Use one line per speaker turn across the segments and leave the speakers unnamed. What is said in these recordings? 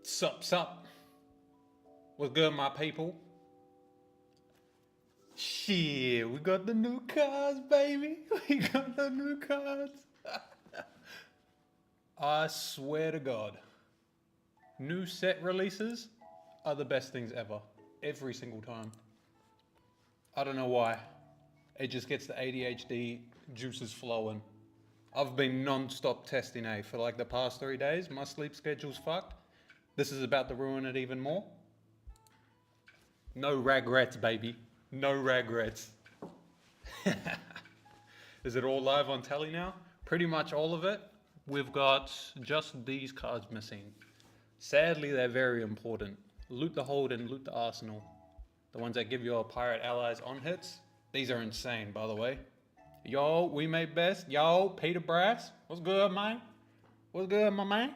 Sup. What's good, my people? Shit, we got the new cards, baby. We got the new cards. I swear to God, new set releases are the best things ever. Every single time. I don't know why. It just gets the ADHD juices flowing. I've been non-stop testing for like the past 3 days. My sleep schedule's fucked. This is about to ruin it even more. No regrets, baby. No regrets. Is it all live on telly now? Pretty much all of it. We've got just these cards missing. Sadly, they're very important. Loot the hold and loot the arsenal. The ones that give your pirate allies on hits. These are insane, by the way. Yo, we made best. Yo, Peter Brass. What's good, man? What's good, my man?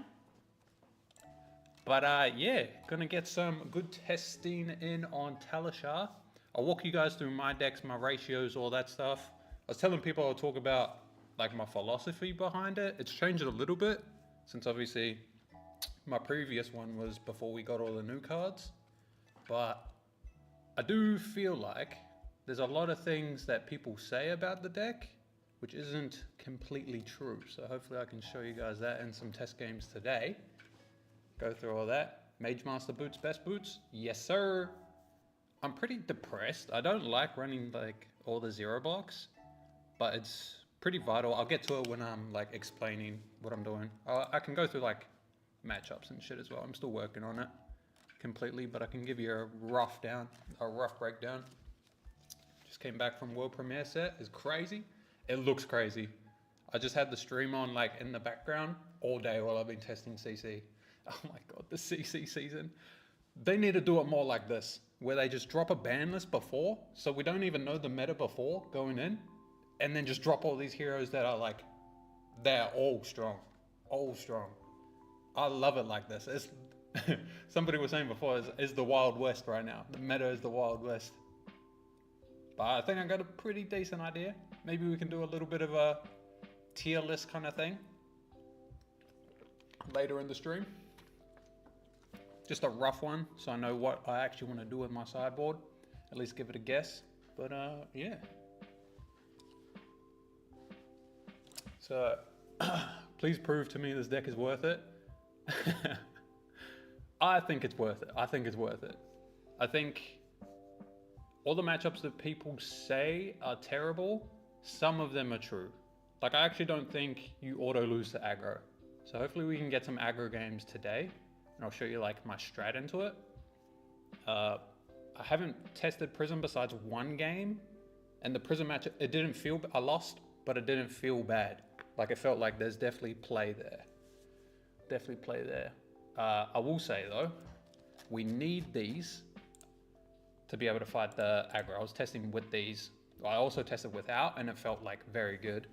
But yeah, gonna get some good testing in on Talishar. I'll walk you guys through my decks, my ratios, all that stuff. I was telling people I'll talk about like my philosophy behind it. It's changed a little bit since obviously my previous one was before we got all the new cards. But I do feel like there's a lot of things that people say about the deck which isn't completely true. So hopefully I can show you guys that in some test games today. Go through all that. Mage Master boots, best boots? Yes, sir. I'm pretty depressed. I don't like running like all the zero blocks, but it's pretty vital. I'll get to it when I'm like explaining what I'm doing. I can go through like matchups and shit as well. I'm still working on it completely, but I can give you a rough breakdown. Just came back from World Premiere set. It's crazy. It looks crazy. I just had the stream on like in the background all day while I've been testing CC. Oh my God, the CC season. They need to do it more like this, where they just drop a ban list before, so we don't even know the meta before going in, and then just drop all these heroes that are like, they're all strong. I love it like this. It's somebody was saying before, is the Wild West right now. The meta is the Wild West. But I think I got a pretty decent idea. Maybe we can do a little bit of a tier list kind of thing later in the stream. Just a rough one, so I know what I actually want to do with my sideboard. At least give it a guess. But yeah. So please prove to me this deck is worth it. I think it's worth it. I think all the matchups that people say are terrible, some of them are true. Like I actually don't think you auto lose to aggro. So hopefully we can get some aggro games today. And I'll show you like my strat into it. I haven't tested Prism besides one game, and the Prism match, it didn't feel, I lost, but it didn't feel bad. Like it felt like there's definitely play there. I will say though, we need these to be able to fight the aggro. I was testing with these. I also tested without, and it felt like very good,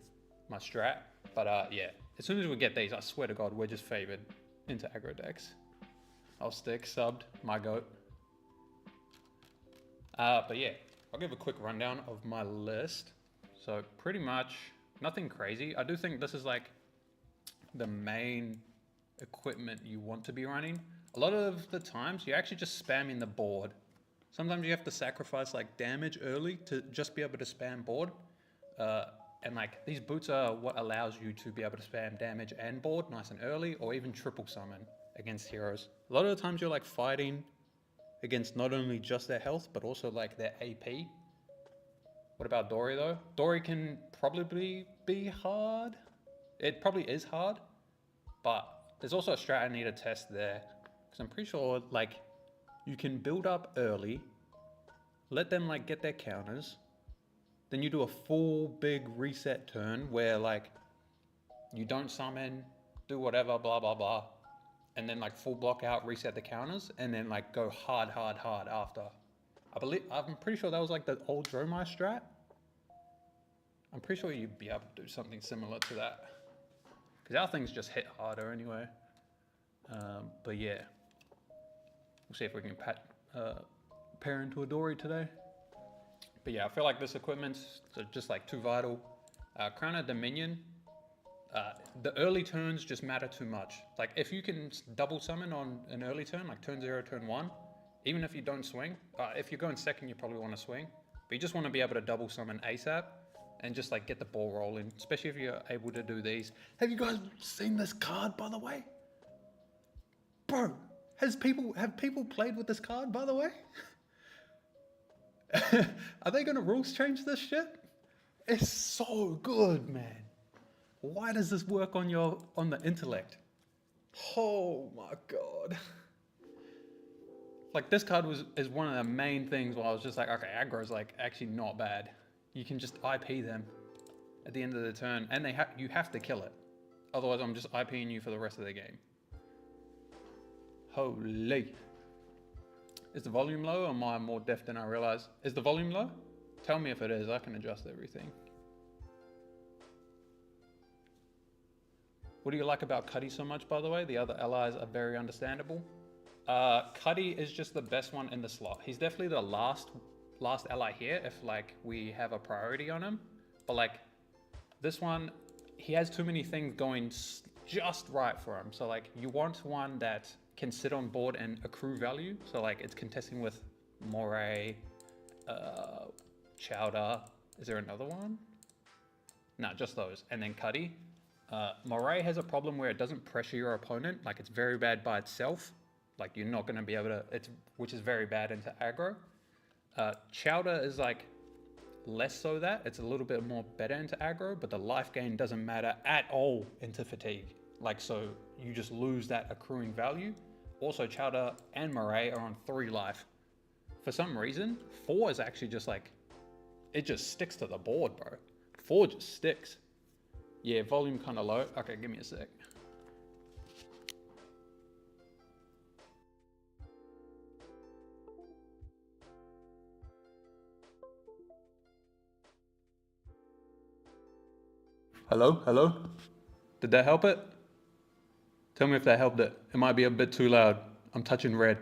my strat. But yeah, as soon as we get these, I swear to God, we're just favored into aggro decks. I'll stick, subbed, my goat. But yeah, I'll give a quick rundown of my list. So pretty much nothing crazy. I do think this is like the main equipment you want to be running. A lot of the times you're actually just spamming the board. Sometimes you have to sacrifice like damage early to just be able to spam board. And like these boots are what allows you to be able to spam damage and board nice and early, or even triple summon against heroes. A lot of the times you're like fighting against not only just their health, but also like their AP. What about Dori though? Dori can probably be hard. It probably is hard, but there's also a strat I need to test there. Because I'm pretty sure like you can build up early, let them like get their counters, then you do a full big reset turn where like you don't summon, do whatever, blah, blah, blah. And then like full block out, reset the counters, and then like go hard after. I'm pretty sure that was like the old Dromai strat. I'm pretty sure you'd be able to do something similar to that. Because our things just hit harder anyway. But yeah. We'll see if we can pair into a Dori today. But yeah, I feel like this equipment's just like too vital. Crown of Dominion. The early turns just matter too much. Like if you can double summon on an early turn, like turn 0, turn 1, even if you don't swing, if you're going second, you probably want to swing, but you just want to be able to double summon ASAP and just like get the ball rolling, especially if you're able to do these. Have you guys seen this card, by the way? Bro, have people played with this card, by the way? Are they gonna rules change this shit? It's so good, man. Why does this work on the intellect? Oh my god. Like this card is one of the main things where I was just like, okay, aggro's like actually not bad. You can just IP them at the end of the turn, and you have to kill it. Otherwise, I'm just IPing you for the rest of the game. Holy. Is the volume low, or am I more deaf than I realize? Is the volume low? Tell me if it is, I can adjust everything. What do you like about Cuddy so much, by the way? The other allies are very understandable. Cuddy is just the best one in the slot. He's definitely the last ally here if like we have a priority on him. But like this one, he has too many things going just right for him. So like you want one that can sit on board and accrue value. So like it's contesting with Moray, Chowder. Is there another one? No, just those. And then Cuddy. Moray has a problem where it doesn't pressure your opponent. Like it's very bad by itself. Like you're not going to be able to, which is very bad into aggro. Chowder is like less so that. It's a little bit more better into aggro, but the life gain doesn't matter at all into fatigue. Like, so you just lose that accruing value. Also, Chowder and Moray are on 3 life. For some reason, 4 is actually just like, it just sticks to the board, bro. 4 just sticks. Yeah, volume kind of low. Okay, give me a sec. Hello, hello? Did that help it? Tell me if that helped it. It might be a bit too loud. I'm touching red.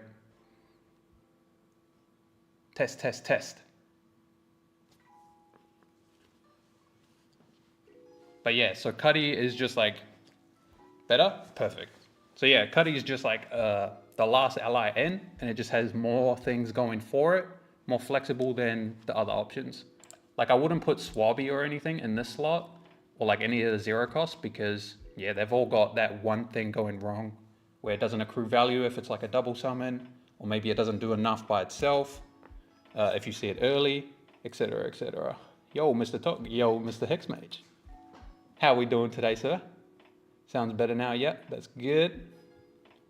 Test, test, test. But yeah, so Cuddy is just like better, perfect. So yeah, Cuddy is just like the last ally in, and it just has more things going for it, more flexible than the other options. Like I wouldn't put Swabby or anything in this slot, or like any of the 0 costs, because yeah, they've all got that one thing going wrong, where it doesn't accrue value if it's like a double summon, or maybe it doesn't do enough by itself, if you see it early, etc, etc. Yo, Mr. Hexmage. How are we doing today, sir? Sounds better now, yeah, that's good.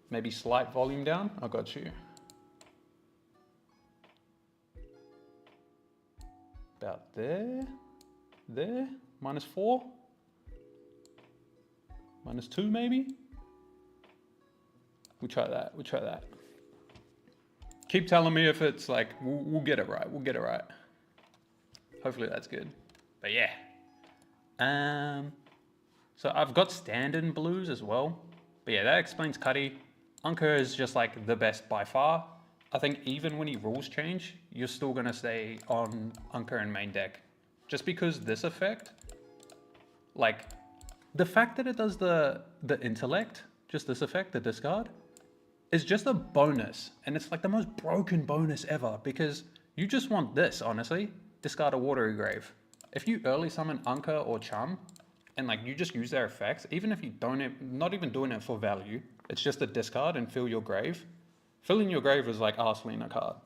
Maybe slight volume down, I got you. About there, -4, -2 maybe? We'll try that. Keep telling me if it's like, we'll get it right, Hopefully that's good, but yeah. So I've got standard and blues as well. But yeah, that explains Cuddy. Anka is just like the best by far. I think even when he rules change, you're still gonna stay on Anka in main deck. Just because this effect, like the fact that it does the intellect, just this effect, the discard, is just a bonus. And it's like the most broken bonus ever, because you just want this, honestly. Discard a Watery Grave. If you early summon Anka or Chum, and like you just use their effects, even if you not even doing it for value, it's just a discard and fill your grave. Filling your grave is like Arsenal a card.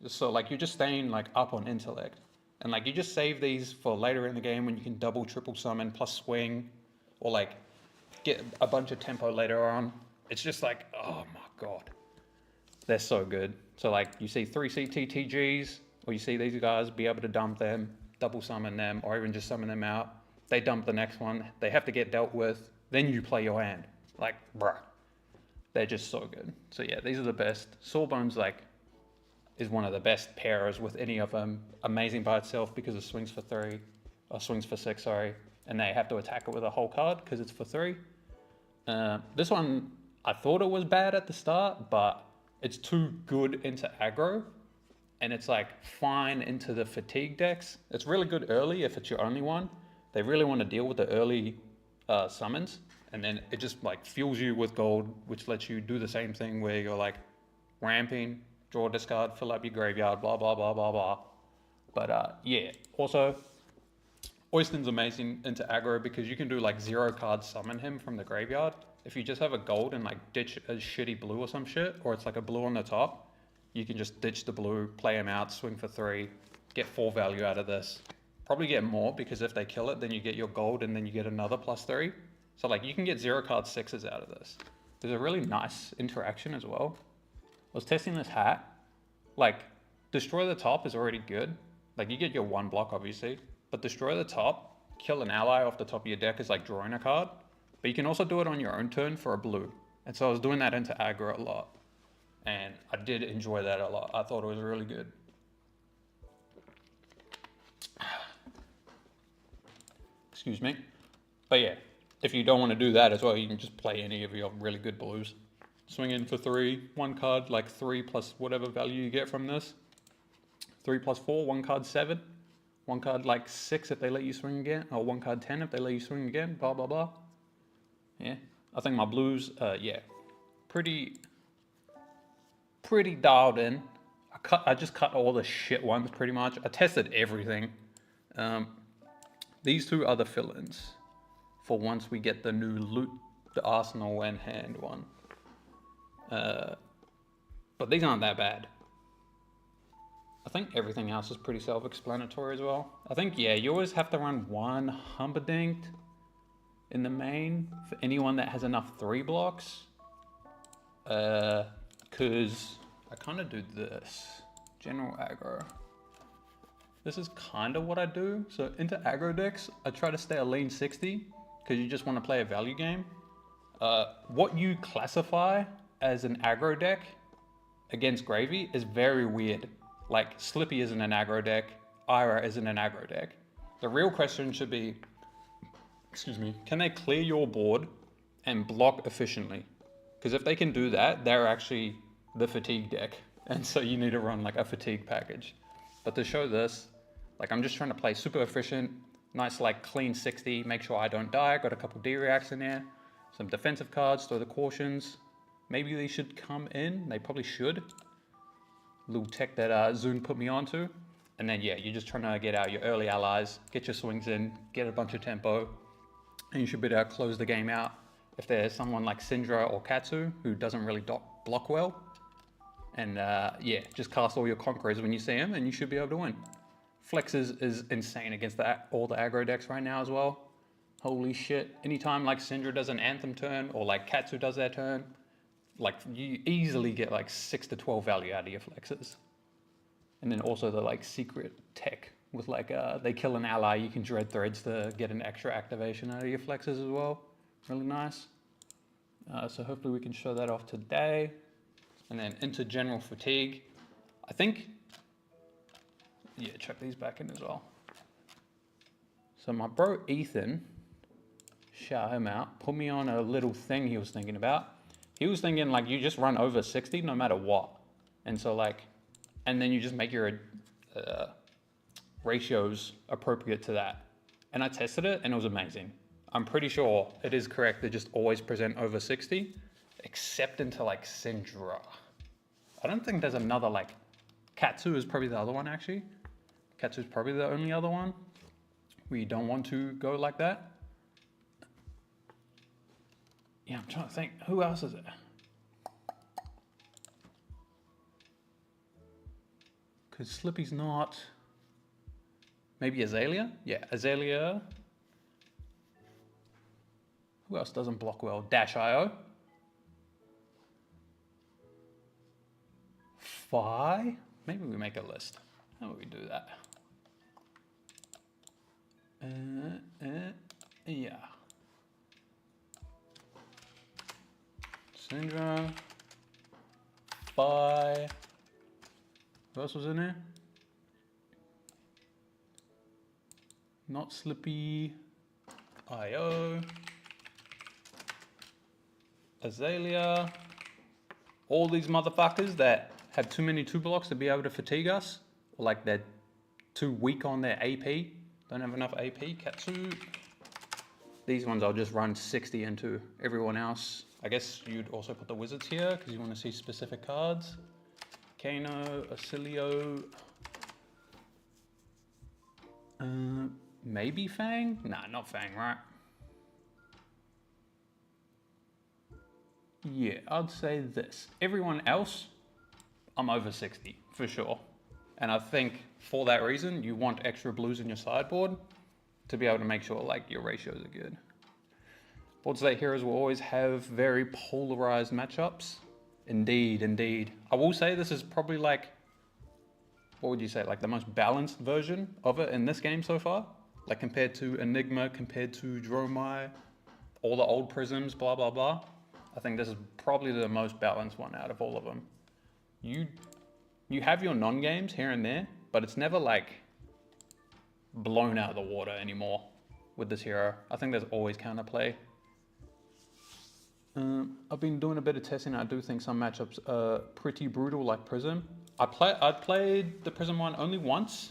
So like you're just staying like up on intellect. And like you just save these for later in the game when you can double, triple summon plus swing, or like get a bunch of tempo later on. It's just like, oh my god. They're so good. So like you see 3 CTTGs, or you see these guys be able to dump them, double summon them, or even just summon them out. They dump the next one, they have to get dealt with, then you play your hand. Like, bruh, they're just so good. So yeah, these are the best. Sawbones like is one of the best pairs with any of them. Amazing by itself because it swings for 3, or swings for 6, sorry, and they have to attack it with a whole card because it's for 3. This one, I thought it was bad at the start, but it's too good into aggro, and it's like fine into the fatigue decks. It's really good early if it's your only one. They really want to deal with the early summons, and then it just like fuels you with gold, which lets you do the same thing where you're like ramping, draw, discard, fill up your graveyard, blah blah blah blah blah. But yeah, also Oyston's amazing into aggro because you can do like 0 card summon him from the graveyard. If you just have a gold and like ditch a shitty blue or some shit, or it's like a blue on the top, you can just ditch the blue, play him out, swing for 3, get 4 value out of this. Probably get more because if they kill it, then you get your gold and then you get another +3. So like you can get 0 card 6s out of this. There's a really nice interaction as well. I was testing this hat. Like destroy the top is already good. Like you get your 1 block obviously, but destroy the top, kill an ally off the top of your deck is like drawing a card. But you can also do it on your own turn for a blue. And so I was doing that into aggro a lot. And I did enjoy that a lot. I thought it was really good. Excuse me. But yeah, if you don't want to do that as well, you can just play any of your really good blues. Swing in for 3, 1 card, like 3 plus whatever value you get from this. 3 plus 4, 1 card 7. 1 card like 6 if they let you swing again, or 1 card 10 if they let you swing again, blah, blah, blah. Yeah, I think my blues, yeah, pretty dialed in. I just cut all the shit ones pretty much. I tested everything. These 2 are the fill-ins for once we get the new loot, the arsenal and hand one. But these aren't that bad. I think everything else is pretty self-explanatory as well. I think, yeah, you always have to run 1 Humperdinck in the main for anyone that has enough 3 blocks. Because I kind of do this. General aggro. This is kind of what I do. So into aggro decks, I try to stay a lean 60 because you just want to play a value game. What you classify as an aggro deck against Gravy is very weird. Like Slippy isn't an aggro deck, Ira isn't an aggro deck. The real question should be, excuse me, can they clear your board and block efficiently? Because if they can do that, they're actually the fatigue deck. And so you need to run like a fatigue package. But to show this, like I'm just trying to play super efficient, nice like clean 60, make sure I don't die. Got a couple D-reacts in there, some defensive cards, throw the cautions. Maybe they should come in, they probably should. Little tech that Zune put me onto. And then yeah, you're just trying to get out your early allies, get your swings in, get a bunch of tempo, and you should be able to close the game out. If there's someone like CINDRA or Katsu who doesn't really block well, and yeah, just cast all your Conquerors when you see them and you should be able to win. Flex is insane against all the aggro decks right now as well. Holy shit. Anytime like CINDRA does an Anthem turn or like Katsu does their turn, like you easily get like 6 to 12 value out of your flexes. And then also the like secret tech with like they kill an ally, you can dread threads to get an extra activation out of your flexes as well. Really nice. So hopefully we can show that off today. And then into general fatigue. I think, yeah, check these back in as well. So my bro Ethan, shout him out, put me on a little thing he was thinking about. He was thinking like you just run over 60 no matter what. And so like, and then you just make your ratios appropriate to that. And I tested it and it was amazing. I'm pretty sure it is correct to just always present over 60, except into like CINDRA. I don't think there's another like, Katsu is probably the other one actually. Katsu is probably the only other one where you don't want to go like that. Yeah, I'm trying to think, who else is it? Because Slippy's not, maybe Azalea? Yeah, Azalea. Who else doesn't block well? Dash.io. Fi. Maybe we make a list. How would we do that? Yeah. CINDRA. Fi. Who else was in there? Not Slippy. IO. Azalea. All these motherfuckers that have too many 2 blocks to be able to fatigue us, or like they're too weak on their AP, don't have enough AP. Katsu. These ones I'll just run 60 into. Everyone else, I guess you'd also put the wizards here because you want to see specific cards. Kano, Acilio. Maybe Fang? Nah, not Fang, right? Yeah, I'd say this. Everyone else, I'm over 60 for sure. And I think for that reason, you want extra blues in your sideboard to be able to make sure like your ratios are good. Board state heroes will always have very polarized matchups. Indeed, indeed. I will say this is probably like, what would you say, like the most balanced version of it in this game so far? Like compared to Enigma, compared to Dromai, all the old Prisms, blah, blah, blah. I think this is probably the most balanced one out of all of them. You have your non-games here and there, but it's never like blown out of the water anymore with this hero. I think there's always counterplay. I've been doing a bit of testing. I do think some matchups are pretty brutal, like Prism. I played the Prism one only once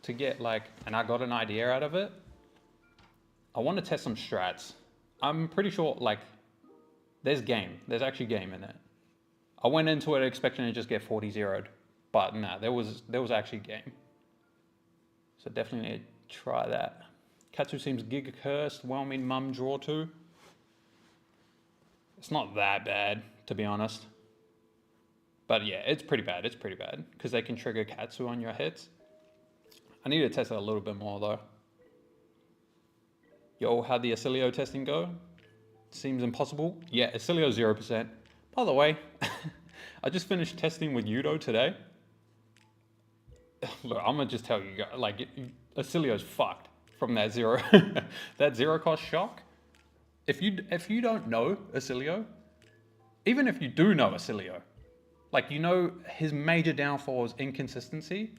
to get like, and I got an idea out of it. I want to test some strats. I'm pretty sure like there's actually game in it. I went into it expecting to just get 40-0'd, but nah, there was actually game. So definitely need to try that. Katsu seems Giga Cursed, Whelming Mum draw to. It's not that bad, to be honest. But yeah, it's pretty bad, because they can trigger Katsu on your hits. I need to test it a little bit more though. Yo, how'd the Acilio testing go? Seems impossible. Yeah, Acilio 0%. By the way, I just finished testing with Yudo today. Look, I'm gonna just tell you guys, like, Acilio's fucked from that that zero cost shock. If you don't know Acilio, even if you do know Acilio, like, you know his major downfall is inconsistency,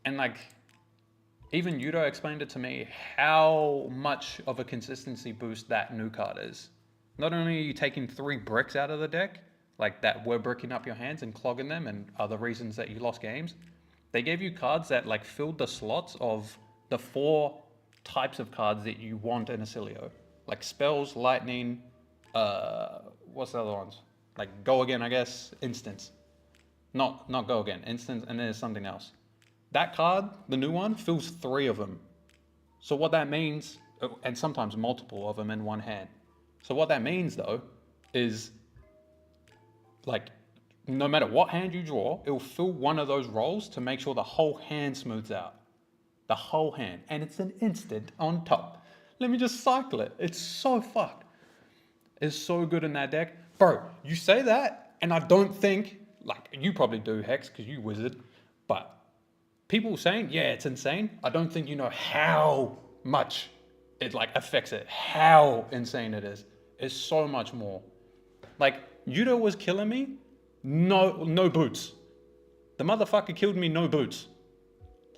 and like, even Yudo explained it to me how much of a consistency boost that new card is. Not only are you taking 3 bricks out of the deck, like that were bricking up your hands and clogging them and other reasons that you lost games, they gave you cards that like filled the slots of the 4 types of cards that you want in Acilio. Like spells, lightning, what's the other ones? Like go again, I guess, instance. Not go again, instance, and then there's something else. That card, the new one, fills 3 of them. So what that means, and sometimes multiple of them in one hand. So what that means though, is like, no matter what hand you draw, it will fill one of those roles to make sure the whole hand smooths out. The whole hand. And it's an instant on top. Let me just cycle it. It's so fucked. It's so good in that deck. Bro, you say that, and I don't think, like, you probably do, Hex, because you wizard, but people saying, yeah, it's insane. I don't think you know how much it like affects it. How insane it is. It's so much more. Like, Yudo was killing me. No boots. The motherfucker killed me, no boots.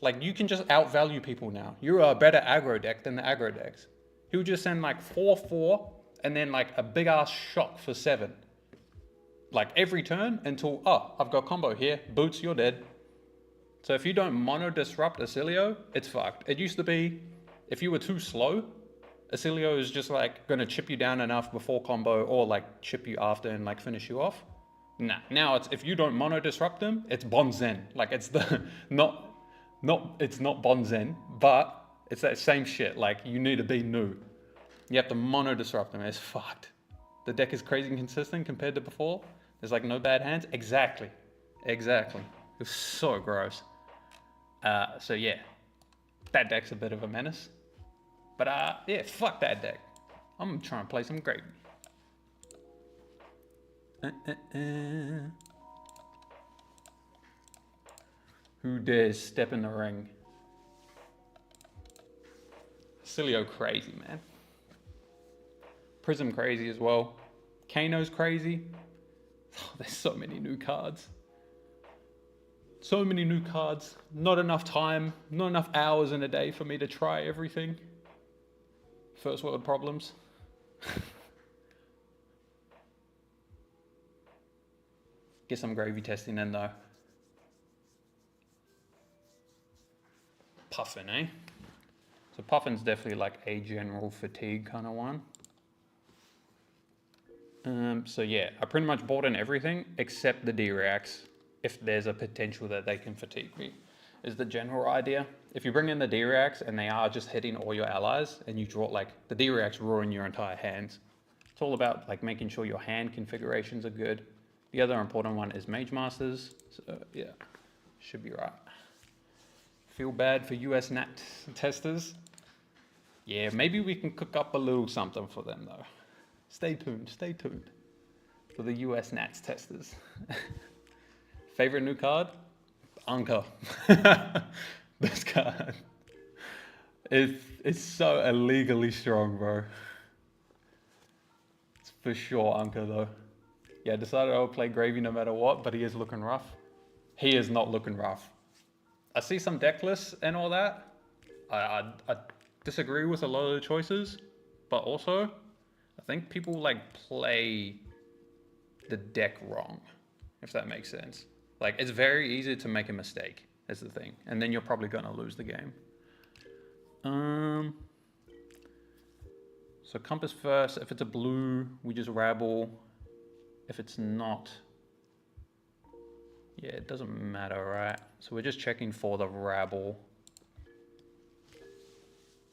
Like, you can just outvalue people now. You're a better aggro deck than the aggro decks. He would just send like 4/4 and then like a big ass shock for 7. Like every turn until, oh, I've got combo here. Boots, you're dead. So if you don't mono disrupt Acilio, it's fucked. It used to be, if you were too slow, Acilio is just like gonna chip you down enough before combo or like chip you after and like finish you off. Nah, now it's, if you don't mono disrupt them, it's Bonzen. Like it's the, it's not Bonzen, but it's that same shit. Like you need to be new. You have to mono disrupt them. It's fucked. The deck is crazy consistent compared to before. There's like no bad hands. Exactly. It's so gross. So yeah, that deck's a bit of a menace. But yeah, fuck that deck. I'm trying to play some gravy. Who dares step in the ring? Acilio crazy, man. Prism crazy as well. Kano's crazy. Oh, there's so many new cards. So many new cards. Not enough time, not enough hours in a day for me to try everything. First world problems. Get some gravy testing in though. Puffin, eh? So Puffin's definitely like a general fatigue kind of one. So yeah, I pretty much bought in everything except the D-Reacts if there's a potential that they can fatigue me, is the general idea. If you bring in the D-Reacts and they are just hitting all your allies and you draw, like, the D-Reacts ruin your entire hands. It's all about like making sure your hand configurations are good. The other important one is Mage Masters, so yeah, should be right. Feel bad for US NAT testers. Yeah, maybe we can cook up a little something for them though. Stay tuned for the US Nats testers. Favorite new card? Anka. This card. It's so illegally strong, bro. It's for sure Anka though. Yeah, I decided I would play Gravy no matter what, but he is looking rough. He is not looking rough. I see some deck lists and all that. I disagree with a lot of the choices, but also I think people like play the deck wrong, if that makes sense. Like, it's very easy to make a mistake, is the thing, and then you're probably gonna lose the game. So Compass first. If it's a blue, we just rabble. If it's not, yeah, it doesn't matter, right? So we're just checking for the rabble.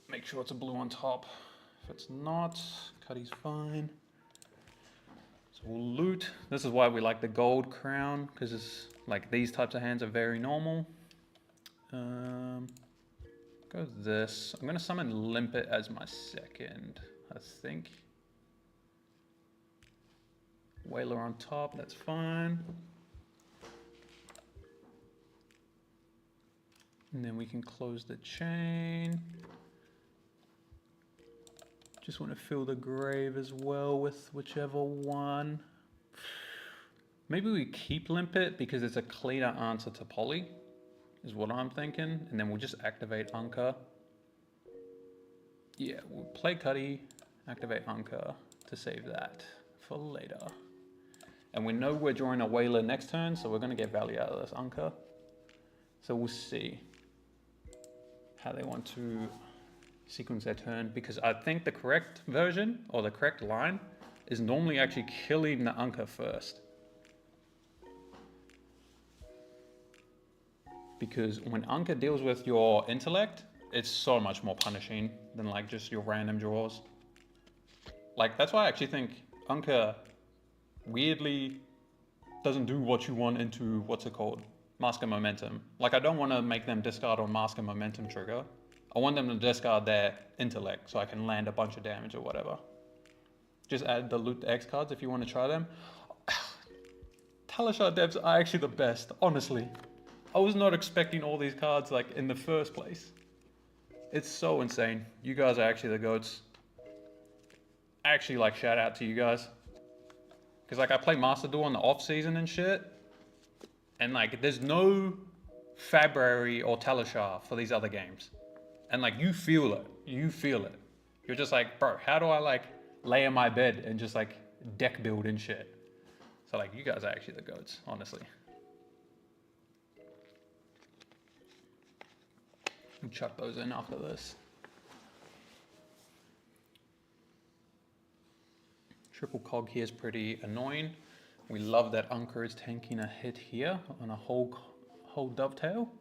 Make sure it's a blue on top. If it's not, Cuddy's fine. So we'll loot. This is why we like the gold crown, because it's like these types of hands are very normal. Go this. I'm gonna summon Limpet as my second, I think. Whaler on top, that's fine. And then we can close the chain. Just want to fill the grave as well with whichever one. Maybe we keep Limpet because it's a cleaner answer to Poly, is what I'm thinking. And then we'll just activate Anka. Yeah, we'll play Cuddy, activate Anka to save that for later. And we know we're drawing a Whaler next turn, so we're going to get value out of this Anka. So we'll see how they want to sequence their turn, because I think the correct version, or the correct line, is normally actually killing the Anka first. Because when Anka deals with your intellect, it's so much more punishing than like just your random draws. Like, that's why I actually think Anka weirdly doesn't do what you want into, what's it called? Mask of Momentum. Like, I don't want to make them discard on Mask of Momentum trigger. I want them to discard their intellect so I can land a bunch of damage or whatever. Just add the Loot X cards if you want to try them. Talishar devs are actually the best, honestly. I was not expecting all these cards like in the first place. It's so insane. You guys are actually the goats. Actually, like, shout out to you guys. Because like I play Master Duel in the off season and shit. And like there's no February or Talishar for these other games. And like you feel it. You feel it. You're just like, bro, how do I like lay in my bed and just like deck build and shit? So like you guys are actually the goats, honestly. We'll chuck those in after this. Triple cog here is pretty annoying. We love that Anka is tanking a hit here on a whole dovetail.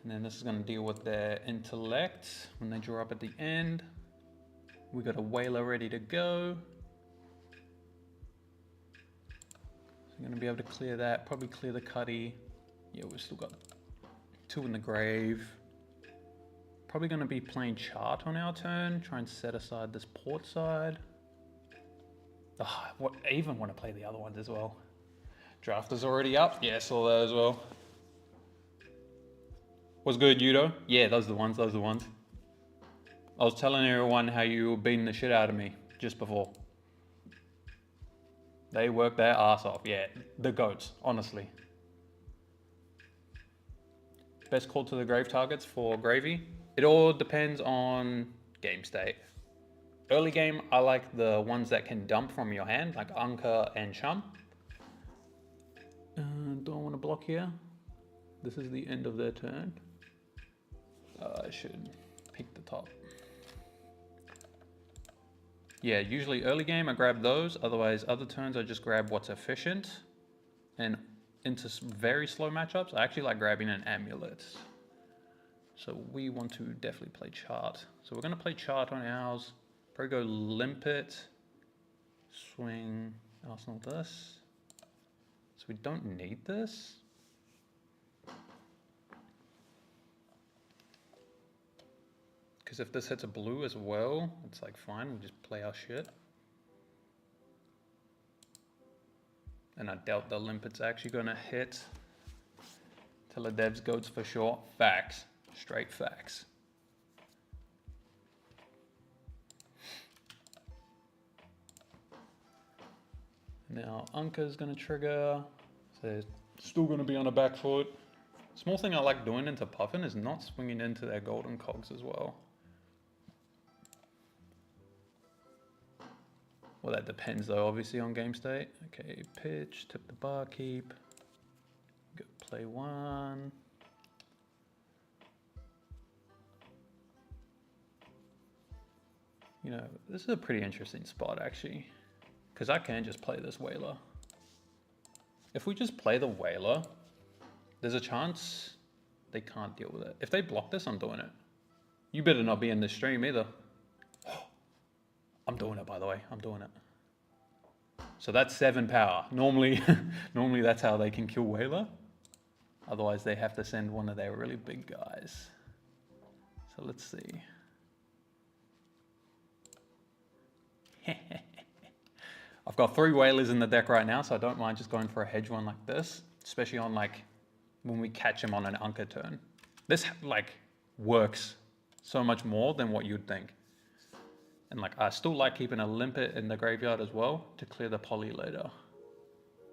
And then this is going to deal with their intellect when they draw up at the end. We got a Whaler ready to go. So I'm going to be able to clear that, probably clear the Cuddy. Yeah, we've still got 2 in the grave. Probably going to be playing Chart on our turn, try and set aside this port side. Oh, I even want to play the other ones as well. Draft is already up. Yeah, saw that as well. What's good, Yudo? Yeah, those are the ones, those are the ones. I was telling everyone how you were beating the shit out of me just before. They worked their ass off. Yeah, the goats, honestly. Best call to the grave targets for Gravy? It all depends on game state. Early game, I like the ones that can dump from your hand, like Anka and Chum. Do I want to block here? This is the end of their turn. I should pick the top. Yeah, usually early game I grab those, otherwise other turns I just grab what's efficient. And into very slow matchups, I actually like grabbing an amulet. So we want to definitely play chart. So we're gonna play chart on ours. Probably go limpet, swing, Arsenal this. So we don't need this. Because if this hits a blue as well, it's like fine, we'll just play our shit. And I doubt the limpet's actually gonna hit. Teledev's goats for sure. Facts. Straight facts. Now Anka's gonna trigger. So still gonna be on a back foot. Small thing I like doing into Puffin is not swinging into their golden cogs as well. Well, that depends though, obviously on game state. Okay, pitch, tip the bar, keep. Go play one. You know, this is a pretty interesting spot actually, because I can just play this whaler. If we just play the whaler, there's a chance they can't deal with it. If they block this, I'm doing it. You better not be in this stream either. I'm doing it, by the way. I'm doing it. So that's 7 power. Normally, normally that's how they can kill whaler. Otherwise, they have to send one of their really big guys. So let's see. I've got 3 whalers in the deck right now, so I don't mind just going for a hedge one like this, especially on like when we catch him on an Anka turn. This like works so much more than what you'd think. And like I still like keeping a limpet in the graveyard as well to clear the poly later.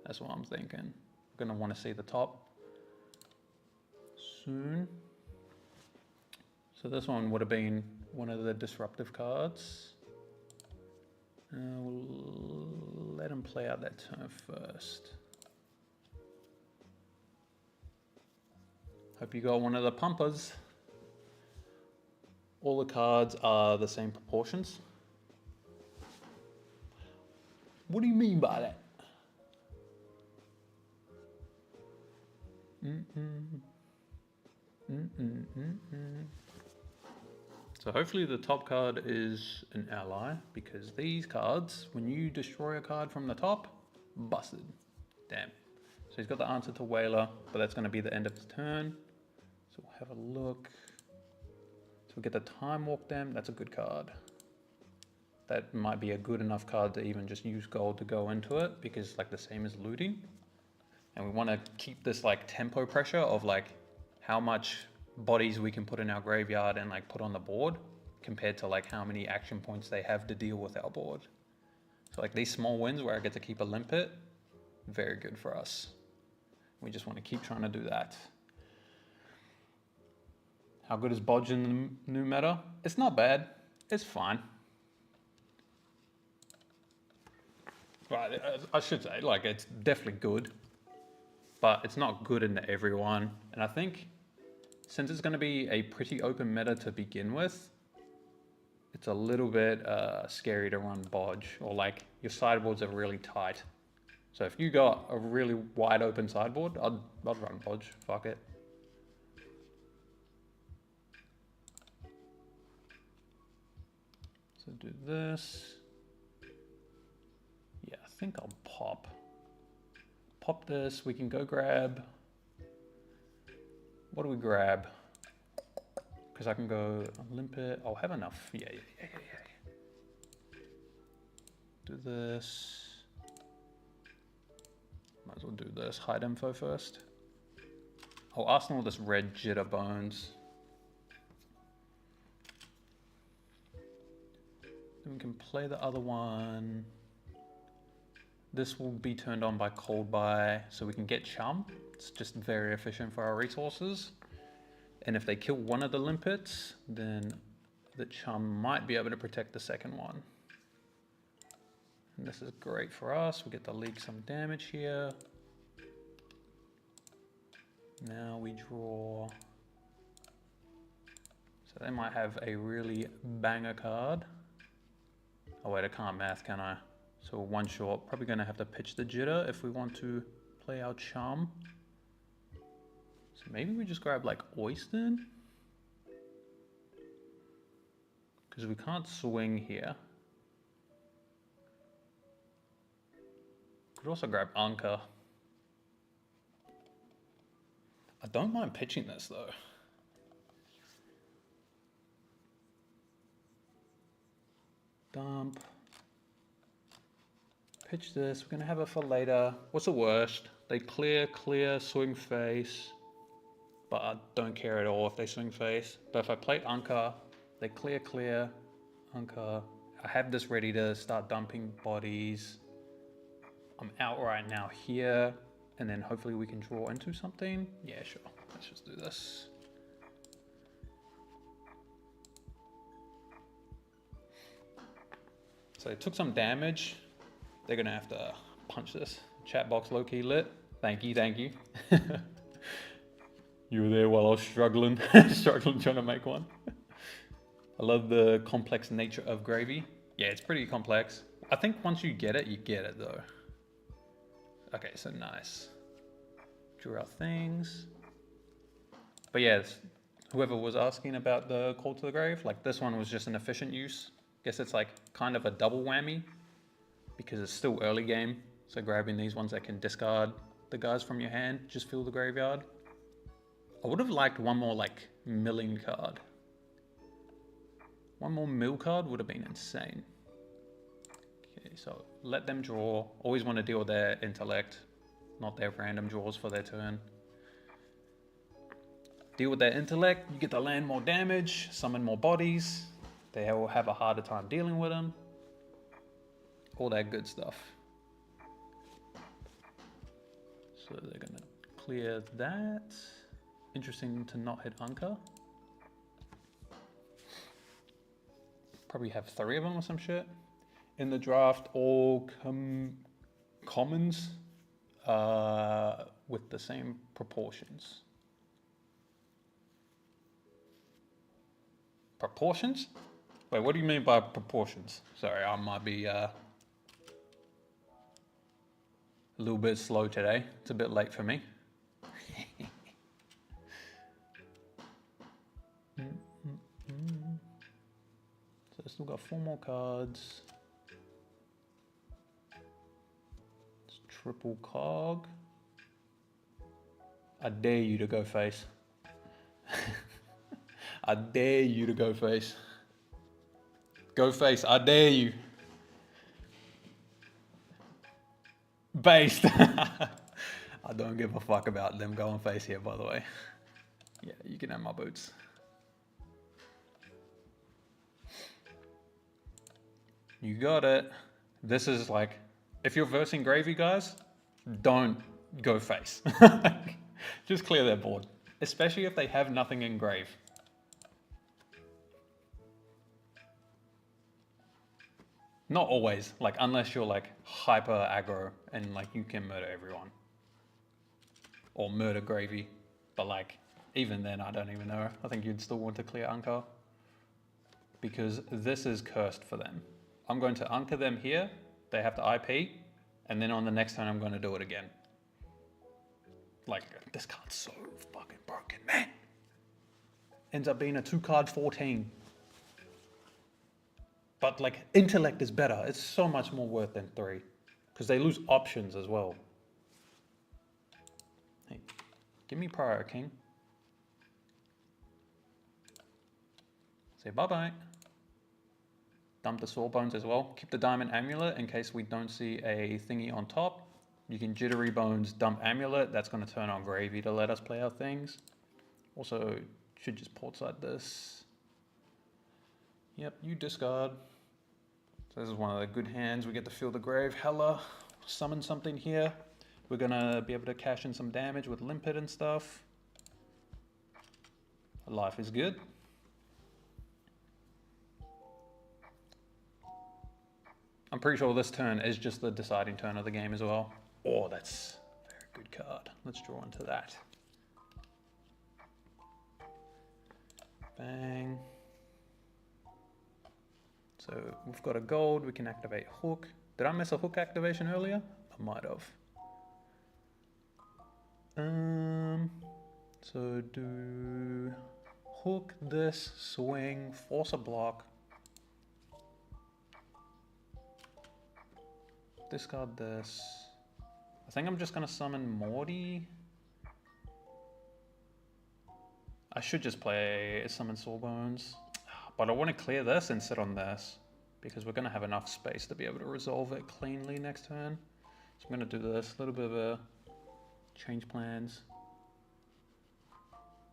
That's what I'm thinking. I'm gonna want to see the top soon. So this one would have been one of the disruptive cards. We'll let him play out that turn first. Hope you got one of the pumpers. All the cards are the same proportions. What do you mean by that? So hopefully the top card is an ally, because these cards, when you destroy a card from the top, busted. Damn. So he's got the answer to whaler, but that's going to be the end of his turn. So we'll have a look. So we get the time walk them. That's a good card. That might be a good enough card to even just use gold to go into it, because like the same as looting. And we want to keep this like tempo pressure of like how much bodies we can put in our graveyard and like put on the board compared to like how many action points they have to deal with our board. So like these small wins where I get to keep a limpet, very good for us. We just want to keep trying to do that. How good is Bodge in the new meta? It's not bad. It's fine. Right, I should say, like, it's definitely good, but it's not good into everyone. And I think since it's going to be a pretty open meta to begin with, it's a little bit scary to run Bodge, or like your sideboards are really tight. So if you got a really wide open sideboard, I'd run Bodge, fuck it. So do this. Yeah, I think I'll pop this. We can go grab, what do we grab? Because I can go limpet. I'll have enough. Yeah. Do this. Might as well do this. Hide info first. I'll Arsenal this red jitter bones. Then we can play the other one. This will be turned on by cold buy, so we can get chum. It's just very efficient for our resources. And if they kill one of the limpets, then the chum might be able to protect the second one. And this is great for us. We get to leak some damage here. Now we draw So they might have a really banger card. Oh wait, I can't math, can I? So one short, probably gonna have to pitch the jitter if we want to play our charm. So maybe we just grab like Oyster, because we can't swing here. Could also grab Anka. I don't mind pitching this though. Dump. Pitch this. We're gonna have it for later. What's the worst? They clear, swing face. But I don't care at all if they swing face. But if I play Anka, they clear, Anka. I have this ready to start dumping bodies. I'm out right now here. And then hopefully we can draw into something. Yeah, sure. Let's just do this. So they took some damage. They're gonna have to punch this. Chat box low-key lit. Thank you, thank you. You were there while I was struggling, trying to make one. I love the complex nature of gravy. Yeah, it's pretty complex. I think once you get it though. Okay, so nice. Draw our things. But yeah, whoever was asking about the call to the grave, like this one was just an efficient use. Guess it's like kind of a double whammy because it's still early game. So grabbing these ones that can discard the guys from your hand, just fill the graveyard. I would have liked one more like milling card. One more mill card would have been insane. Okay, so let them draw. Always want to deal with their intellect, not their random draws for their turn. Deal with their intellect, you get to land more damage, summon more bodies. They will have a harder time dealing with them. All that good stuff. So they're gonna clear that. Interesting to not hit Anka. Probably have 3 of them or some shit. In the draft, all commons with the same proportions. Proportions? Wait, what do you mean by proportions? Sorry, I might be a little bit slow today. It's a bit late for me. So I still got 4 more cards. It's triple cog. I dare you to go face. I dare you to go face. Go face, I dare you. Based. I don't give a fuck about them going face here, by the way. Yeah, you can have my boots. You got it. This is like, if you're versing gravy, guys, don't go face. Just clear their board, especially if they have nothing in grave. Not always, like unless you're like hyper aggro and like you can murder everyone. Or murder gravy. But like, even then I don't even know. I think you'd still want to clear Anka. Because this is cursed for them. I'm going to Anka them here. They have to IP. And then on the next turn I'm going to do it again. Like, this card's so fucking broken, man. Ends up being a 2-card 14. But like, intellect is better. It's so much more worth than 3. Because they lose options as well. Hey, give me prior, king. Say bye-bye. Dump the Sawbones as well. Keep the Diamond Amulet in case we don't see a thingy on top. You can Jittery Bones, dump Amulet. That's going to turn on Gravy to let us play our things. Also, should just portside this. Yep, you discard. So this is one of the good hands. We get to fill the grave. Hella, summon something here. We're gonna be able to cash in some damage with Limpet and stuff. Life is good. I'm pretty sure this turn is just the deciding turn of the game as well. Oh, that's a very good card. Let's draw into that. Bang. So we've got a gold, we can activate hook. Did I miss a hook activation earlier? I might have. So do hook this, swing, force a block. Discard this. I think I'm just gonna summon Morty. I should just play summon Sawbones, but I want to clear this and sit on this because we're gonna have enough space to be able to resolve it cleanly next turn. So I'm gonna do this, a little bit of a change plans.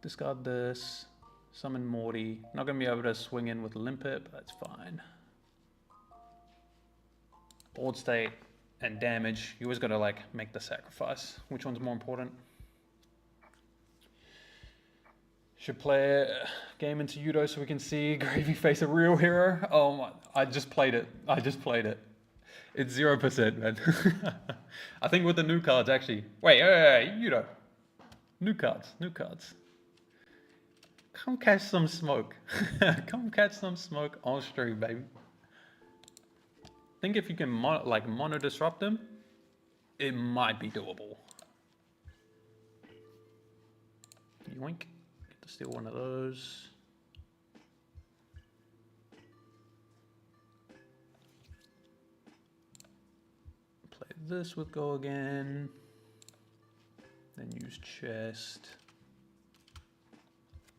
Discard this, summon Morty. Not gonna be able to swing in with Limpet, but that's fine. Board state and damage, you always gotta like make the sacrifice. Which one's more important? Should play a game into Yudo so we can see Gravy face a real hero. Oh my, I just played it. It's 0%, man. I think with the new cards actually. Wait, Yudo. New cards. Come catch some smoke. Come catch some smoke on stream, baby. Think if you can mono disrupt them, it might be doable. Yoink. Get to steal one of those. Play this with go again. Then use chest.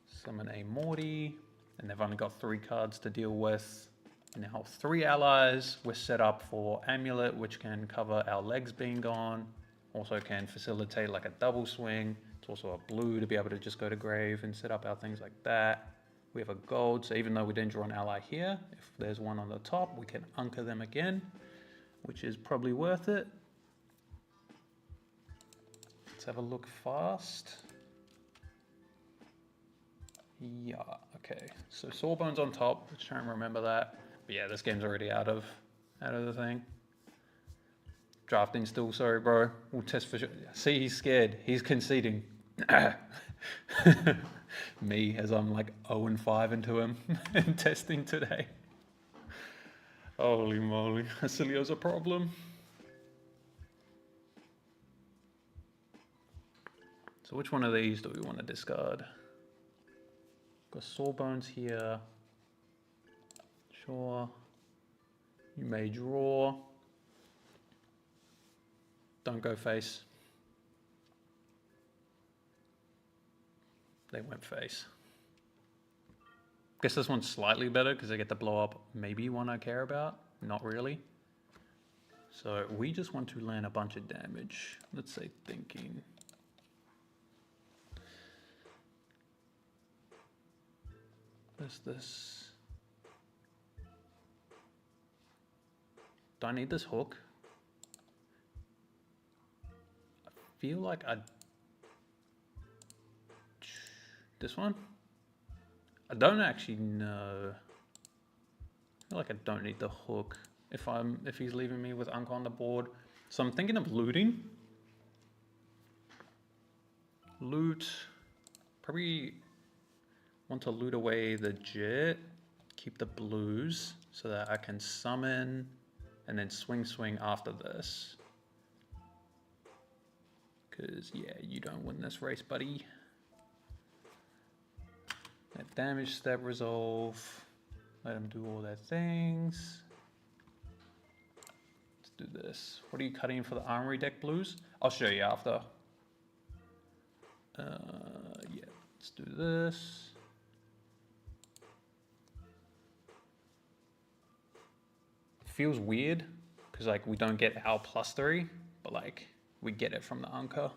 Summon a Morty. And they've only got 3 cards to deal with. Now 3 allies. We're set up for Amulet, which can cover our legs being gone. Also can facilitate like a double swing. It's also a blue to be able to just go to grave and set up our things like that. We have a gold, so even though we didn't draw an ally here, if there's one on the top, we can anchor them again, which is probably worth it. Let's have a look fast. Yeah, okay. So Sawbones on top. Let's try and remember that. But yeah, this game's already out of the thing. Drafting still, sorry, bro. We'll test for sure. See, he's scared. He's conceding. Me, as I'm like 0-5 into him and testing today. Holy moly, Acilio's a problem. So which one of these do we want to discard? Got Sawbones here. Sure. You may draw. Don't go face. They went face. Guess this one's slightly better because I get to blow up maybe one I care about. Not really. So we just want to land a bunch of damage. Let's say thinking. This. Do I need this hook? I feel like this one? I don't actually know. I feel like I don't need the hook if he's leaving me with Anka on the board. So I'm thinking of looting. Loot. Probably want to loot away the jet. Keep the blues so that I can summon and then swing after this. Cause yeah, you don't win this race, buddy. Let damage step resolve. Let them do all their things. Let's do this. What are you cutting for the armory deck blues? I'll show you after. Yeah, let's do this. Feels weird because like we don't get our +3, but like we get it from the Anka,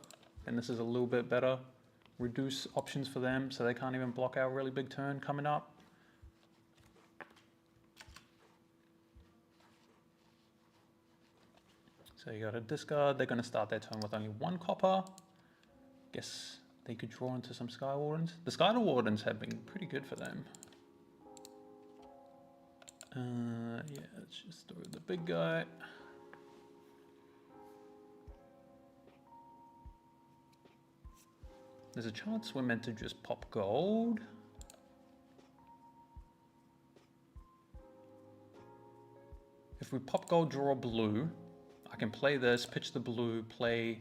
and this is a little bit better. Reduce options for them so they can't even block our really big turn coming up. So you got a discard. They're going to start their turn with only 1 copper. Guess they could draw into some Sky Wardens. The Sky Wardens have been pretty good for them. Yeah, let's just throw the big guy. There's a chance we're meant to just pop gold. if we pop gold, draw blue, I can play this, pitch the blue, play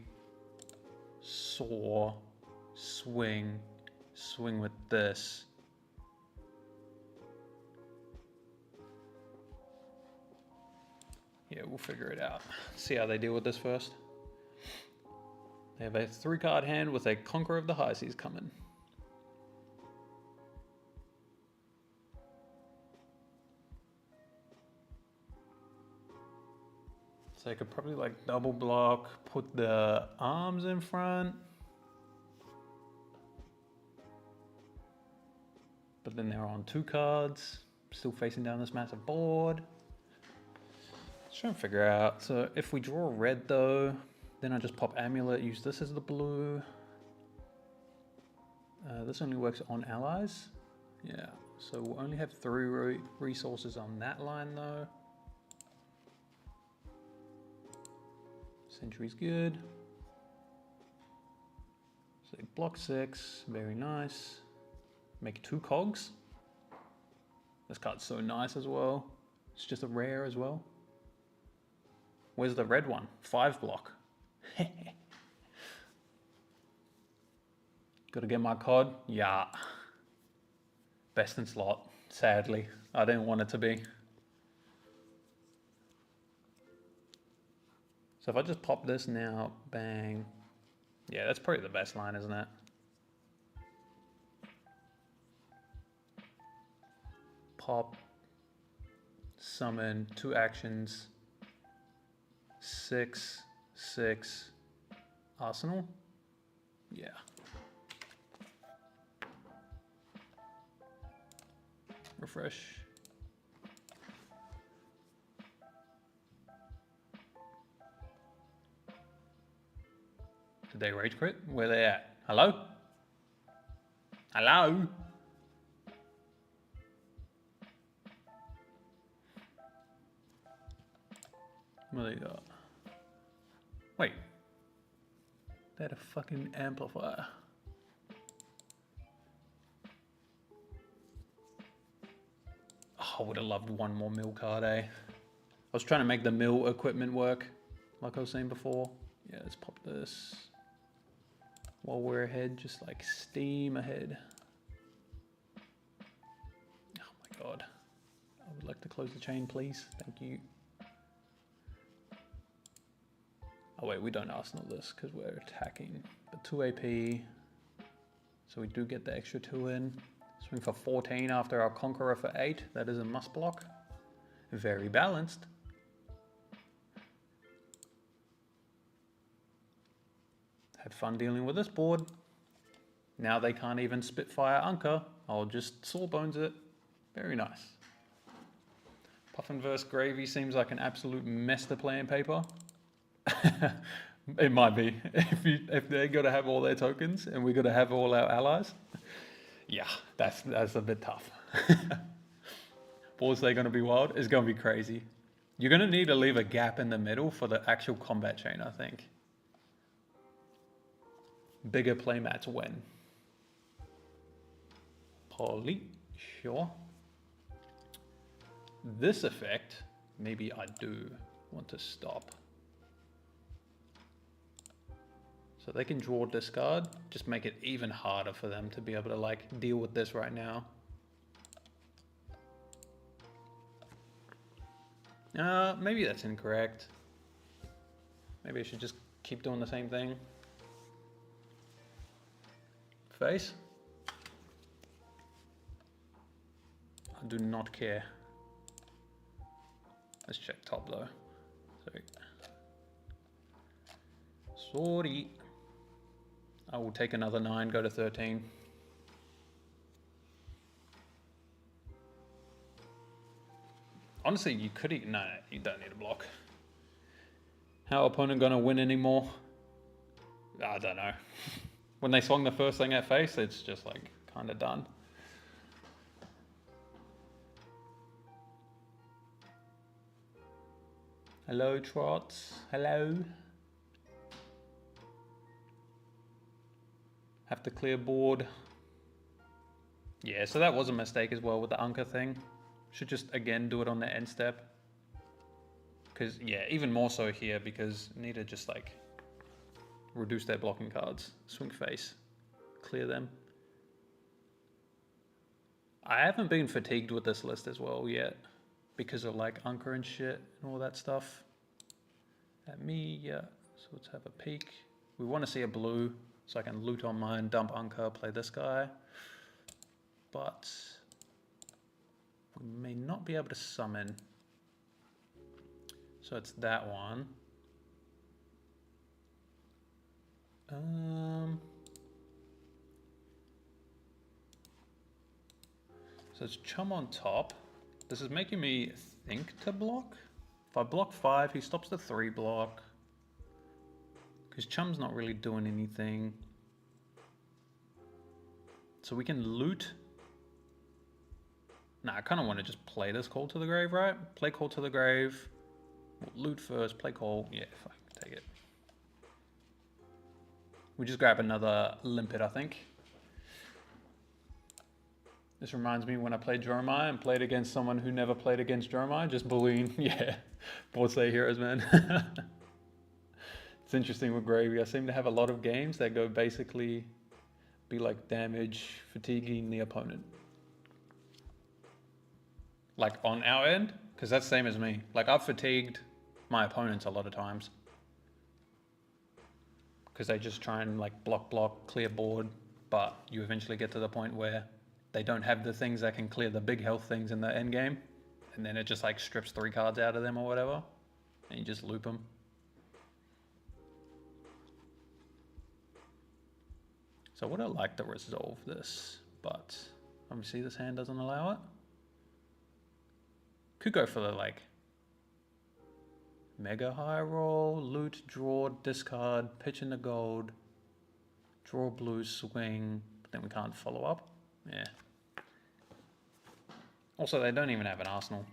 saw, swing with this. Yeah, we'll figure it out. See how they deal with this first. They have a 3-card hand with a Conqueror of the High Seas coming. So I could probably like double block, put the arms in front. But then they're on 2 cards, still facing down this massive board. Let's try and figure out. So if we draw red though, then I just pop Amulet, use this as the blue. This only works on allies. Yeah, so we'll only have 3 resources on that line though. Sentry's good. So block 6, very nice. Make 2 cogs. This card's so nice as well. It's just a rare as well. Where's the red one? 5 block. Gotta get my cod? Yeah. Best in slot, sadly. I didn't want it to be. So if I just pop this now, bang. Yeah, that's probably the best line, isn't it? Pop, summon, 2 actions, 6, 6, Arsenal. Yeah. Refresh. Did they rage quit? Where they at? Hello? Hello? What do they got? Wait. They had a fucking amplifier. Oh, I would have loved one more mill card, eh? I was trying to make the mill equipment work, like I was saying before. Yeah, let's pop this. While we're ahead, just like steam ahead. Oh my god. I would like to close the chain, please. Thank you. Oh wait, we don't Arsenal this because we're attacking. But 2 AP. So we do get the extra 2 in. Swing for 14 after our Conqueror for 8. That is a must block. Very balanced. Had fun dealing with this board. Now they can't even Spitfire Anka. I'll just Sawbones it. Very nice. Puffin vs Gravy seems like an absolute mess to play in paper. It might be. If they got to have all their tokens and we got to have all our allies. Yeah, that's a bit tough. Boards, they're going to be wild. It's going to be crazy. You're going to need to leave a gap in the middle for the actual combat chain, I think. Bigger playmats win. Poly, sure. This effect, maybe I do want to stop. So they can draw, discard, just make it even harder for them to be able to like deal with this right now. Maybe that's incorrect. Maybe I should just keep doing the same thing. Face. I do not care. Let's check top though. Sorry. I will take another 9, go to 13. Honestly, you could no, you don't need a block. How opponent gonna win anymore? I don't know. When they swung the first thing at face, it's just like kind of done. Hello, Trots. Hello. Have to clear board. Yeah, so that was a mistake as well with the Anka thing. Should just again do it on the end step. Because, yeah, even more so here because I need to just like reduce their blocking cards. Swing face. Clear them. I haven't been fatigued with this list as well yet because of like Anka and shit and all that stuff. At me, yeah. So let's have a peek. We want to see a blue so I can loot on mine, dump Anka, play this guy. But we may not be able to summon. So it's that one. So it's Chum on top. This is making me think to block. If I block 5, he stops the 3 block. Because Chum's not really doing anything. So we can loot. Nah, I kind of want to just play this Call to the Grave, right? Play Call to the Grave. We'll loot first, play Call. Yeah, fine, take it. We just grab another Limpet, I think. This reminds me when I played Jeremiah and played against someone who never played against Jeremiah, just bullying. Yeah, board say heroes, man. It's interesting with Gravy. I seem to have a lot of games that go basically be like damage, fatiguing the opponent. Like on our end, because that's the same as me. Like I've fatigued my opponents a lot of times. Because they just try and like block, clear board, but you eventually get to the point where they don't have the things that can clear the big health things in the end game, and then it just like strips 3 cards out of them or whatever, and you just loop them. So I would have liked to resolve this, but obviously this hand doesn't allow it. Could go for the like mega high roll, loot, draw, discard, pitch in the gold, draw blue, swing, but then we can't follow up. Yeah. Also, they don't even have an arsenal,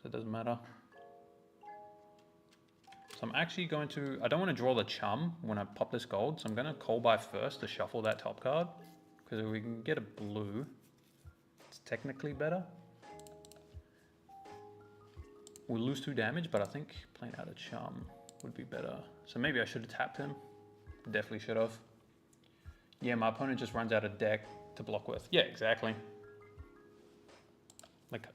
so it doesn't matter. So I'm actually going to, I don't want to draw the Chum when I pop this gold, so I'm going to call by first to shuffle that top card, because if we can get a blue, it's technically better. We'll lose 2 damage, but I think playing out a Chum would be better. So maybe I should have tapped him. Definitely should have. Yeah, my opponent just runs out of deck to block with. Yeah, exactly. Like,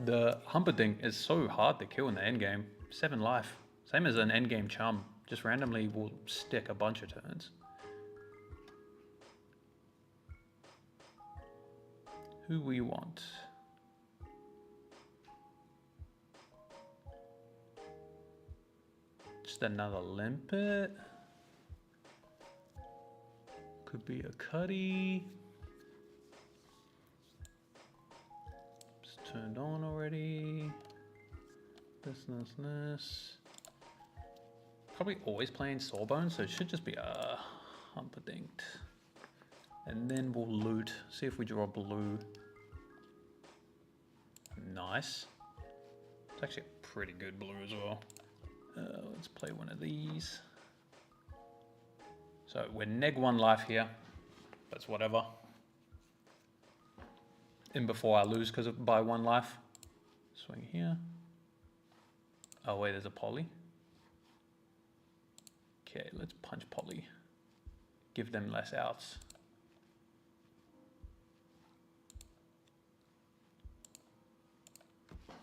the Humperdinck is so hard to kill in the endgame. 7 life. Same as an endgame Chum. Just randomly will stick a bunch of turns. Who we want? Just another Limpet. Could be a Cuddy. It's turned on already. This. Probably always playing Sawbones, so it should just be a Humperdinck. And then we'll loot. See if we draw blue. Nice. It's actually a pretty good blue as well. Let's play one of these. So we're neg 1 life here. That's whatever. In before I lose because of by 1 life. Swing here. Oh wait, there's a poly. Okay, let's punch poly. Give them less outs.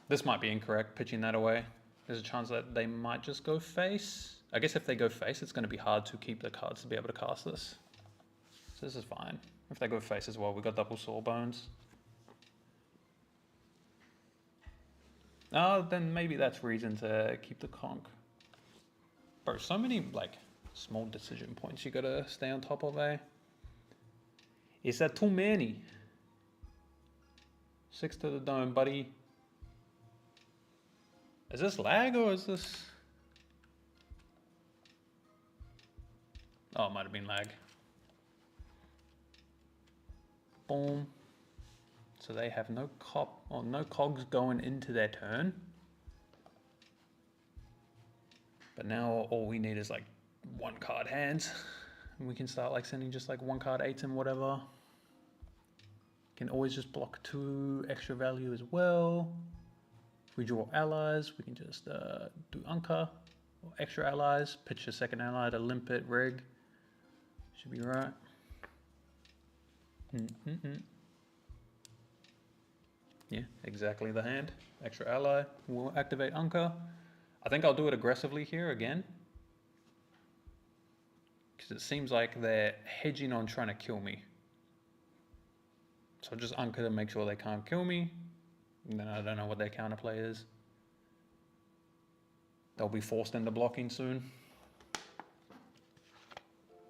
This might be incorrect, pitching that away. There's a chance that they might just go face. I guess if they go face, it's going to be hard to keep the cards to be able to cast this. So this is fine. If they go face as well, we've got double Sawbones. Oh, then maybe that's reason to keep the conch. Bro, so many like small decision points you gotta stay on top of, eh? Is that too many? 6 to the dome, buddy. Is this lag or is this? Oh, it might have been lag. Boom. So they have no no cogs going into their turn. But now all we need is like 1 card hands. And we can start like sending just like 1 card 8s and whatever. Can always just block 2 extra value as well. If we draw allies, we can just do Anka, or extra allies, pitch a second ally to limpet rig. Should be right. Yeah, exactly the hand. Extra ally, we'll activate Anka. I think I'll do it aggressively here again. Because it seems like they're hedging on trying to kill me. So just Anka to make sure they can't kill me. And then I don't know what their counterplay is. They'll be forced into blocking soon.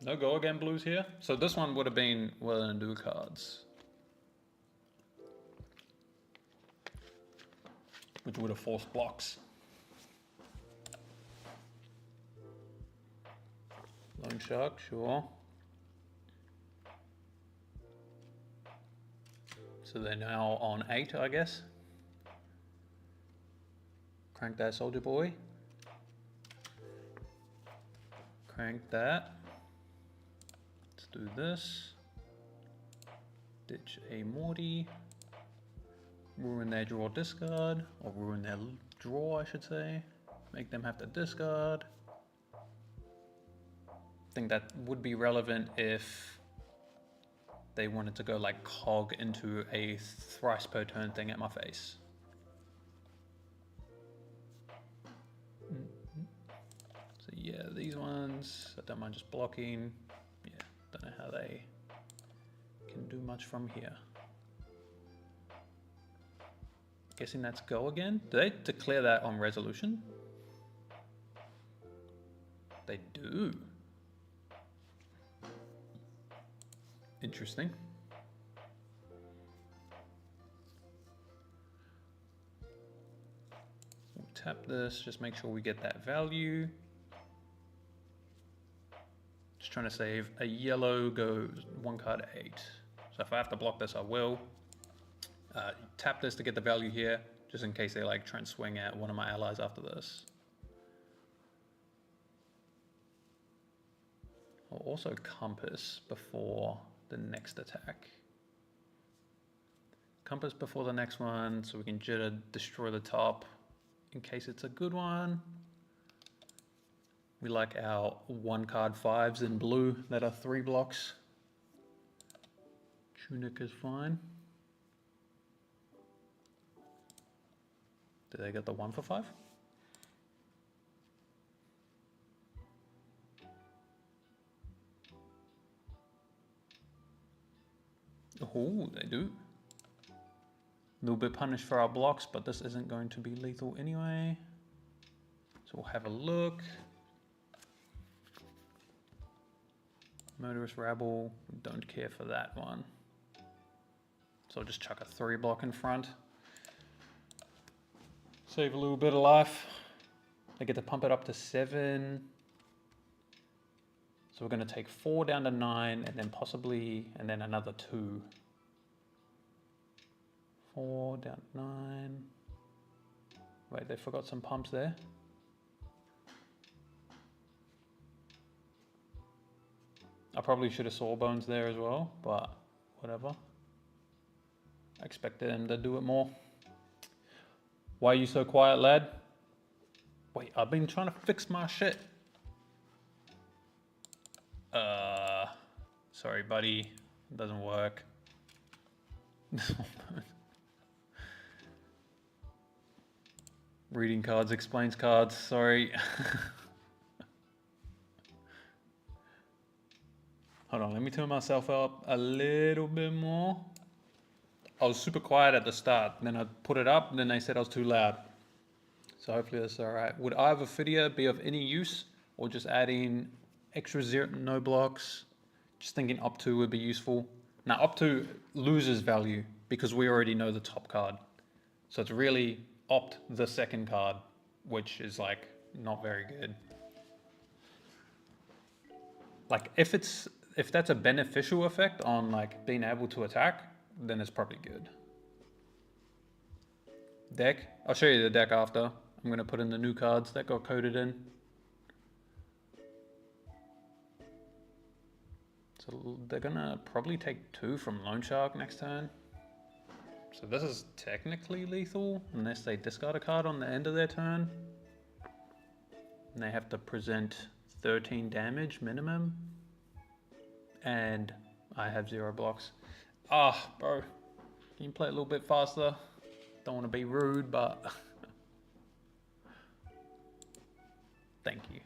No go again blues here. So this one would have been well and do cards. Which would have forced blocks. Loan shark, sure. So they're now on 8, I guess. Crank that soldier boy. Crank that. Let's do this. Ditch a Morty. Ruin their draw discard, or ruin their draw I should say. Make them have to discard. I think that would be relevant if they wanted to go like cog into a thrice per turn thing at my face. So yeah, these ones, I don't mind just blocking. Yeah, don't know how they can do much from here. Guessing that's go again. Do they declare that on resolution? They do. Interesting. We'll tap this, just make sure we get that value. Just trying to save a yellow goes 1 card 8. So if I have to block this, I will. Tap this to get the value here, just in case they like try and swing at one of my allies after this. I'll also compass before the next attack. Compass before the next one, so we can jitter destroy the top in case it's a good one. We like our 1 card 5s in blue that are 3 blocks. Tunic is fine. Did they get the 1 for 5? Oh, they do. A little bit punished for our blocks, but this isn't going to be lethal anyway. So we'll have a look. Murderous Rabble, don't care for that one. So I'll just chuck a 3 block in front. Save a little bit of life. I get to pump it up to 7. So we're going to take 4 down to 9 and then possibly, and then another 2. 4 down to 9. Wait, they forgot some pumps there. I probably should have Sawbones there as well, but whatever. I expected them to do it more. Why are you so quiet, lad? Wait, I've been trying to fix my shit. Sorry, buddy. It doesn't work. Reading cards explains cards, sorry. Hold on, let me turn myself up a little bit more. I was super quiet at the start, then I put it up, and then they said I was too loud. So hopefully that's all right. Would either Fidia be of any use, or just adding extra 0, no blocks? Just thinking up 2 would be useful. Now up 2 loses value because we already know the top card. So it's really opt the second card, which is like not very good. Like if that's a beneficial effect on like being able to attack, then it's probably good. Deck, I'll show you the deck after. I'm going to put in the new cards that got coded in. So they're going to probably take 2 from Loan Shark next turn. So this is technically lethal unless they discard a card on the end of their turn. And they have to present 13 damage minimum. And I have 0 blocks. Ah, bro. Can you play a little bit faster? Don't want to be rude, but... Thank you.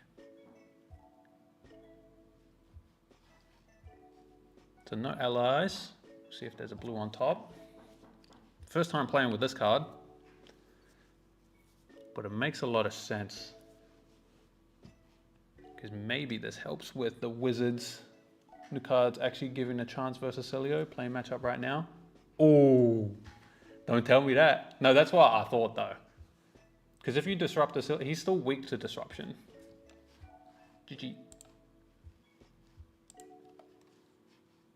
So no allies. See if there's a blue on top. First time playing with this card. But it makes a lot of sense. Because maybe this helps with the wizards. New cards actually giving a chance versus Celio. Playing matchup right now. Oh, don't tell me that. No, that's what I thought though. Because if you disrupt the he's still weak to disruption. GG.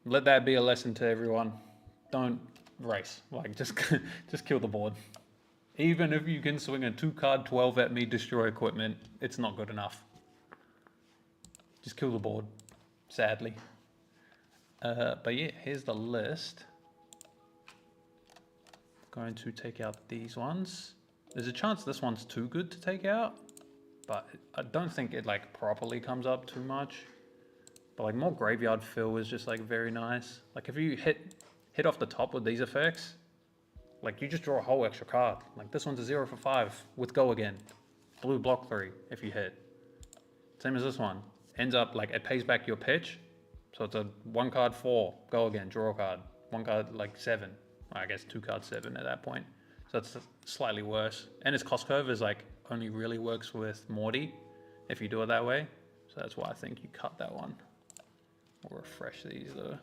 Let that be a lesson to everyone. Don't race. Like, just kill the board. Even if you can swing a 2-card 12 at me, destroy equipment, it's not good enough. Just kill the board, sadly. But yeah, here's the list. Going to take out these ones. There's a chance this one's too good to take out, but I don't think it like properly comes up too much. But like more graveyard fill is just like very nice. Like if you hit off the top with these effects, like you just draw a whole extra card. Like this one's a 0 for 5 with go again. Blue block 3 if you hit. Same as this one. Ends up like it pays back your pitch. So it's a 1 card 4, go again, draw a card. 1 card like 7. I guess 2 card 7 at that point. So it's slightly worse. And its cost curve is like only really works with Morty if you do it that way. So that's why I think you cut that one. We'll refresh these though.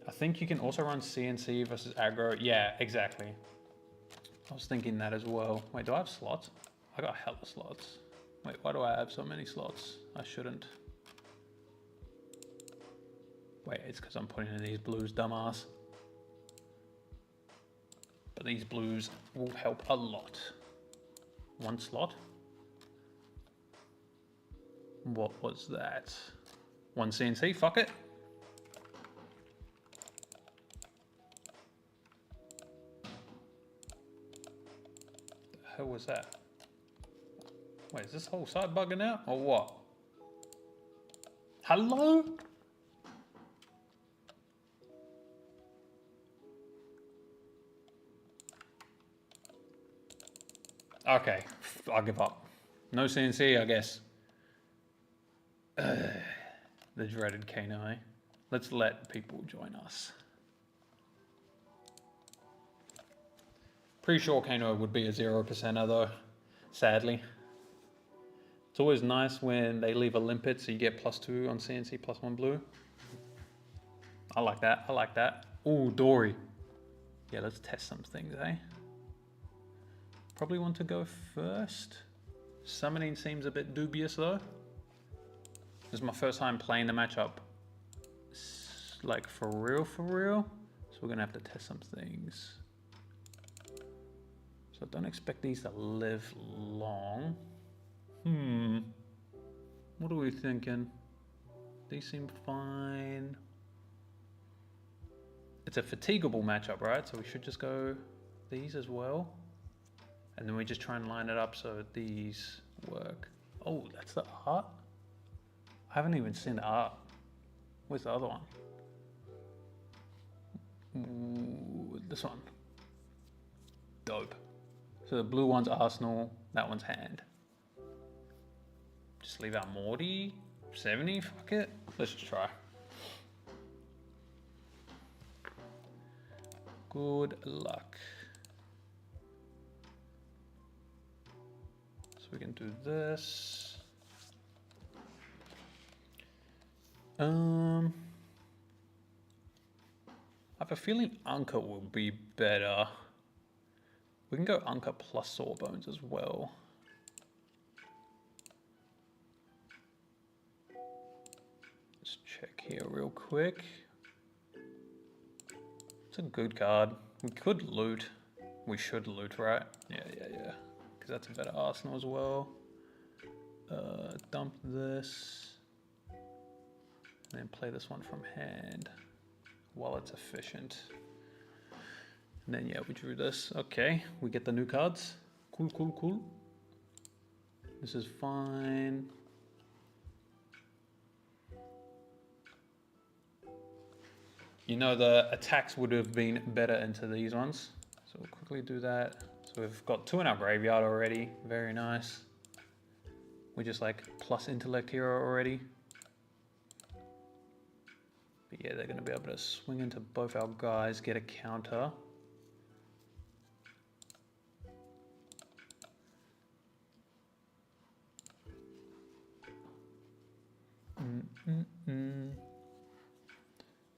I think you can also run CNC versus aggro. Yeah, exactly. I was thinking that as well. Wait, do I have slots? I got hella slots. Wait, why do I have so many slots? I shouldn't. Wait, it's because I'm putting in these blues, dumbass. But these blues will help a lot. 1 slot. What was that? 1 CNC, fuck it. The hell was that? Wait, is this whole side bugging out or what? Hello? Okay, I'll give up. No CNC, I guess. The dreaded Kano, eh? Let's let people join us. Pretty sure Kano would be a 0%er though, sadly. It's always nice when they leave a limpet so you get +2 on CNC, +1 blue. I like that, I like that. Ooh, Dori. Yeah, let's test some things, eh? Probably want to go first. Summoning seems a bit dubious though. This is my first time playing the matchup. Like for real, for real. So we're gonna have to test some things. So don't expect these to live long. What are we thinking? These seem fine. It's a fatigable matchup, right? So we should just go these as well. And then we just try and line it up so these work. Oh, that's the art? I haven't even seen the art. Where's the other one? Ooh, this one. Dope. So the blue one's Arsenal, that one's hand. Just leave out Morty. 70, fuck it. Let's just try. Good luck. So we can do this. I have a feeling Anka will be better. We can go Anka plus Sawbones as well. Let's check here real quick. It's a good card. We could loot. We should loot, right? Yeah. Because that's a better arsenal as well. Dump this. And then play this one from hand. while it's efficient. And then yeah, we drew this. Okay, we get the new cards. Cool, cool, cool. This is fine. You know, the attacks would have been better into these ones. So we'll quickly do that. So we've got 2 in our graveyard already. Very nice. We're just like plus intellect hero already. But yeah, they're going to be able to swing into both our guys, get a counter.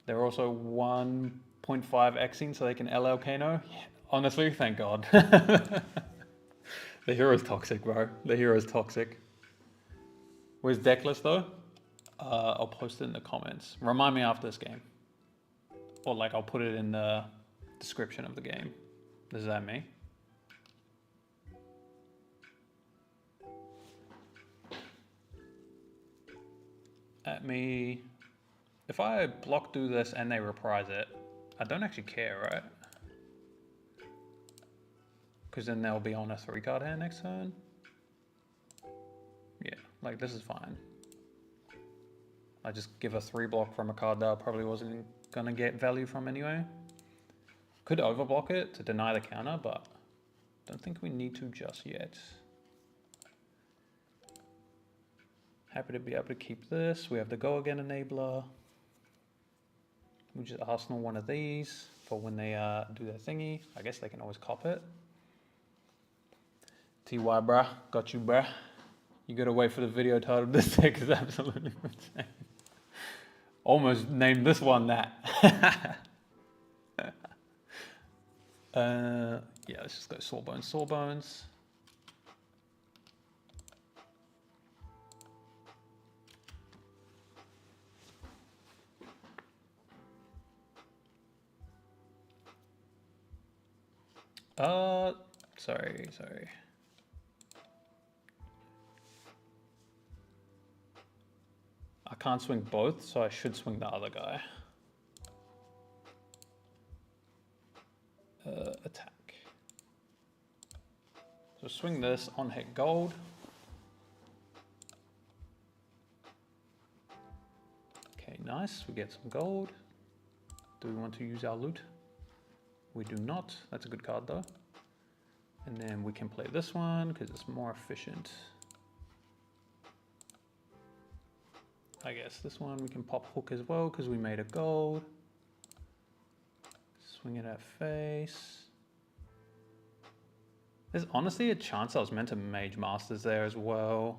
They're also 1.5 Xing, so they can LL Kano. Yeah, honestly, thank God. The hero's toxic, bro. The hero's toxic. Where's Deckless though? I'll post it in the comments. Remind me after this game. Or like I'll put it in the description of the game. Is that me? At me. If I block do this and they reprise it, I don't actually care, right? Because then they'll be on a 3-card hand next turn. Yeah, like this is fine. I just give a 3 block from a card that I probably wasn't gonna get value from anyway. Could overblock it to deny the counter, but don't think we need to just yet. Happy to be able to keep this. We have the Go Again enabler. We just Arsenal one of these for when they do their thingy. I guess they can always cop it. TY bruh, got you bruh. You gotta wait for the video title. This deck is absolutely insane. Almost named this one that. Yeah, let's just go Sawbones, Sawbones. Sorry. I can't swing both, so I should swing the other guy. Attack. So swing this on hit gold. Okay, nice. We get some gold. Do we want to use our loot? We do not. That's a good card though. And then we can play this one because it's more efficient. I guess this one we can pop hook as well because we made a gold. Swing it at face. There's honestly a chance I was meant to Mage Masters there as well.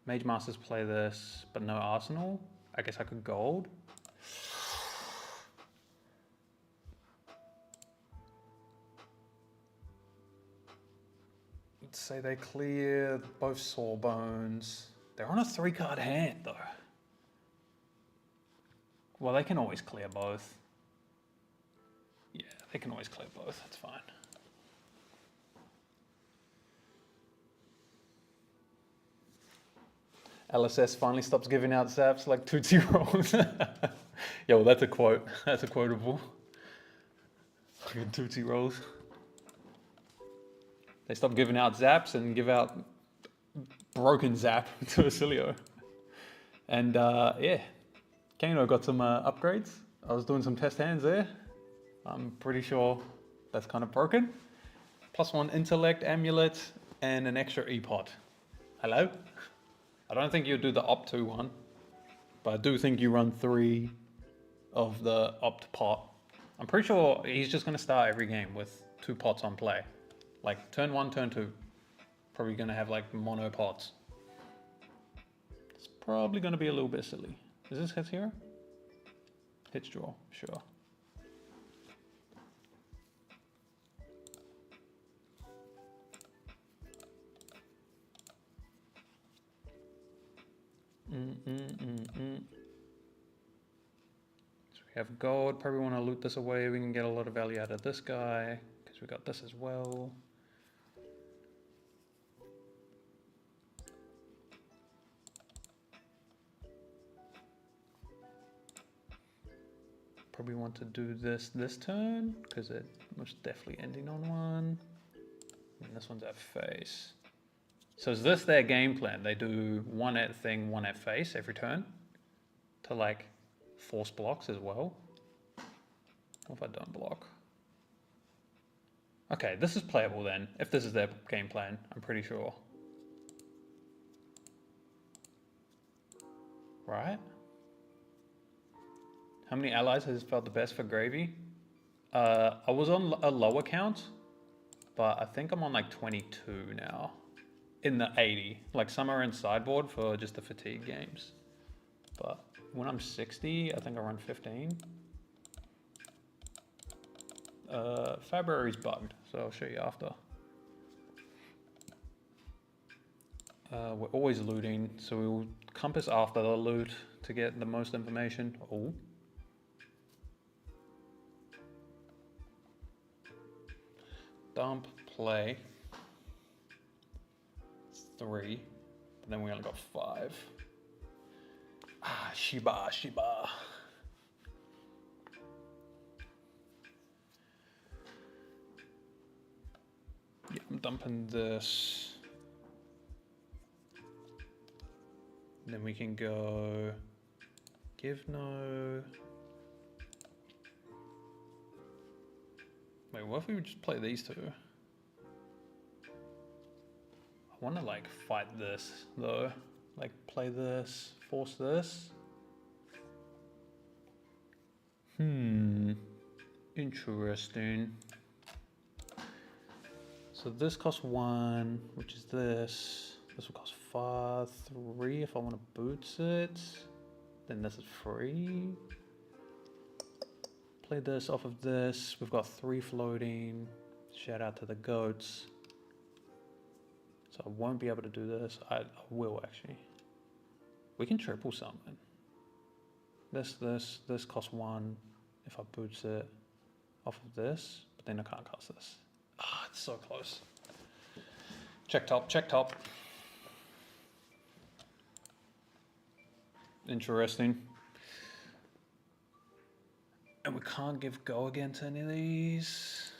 Mage Masters play this, but no Arsenal. I guess I could gold. Let's say they clear both Sawbones. They're on a 3-card hand though. Well, they can always clear both. Yeah, they can always clear both, that's fine. LSS finally stops giving out zaps like Tootsie Rolls. Yeah, well, that's a quote. That's a quotable. Fucking Tootsie Rolls. They stop giving out zaps and give out broken zap to Acilio. And yeah, Kano got some upgrades. I was doing some test hands there. I'm pretty sure that's kind of broken. +1 intellect, amulet, and an extra E-pot. Hello? I don't think you do the opt 2 one, but I do think you run 3 of the opt pot. I'm pretty sure he's just gonna start every game with 2 pots on play. Like turn 1, turn 2. Probably gonna have like mono pots. It's probably gonna be a little bit silly. Is this hits here? Hits draw, sure. So we have gold, probably want to loot this away. We can get a lot of value out of this guy because we got this as well. probably want to do this turn, because it most definitely ending on one. And this one's at face. So is this their game plan? They do one at thing, one at face every turn to like force blocks as well. What if I don't block? Okay, this is playable then, if this is their game plan, I'm pretty sure. Right? How many allies has felt the best for gravy? I was on a lower count, but I think I'm on like 22 now. In the 80. Like some are in sideboard for just the fatigue games. But when I'm 60, I think I run 15. February's bugged, so I'll show you after. We're always looting, so we'll compass after the loot to get the most information. Oh. Dump, play. 3, but then we only got 5. Ah, Shiba. Yeah, I'm dumping this. And then we can go give no. Wait, what if we just play these two? I want to like fight this though, like play this, force this. Interesting. So this costs 1, which is this. This will cost 5, 3 if I want to boots it. Then this is free. Play this off of this. We've got 3 floating. Shout out to the goats. So I won't be able to do this. I will actually. We can triple summon. This costs 1 if I boots it off of this, but then I can't cast this. Ah, it's so close. Check top. Interesting. And we can't give go again to any of these.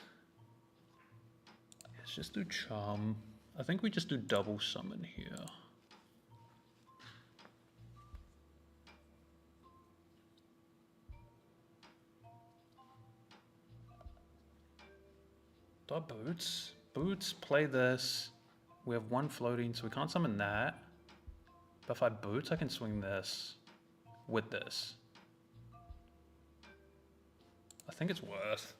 Let's just do charm. I think we just do double summon here. Dot boots. Boots, play this. We have 1 floating, so we can't summon that. But if I boots, I can swing this with this. I think it's worth.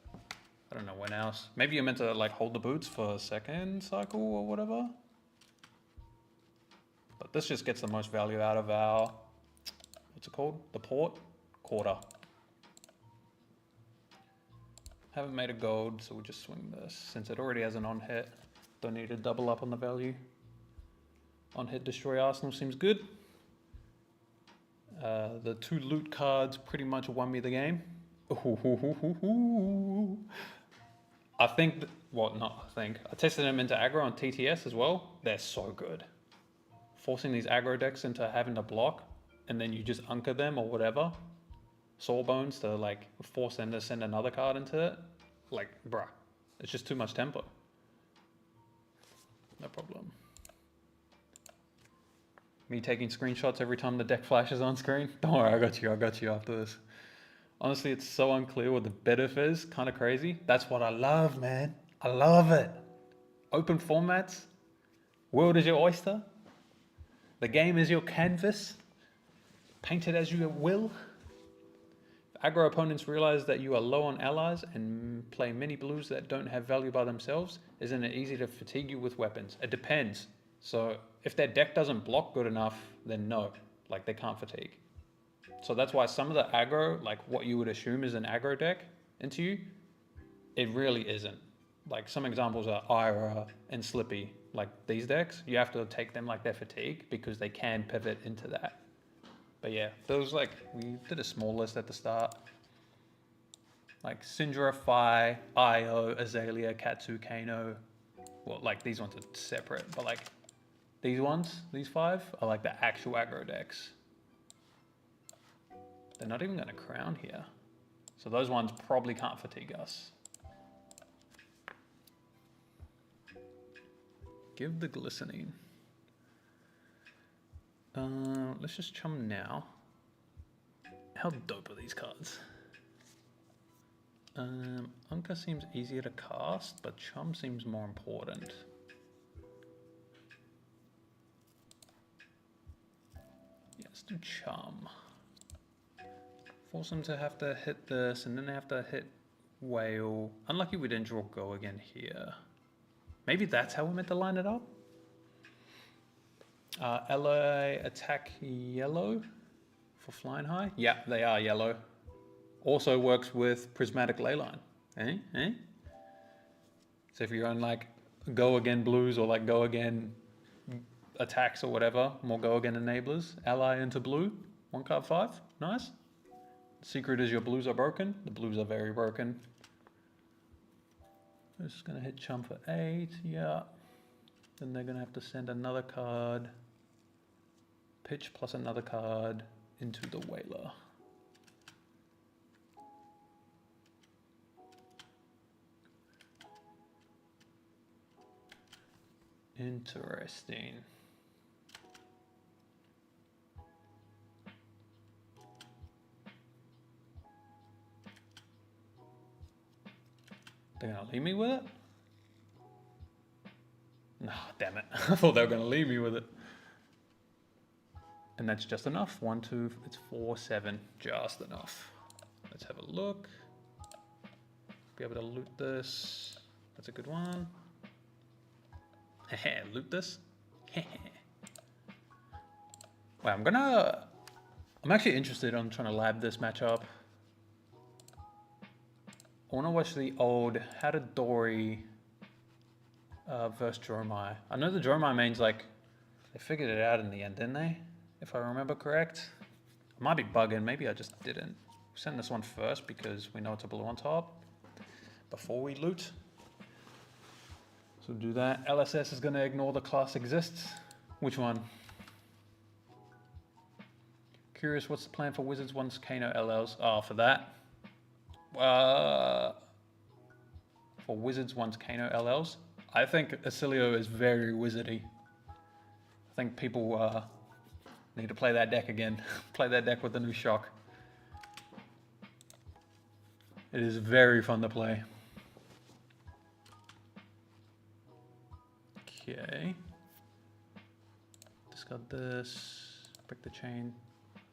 I don't know when else. Maybe you're meant to like hold the boots for a second cycle or whatever. But this just gets the most value out of our, what's it called? The port? Quarter. Haven't made a gold, so we'll just swing this. Since it already has an on hit, don't need to double up on the value. On hit destroy Arsenal seems good. The 2 loot cards pretty much won me the game. I think, I tested them into aggro on TTS as well. They're so good. Forcing these aggro decks into having to block, and then you just anchor them or whatever. Sawbones to like force them to send another card into it. Like, bruh, it's just too much tempo. No problem. Me taking screenshots every time the deck flashes on screen. Don't worry, I got you after this. Honestly, it's so unclear what the biddiff is. Kind of crazy. That's what I love, man. I love it. Open formats. World is your oyster. The game is your canvas. Paint it as you will. If aggro opponents realize that you are low on allies and play many blues that don't have value by themselves, isn't it easy to fatigue you with weapons? It depends. So if their deck doesn't block good enough, then no. Like they can't fatigue. So that's why some of the aggro, like what you would assume is an aggro deck into you, it really isn't. Like some examples are Ira and Slippy. Like these decks, you have to take them like they're fatigue because they can pivot into that. But yeah, those like, we did a small list at the start. Like CINDRA, Phi, Io, Azalea, Katsu, Kano. Well, like these ones are separate, but like these ones, these 5, are like the actual aggro decks. They're not even going to crown here. So those ones probably can't fatigue us. Give the glistening. Let's just chum now. How dope are these cards? Anka seems easier to cast, but chum seems more important. Yeah, let's do chum. Force them to have to hit this, and then they have to hit whale. Unlucky we didn't draw go again here. Maybe that's how we're meant to line it up. Ally attack yellow for flying high. Yeah, they are yellow. Also works with prismatic leyline. So if you're on like go again blues or like go again attacks or whatever, more go again enablers, ally into blue, 1 card 5, nice. Secret is your blues are broken. The blues are very broken. This is gonna hit chum for 8, yeah. Then they're gonna have to send another card, pitch plus another card into the whaler. Interesting. They're gonna leave me with it? No, damn it. I thought they were gonna leave me with it. And that's just enough. 1, 2, it's 4, 7, just enough. Let's have a look. Be able to loot this. That's a good one. Heh, loot this. Wait, I'm actually interested on trying to lab this matchup. I want to watch the old How Did Dori versus Dromai. I know the Dromai main's like, they figured it out in the end, didn't they? If I remember correct. I might be bugging, maybe I just didn't. Send this one first because we know it's a blue on top before we loot. So do that. LSS is going to ignore the class exists. Which one? Curious, what's the plan for Wizards once Kano LLs? Oh, for that. For Wizards once Kano LLs. I think Acilio is very wizardy. I think people need to play that deck again. Play that deck with the new shock. It is very fun to play. Okay. Discard this. Break the chain.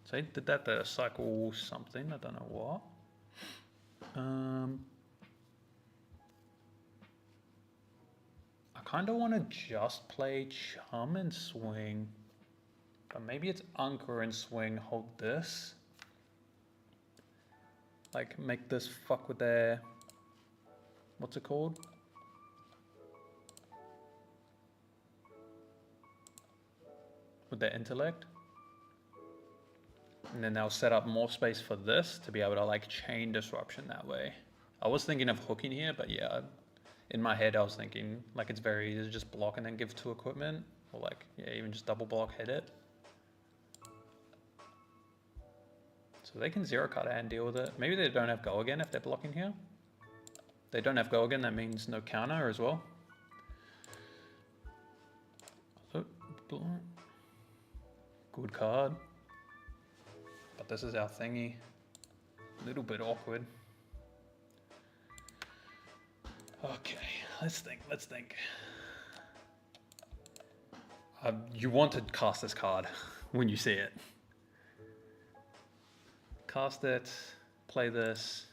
So I did that to cycle something. I don't know what. I kind of want to just play chum and swing. But maybe it's Anka and swing, hold this. Like make this fuck with their, what's it called? With their intellect. And then they'll set up more space for this to be able to like chain disruption that way. I was thinking of hooking here, but yeah, in my head I was thinking like it's very easy to just block and then give 2 equipment. Or like, yeah, even just double block, hit it. So they can 0 card and deal with it. Maybe they don't have go again if they're blocking here. If they don't have go again, that means no counter as well. Good card. But this is our thingy. A little bit awkward. Okay, let's think. You want to cast this card when you see it. Cast it, play this.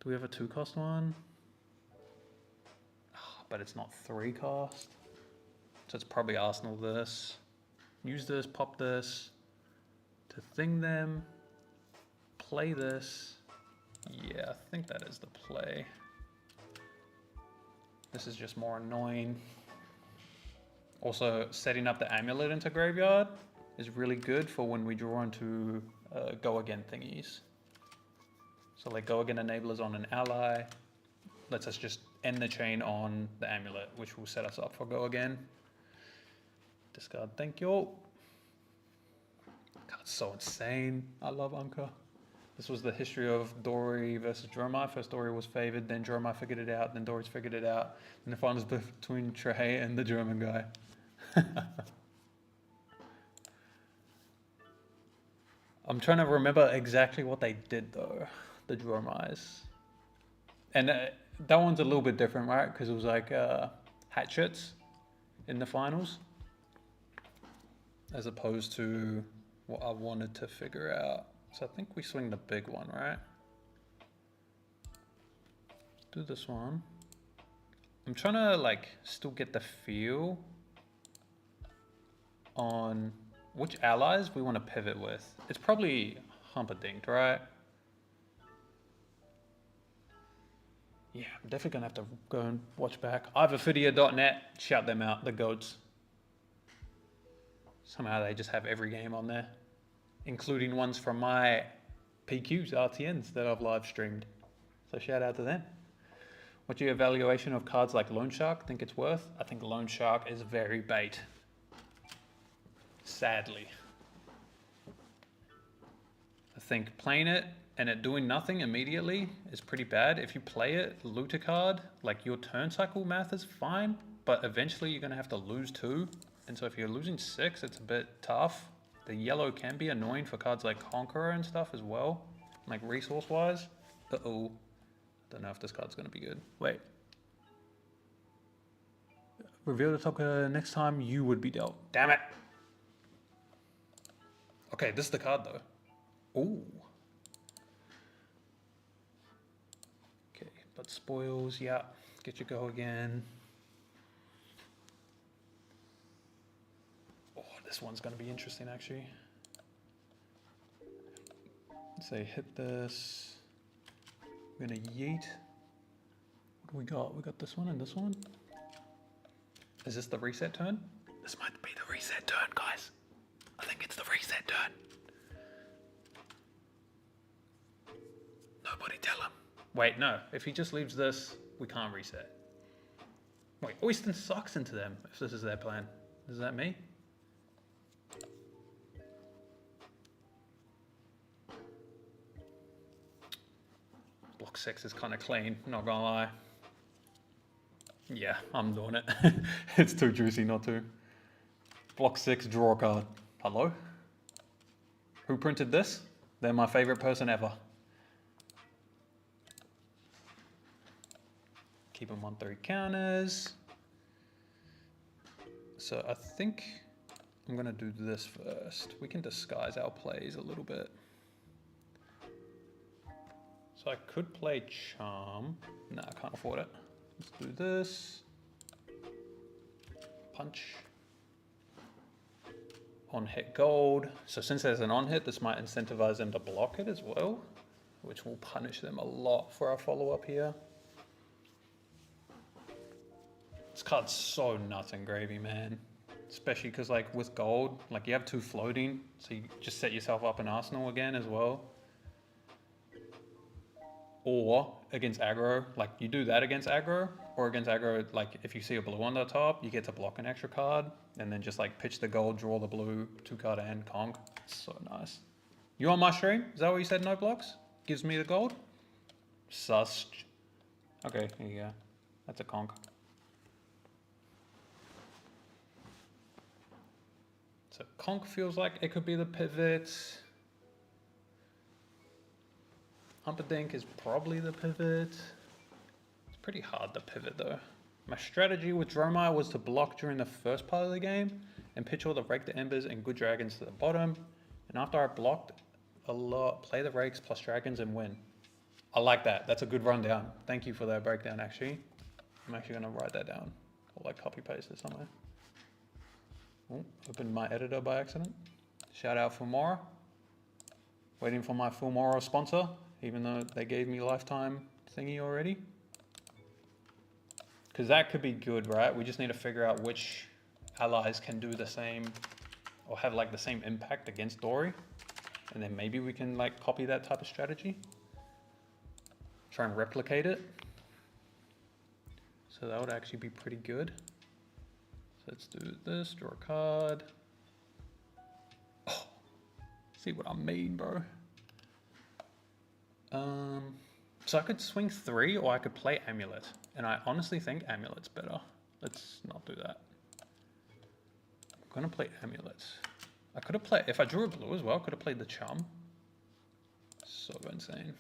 Do we have a 2-cost one? Oh, but it's not 3 cost. So it's probably Arsenal this. Use this, pop this. To thing them. Play this. Yeah, I think that is the play. This is just more annoying. Also, setting up the amulet into graveyard is really good for when we draw into go again thingies. So like go again enablers on an ally lets us just end the chain on the amulet, which will set us up for go again. Discard, thank you. God, so insane. I love Anka. This was the history of Dori versus Dromai. First Dori was favored, then Dromai figured it out, then Dori's figured it out. And the finals between Trey and the German guy. I'm trying to remember exactly what they did though, the Dromais. And that one's a little bit different, right? Because it was like hatchets in the finals, as opposed to what I wanted to figure out. So I think we swing the big one, right? Do this one. I'm trying to like still get the feel on which allies we want to pivot with. It's probably Humperdinck, right? Yeah, I'm definitely gonna have to go and watch back. Ivafidia.net, shout them out, the goats. Somehow they just have every game on there, including ones from my PQs, RTNs that I've live streamed. So shout out to them. What's your evaluation of cards like Loan Shark? Think it's worth? I think Loan Shark is very bait. Sadly. I think playing it and it doing nothing immediately is pretty bad. If you play it, loot a card, like your turn cycle math is fine, but eventually you're gonna have to lose 2. And so if you're losing 6, it's a bit tough. The yellow can be annoying for cards like Conqueror and stuff as well, like resource-wise. Uh-oh. Don't know if this card's gonna be good. Wait. Reveal the top card next time you would be dealt. Damn it. Okay, this is the card though. Ooh. Okay, but spoils, yeah. Get your go again. Oh, this one's gonna be interesting actually. Say hit this. We're gonna yeet. What do we got? We got this one and this one. Is this the reset turn? This might be the reset turn, guys. I think it's the reset turn. Nobody tell him. Wait, no. If he just leaves this, we can't reset. Wait, Oyston sucks into them if this is their plan. Is that me? Block 6 is kind of clean, not gonna lie. Yeah, I'm doing it. It's too juicy not to. Block 6, draw a card. Hello? Who printed this? They're my favorite person ever. Keep them on 3 counters. So I think I'm gonna do this first. We can disguise our plays a little bit. So I could play Charm. Nah, I can't afford it. Let's do this. Punch. On hit gold. So since there's an on hit, this might incentivize them to block it as well, which will punish them a lot for our follow-up here. This card's so nuts and gravy, man. Especially because like with gold, like you have 2 floating, so you just set yourself up in Arsenal again as well. Or against aggro, like you do that against aggro, or against aggro, like if you see a blue on the top, you get to block an extra card, and then just like pitch the gold, draw the blue, 2 card and conk. It's so nice. You on my stream? Is that what you said, no blocks? Gives me the gold? Sus. Okay, here you go. That's a conk. So conk feels like it could be the pivot. Humperdinck is probably the pivot. It's pretty hard to pivot though. My strategy with Dromai was to block during the first part of the game and pitch all the Rake the Embers and good dragons to the bottom. And after I blocked a lot, play the Rakes plus dragons and win. I like that. That's a good rundown. Thank you for that breakdown actually. I'm actually gonna write that down or like copy paste it somewhere. Oh, opened my editor by accident. Shout out Filmora. Waiting for my Filmora sponsor, even though they gave me lifetime thingy already. Because that could be good, right? We just need to figure out which allies can do the same or have like the same impact against Dori. And then maybe we can like copy that type of strategy. Try and replicate it. So that would actually be pretty good. So let's do this, draw a card. Oh, see what I mean, bro. So I could swing 3 or I could play Amulet. And I honestly think Amulet's better. Let's not do that. I'm gonna play Amulet. I could have played, if I drew a blue as well, I could have played the Chum. So insane.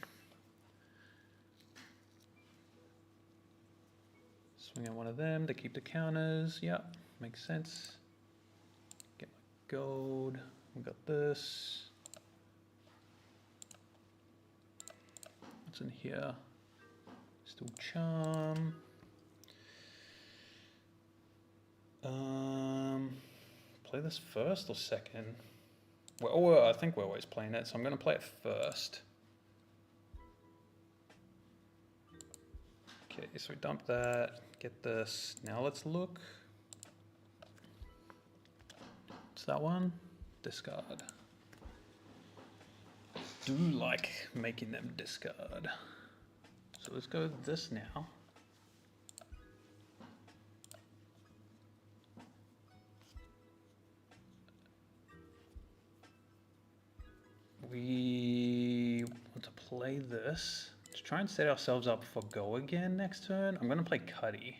Swing out one of them to keep the counters. Yep, makes sense. Get my gold. We got this. What's in here? Still Charm. Play this first or second? Well, I think we're always playing it, so I'm going to play it first. Okay, so we dump that, get this. Now let's look. What's that one? Discard. Do like making them discard. So let's go with this now. We want to play this to try and set ourselves up for go again next turn. I'm going to play Cuddy.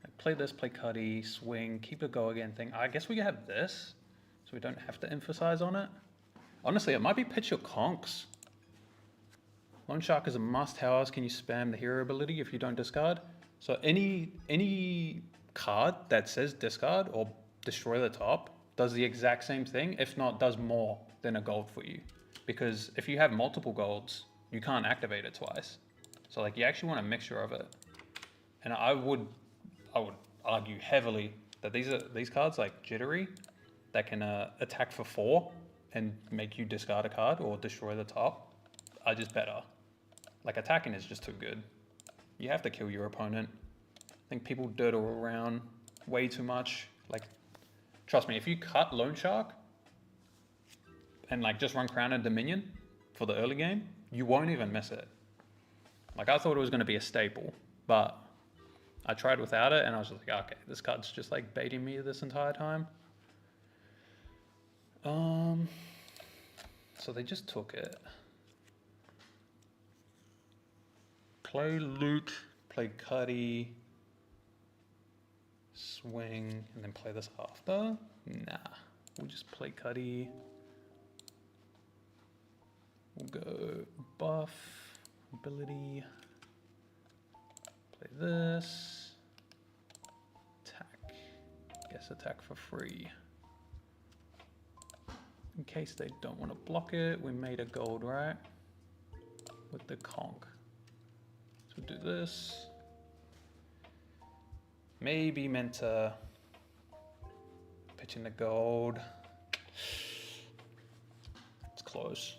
Like play this, play Cuddy, swing, keep a go again thing. I guess we can have this, so we don't have to emphasize on it. Honestly, it might be pitch your conks. Loan Shark is a must. How else can you spam the hero ability if you don't discard? So any card that says discard or destroy the top does the exact same thing, if not does more than a gold for you. Because if you have multiple golds, you can't activate it twice. So like you actually want a mixture of it. And I would argue heavily that these cards like Jittery that can attack for 4 and make you discard a card or destroy the top are just better. Like attacking is just too good. You have to kill your opponent. I think people dirtle around way too much. Like, trust me, if you cut Loan Shark and like just run Crown and Dominion for the early game, you won't even miss it. Like I thought it was going to be a staple, but I tried without it and I was just like, okay, this card's just like baiting me this entire time. So they just took it. Play Loot, play Cuddy, swing, and then play this after? Nah, we'll just play Cuddy. We'll go buff, ability, play this, attack, guess attack for free. In case they don't want to block it, we made a gold, right? With the conch. So do this. Maybe meant to pitch in the gold. It's close.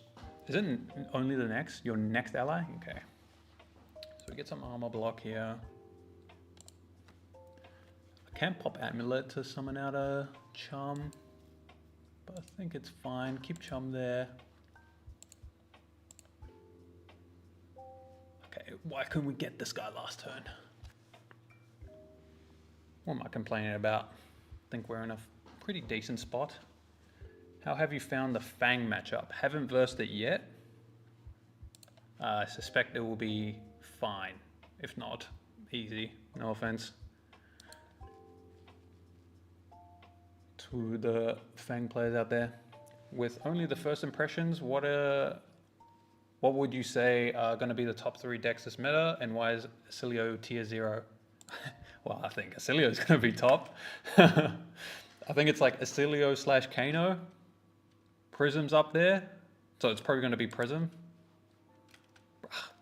Isn't only the next, your next ally? Okay. So we get some armor block here. I can pop Amulet to summon out a Chum, but I think it's fine. Keep Chum there. Okay, why couldn't we get this guy last turn? What am I complaining about? I think we're in a pretty decent spot. How have you found the Fang matchup? Haven't versed it yet. I suspect it will be fine. If not, easy. No offense to the Fang players out there. With only the first impressions, what would you say are going to be the top 3 decks this meta, and why is Acilio tier 0? Well, I think Acilio is going to be top. I think it's like Acilio / Kano. Prism's up there, so it's probably going to be Prism.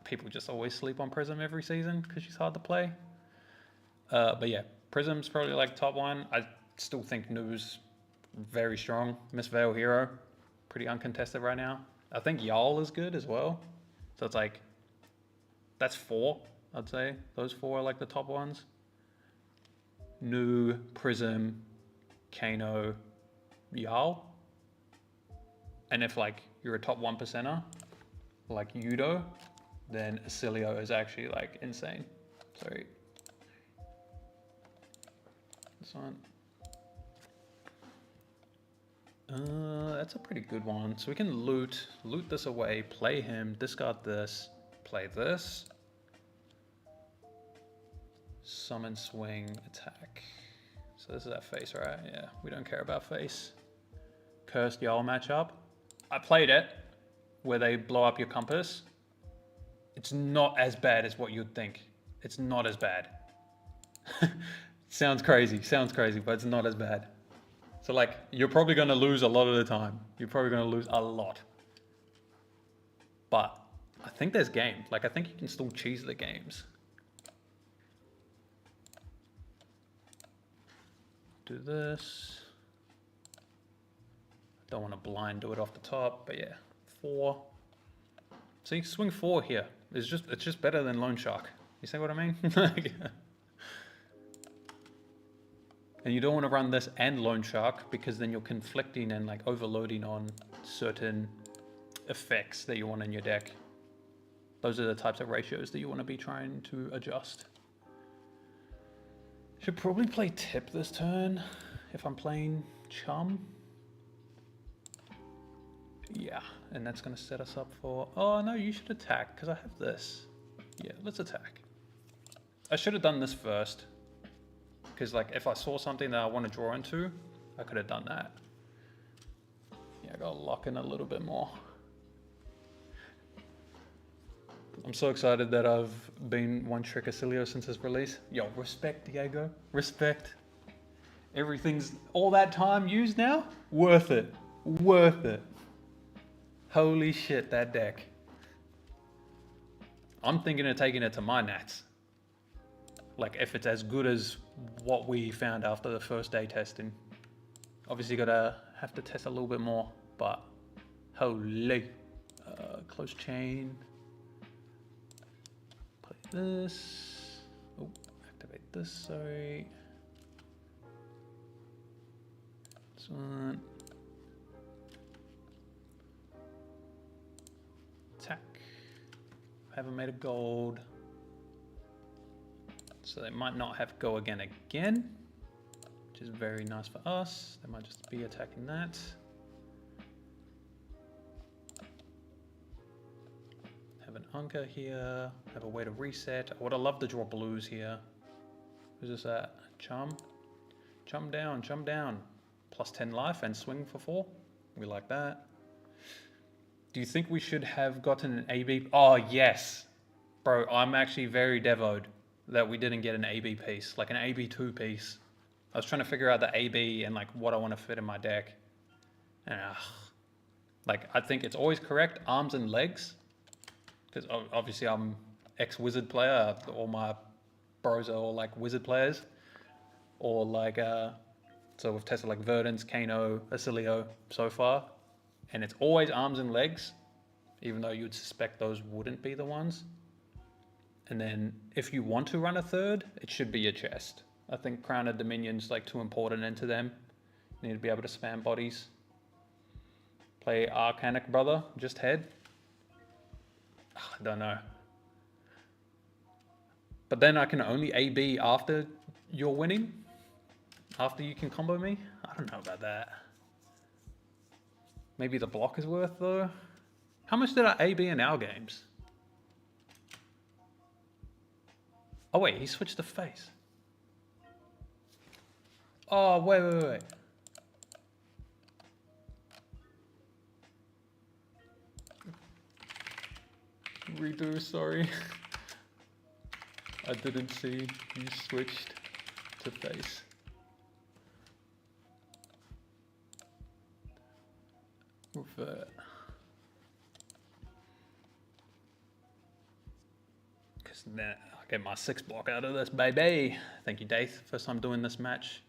People just always sleep on Prism every season because she's hard to play. But yeah, Prism's probably like top 1. I still think Nu's very strong. Miss Veil hero, pretty uncontested right now. I think Jarl is good as well. So it's like, that's 4, I'd say. Those 4 are like the top ones. Nu, Prism, Kano, Jarl. And if like you're a top 1%er, like Yudo, then Acilio is actually like insane. Sorry. This one. That's a pretty good one. So we can loot this away, play him, discard this, play this. Summon, swing, attack. So this is our face, right? Yeah, we don't care about face. Cursed Jarl matchup. I played it, where they blow up your compass. It's not as bad as what you'd think. It's not as bad. Sounds crazy, but it's not as bad. So like, you're probably gonna lose a lot of the time. You're probably gonna lose a lot. But I think there's game. Like, I think you can still cheese the games. Do this. Don't want to blind do it off the top, but yeah, 4. See, swing 4 here. It's just better than Loan Shark. You see what I mean? And you don't want to run this and Loan Shark because then you're conflicting and like overloading on certain effects that you want in your deck. Those are the types of ratios that you want to be trying to adjust. Should probably play Tip this turn if I'm playing Chum. Yeah, and that's going to set us up for... Oh, no, you should attack because I have this. Yeah, let's attack. I should have done this first. Because like, if I saw something that I want to draw into, I could have done that. Yeah, I got to lock in a little bit more. I'm so excited that I've been one trick Acilio since its release. Yo, respect, Diego. Respect. Everything's all that time used now? Worth it. Worth it. Holy shit, that deck. I'm thinking of taking it to my Nats. Like, if it's as good as what we found after the first day testing. Obviously have to test a little bit more, but holy. Close chain. Play this. Oh, activate this, sorry. This one. Attack. Haven't made a gold. So they might not have go again, which is very nice for us. They might just be attacking that. Have an Anka here, have a way to reset. I would have loved to draw blues here. Who's this at? Chum? Chum down, chum down. Plus 10 life and swing for 4. We like that. Do you think we should have gotten an AB? Oh, yes. Bro, I'm actually very devoed that we didn't get an AB piece, like an AB2 piece. I was trying to figure out the AB and like what I want to fit in my deck. And like, I think it's always correct, arms and legs. Because obviously I'm ex-wizard player. All my bros are all like wizard players. Or like, so we've tested like Verdance, Kano, Acilio so far. And it's always arms and legs, even though you'd suspect those wouldn't be the ones. And then if you want to run a third, it should be your chest. I think Crown of Dominion's like too important into them. You need to be able to spam bodies. Play Arcanic Brother, just head. I don't know. But then I can only AB after you're winning? After you can combo me? I don't know about that. Maybe the block is worth though. How much did I AB in our games? Oh wait, he switched the face. Oh, wait. Redo, sorry. I didn't see you switched to face. Revert. Because then I'll get my 6 block out of this, baby. Thank you, Daith. First time doing this match.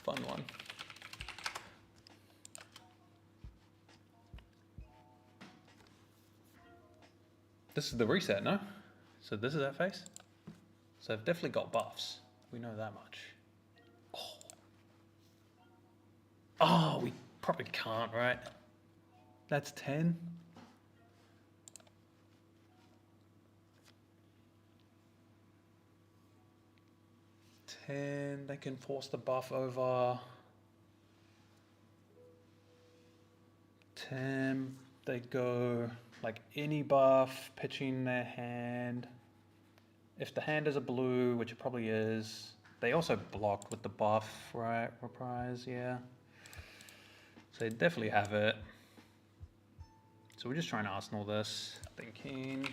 Fun one. This is the reset, no? So this is our face? So I've definitely got buffs. We know that much. Oh, we probably can't, right? That's 10. 10, they can force the buff over. 10, they go like any buff, pitching their hand. If the hand is a blue, which it probably is, they also block with the buff, right? Reprise, yeah. So they definitely have it. So we're just trying to Arsenal this, thinking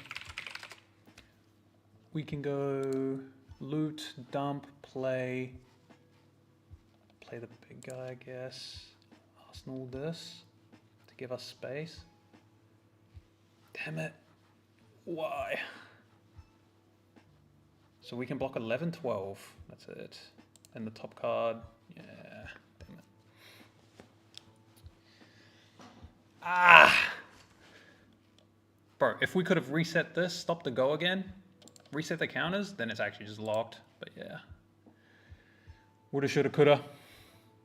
we can go loot, dump, play the big guy, I guess. Arsenal this to give us space. Damn it. Why? So we can block 11, 12. That's it. And the top card, yeah. Damn it. Ah! Bro, if we could have reset this, stopped the go again, reset the counters, then it's actually just locked. But yeah. Woulda, shoulda, coulda.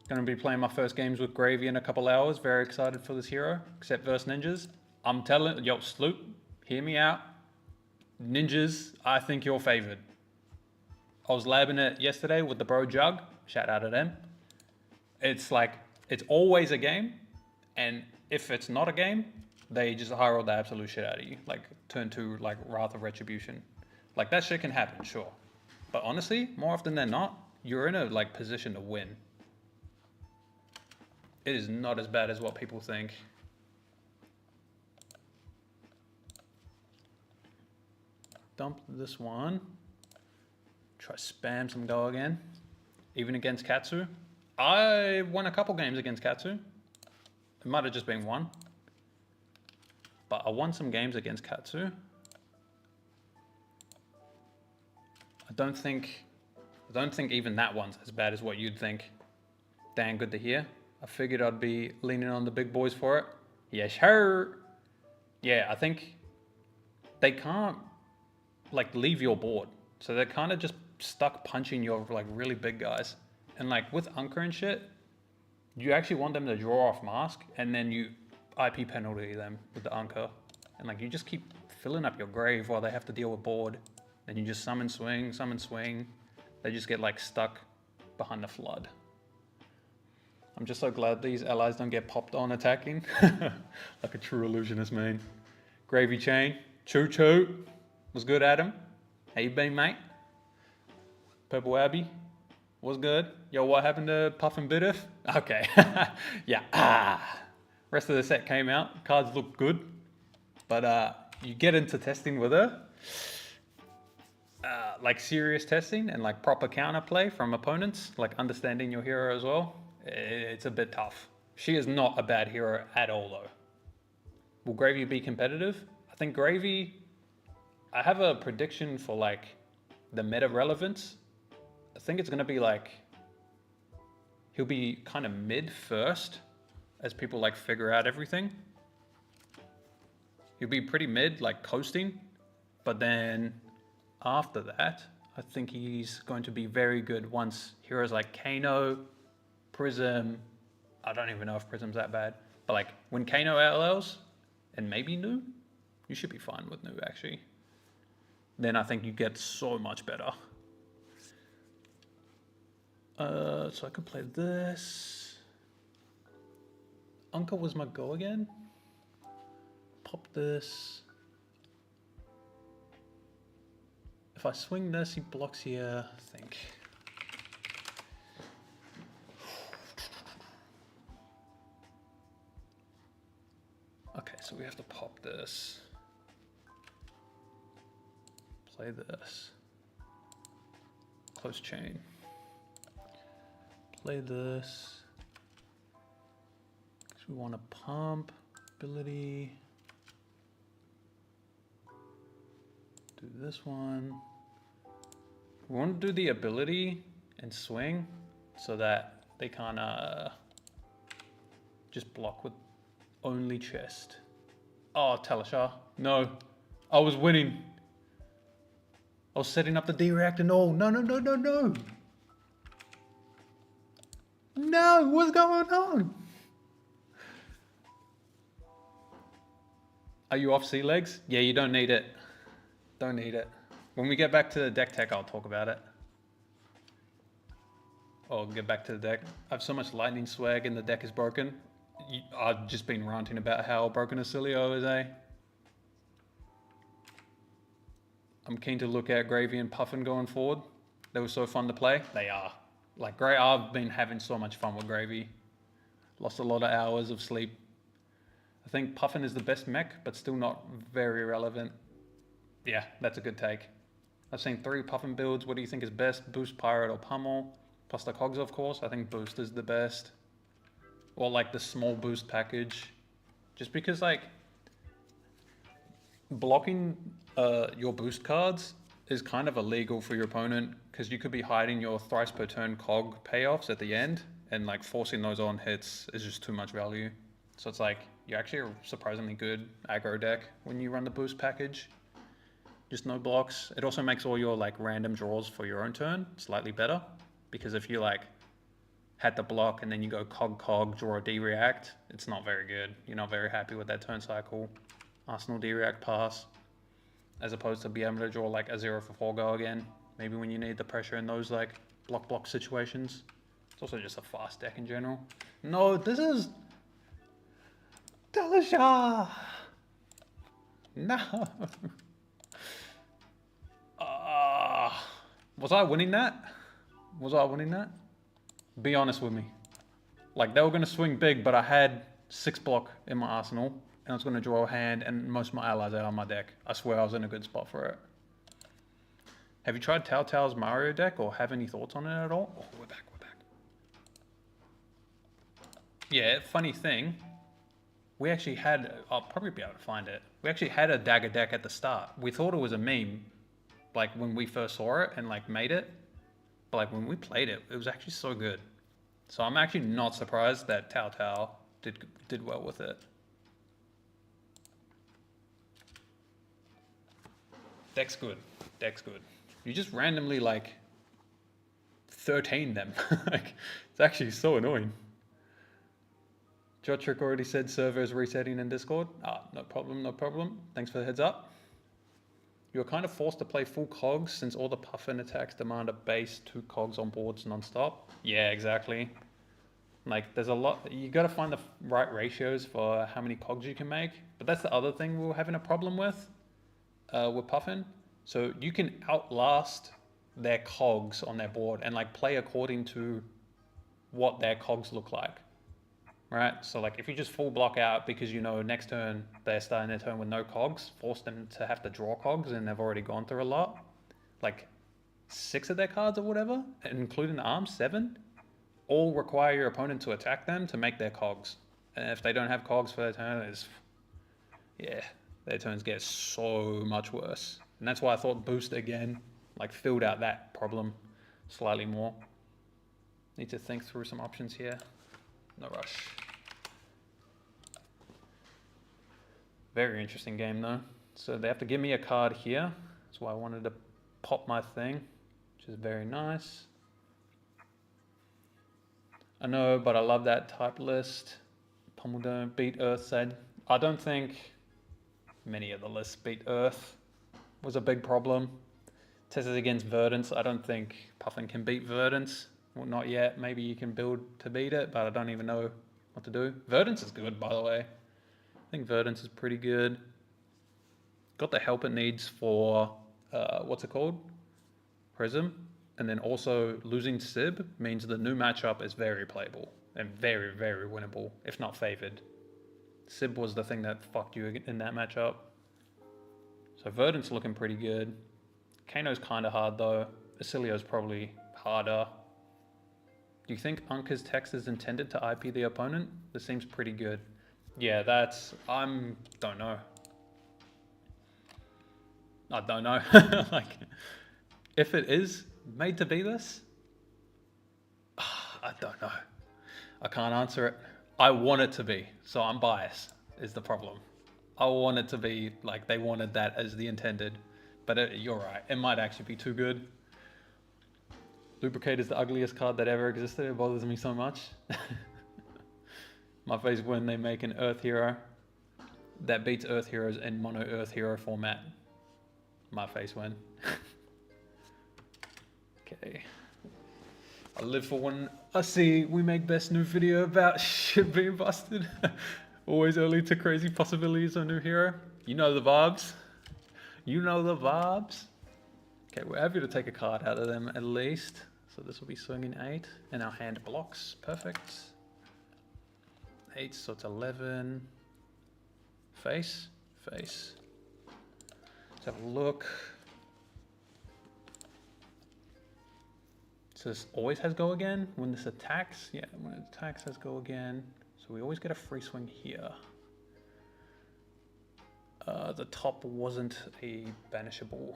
Gonna be playing my first games with Gravy in a couple hours. Very excited for this hero, except versus ninjas. I'm telling, yo, Sloop, hear me out. Ninjas, I think you're favored. I was labbing it yesterday with the bro Jug. Shout out to them. It's like, it's always a game. And if it's not a game, they just high roll the absolute shit out of you. Like, turn to, like, Wrath of Retribution. Like, that shit can happen, sure. But honestly, more often than not, you're in a, like, position to win. It is not as bad as what people think. Dump this one. Try spam some go again. Even against Katsu. I won a couple games against Katsu. It might have just been one. But I won some games against Katsu. I don't think even that one's as bad as what you'd think. Damn good to hear. I figured I'd be leaning on the big boys for it. Yes, sir. Yeah, I think they can't like leave your board. So they're kind of just stuck punching your like really big guys. And like with Anka and shit, you actually want them to draw off mask and then you IP penalty them with the Anka. And like you just keep filling up your grave while they have to deal with board. Then you just summon swing. They just get like stuck behind the flood. I'm just so glad these allies don't get popped on attacking. Like a true illusionist, man. Gravy chain. Choo choo. Was good, Adam. How you been, mate? Purple Abbey. Was good. Yo, what happened to Puffin Biddith? Okay. Yeah. Rest of the set came out. Cards look good. But you get into testing with her. Like serious testing and like proper counterplay from opponents. Like understanding your hero as well. It's a bit tough. She is not a bad hero at all though. Will Gravy be competitive? I think Gravy, I have a prediction for like the meta relevance. I think it's going to be like, he'll be kind of mid first as people like figure out everything. He'll be pretty mid, like coasting. But then after that, I think he's going to be very good once heroes like Kano, Prism, I don't even know if Prism's that bad, but like when Kano LLs and maybe Nu, you should be fine with Nu actually. Then I think you get so much better. So I could play this. Anka was my go again. Pop this. If I swing this, he blocks here, I think. Okay, so we have to pop this. Play this. Close chain. Play this. Because we want to pump. Ability. Do this one. We want to do the ability and swing so that they can't just block with only chest. Oh, Talishar. No. I was winning. I was setting up the D-reactor. No. No, what's going on? Are you off sea legs? Yeah, you don't need it. Don't need it. When we get back to the deck tech, I'll talk about it. I'll get back to the deck. I have so much lightning swag and the deck is broken. I've just been ranting about how broken Acilio is, eh? I'm keen to look at Gravy and Puffin going forward. They were so fun to play. They are. Like, I've been having so much fun with Gravy. Lost a lot of hours of sleep. I think Puffin is the best mech, but still not very relevant. Yeah, that's a good take. I've seen 3 Puffin builds. What do you think is best? Boost, Pirate, or Pummel? Plus the cogs, of course. I think Boost is the best. Or like the small boost package. Just because like blocking your boost cards is kind of illegal for your opponent because you could be hiding your thrice per turn cog payoffs at the end, and like forcing those on hits is just too much value. So it's like you're actually a surprisingly good aggro deck when you run the boost package. Just no blocks. It also makes all your like random draws for your own turn slightly better, because if you like had the block and then you go cog, draw a D-react, it's not very good. You're not very happy with that turn cycle. Arsenal D-react pass, as opposed to be able to draw like a 0 for 4 go again. Maybe when you need the pressure in those like block situations. It's also just a fast deck in general. No, this is Delisha. No. Was I winning that? Was I winning that? Be honest with me. Like, they were going to swing big, but I had 6 block in my arsenal, and I was going to draw a hand and most of my allies out on my deck. I swear I was in a good spot for it. Have you tried Tao Tao's Mario deck, or have any thoughts on it at all? Oh, we're back. Yeah, funny thing. We actually had, I'll probably be able to find it. We actually had a dagger deck at the start. We thought it was a meme, like when we first saw it and like made it. But like when we played it, it was actually so good. So I'm actually not surprised that Tao Tao did well with it. Deck's good. You just randomly like 13 them. Like, it's actually so annoying. Jotrick already said servers resetting in Discord. No problem. Thanks for the heads up. You're kind of forced to play full cogs since all the Puffin attacks demand a base 2 cogs on boards non-stop. Yeah, exactly. Like, there's a lot, you gotta find the right ratios for how many cogs you can make. But that's the other thing we're having a problem with Puffin. So you can outlast their cogs on their board and like play according to what their cogs look like. Right, so like if you just full block out because you know next turn they're starting their turn with no cogs, force them to have to draw cogs and they've already gone through a lot. Like 6 of their cards or whatever, including the arms, 7, all require your opponent to attack them to make their cogs. And if they don't have cogs for their turn, their turns get so much worse. And that's why I thought boost again, like filled out that problem slightly more. Need to think through some options here. No rush. Very interesting game though. So they have to give me a card here. That's why I wanted to pop my thing, which is very nice. I know, but I love that type list. Pummel don't beat Earth said. I don't think many of the lists beat Earth. Was a big problem. Tested against Verdance. I don't think Puffin can beat Verdance. Well, not yet. Maybe you can build to beat it, but I don't even know what to do. Verdance is good, by the way. I think Verdance is pretty good. Got the help it needs for, what's it called? Prism. And then also losing Sib means the new matchup is very playable and very, very winnable, if not favored. Sib was the thing that fucked you in that matchup. So Verdant's looking pretty good. Kano's kind of hard though. Acilio's probably harder. Do you think Anka's text is intended to IP the opponent? This seems pretty good. Yeah, don't know. I don't know. Like, if it is made to be this, I don't know. I can't answer it. I want it to be, so I'm biased, is the problem. I want it to be like they wanted that as the intended, but you're right. It might actually be too good. Lubricate is the ugliest card that ever existed. It bothers me so much. My face when they make an Earth Hero that beats Earth Heroes in mono Earth Hero format. My face when. Okay. I live for when I see we make best new video about shit being busted. Always early to crazy possibilities on new hero. You know the vibes. You know the vibes. Okay, we're happy to take a card out of them at least. So this will be swinging 8, and our hand blocks. Perfect. 8, so it's 11. Face, face. Let's have a look. So this always has go again when this attacks. Yeah, when it attacks has go again. So we always get a free swing here. The top wasn't a banishable.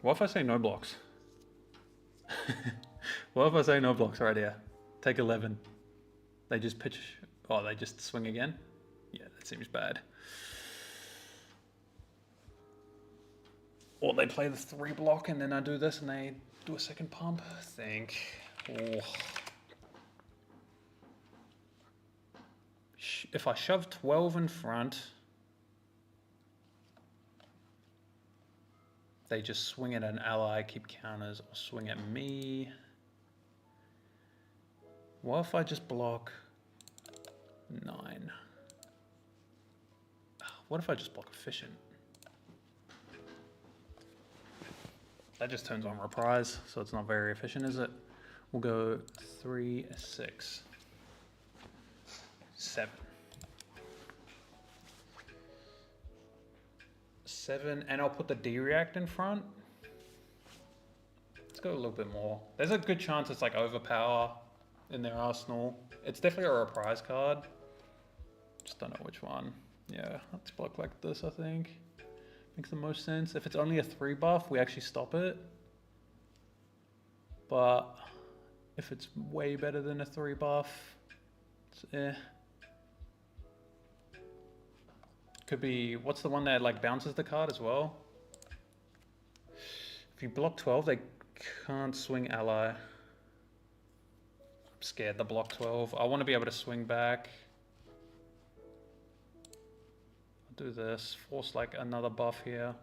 What if I say no blocks? What if I say no blocks right here? Take 11. They just pitch. Oh, they just swing again? Yeah, that seems bad. Or they play the 3 block and then I do this and they do a second pump. I think. Oh. If I shove 12 in front, they just swing at an ally, keep counters, or swing at me. What if I just block 9? What if I just block efficient? That just turns on reprise, so it's not very efficient, is it? We'll go 3, 6, 7. 7, and I'll put the D-React in front. Let's go a little bit more. There's a good chance it's like overpower in their arsenal. It's definitely a reprise card. Just don't know which one. Yeah, let's block like this, I think. Makes the most sense. If it's only a 3 buff, we actually stop it. But if it's way better than a 3 buff, it's eh. Could be, what's the one that like bounces the card as well? If you block 12, they can't swing ally. I'm scared the block 12. I want to be able to swing back. I'll do this, force like another buff here.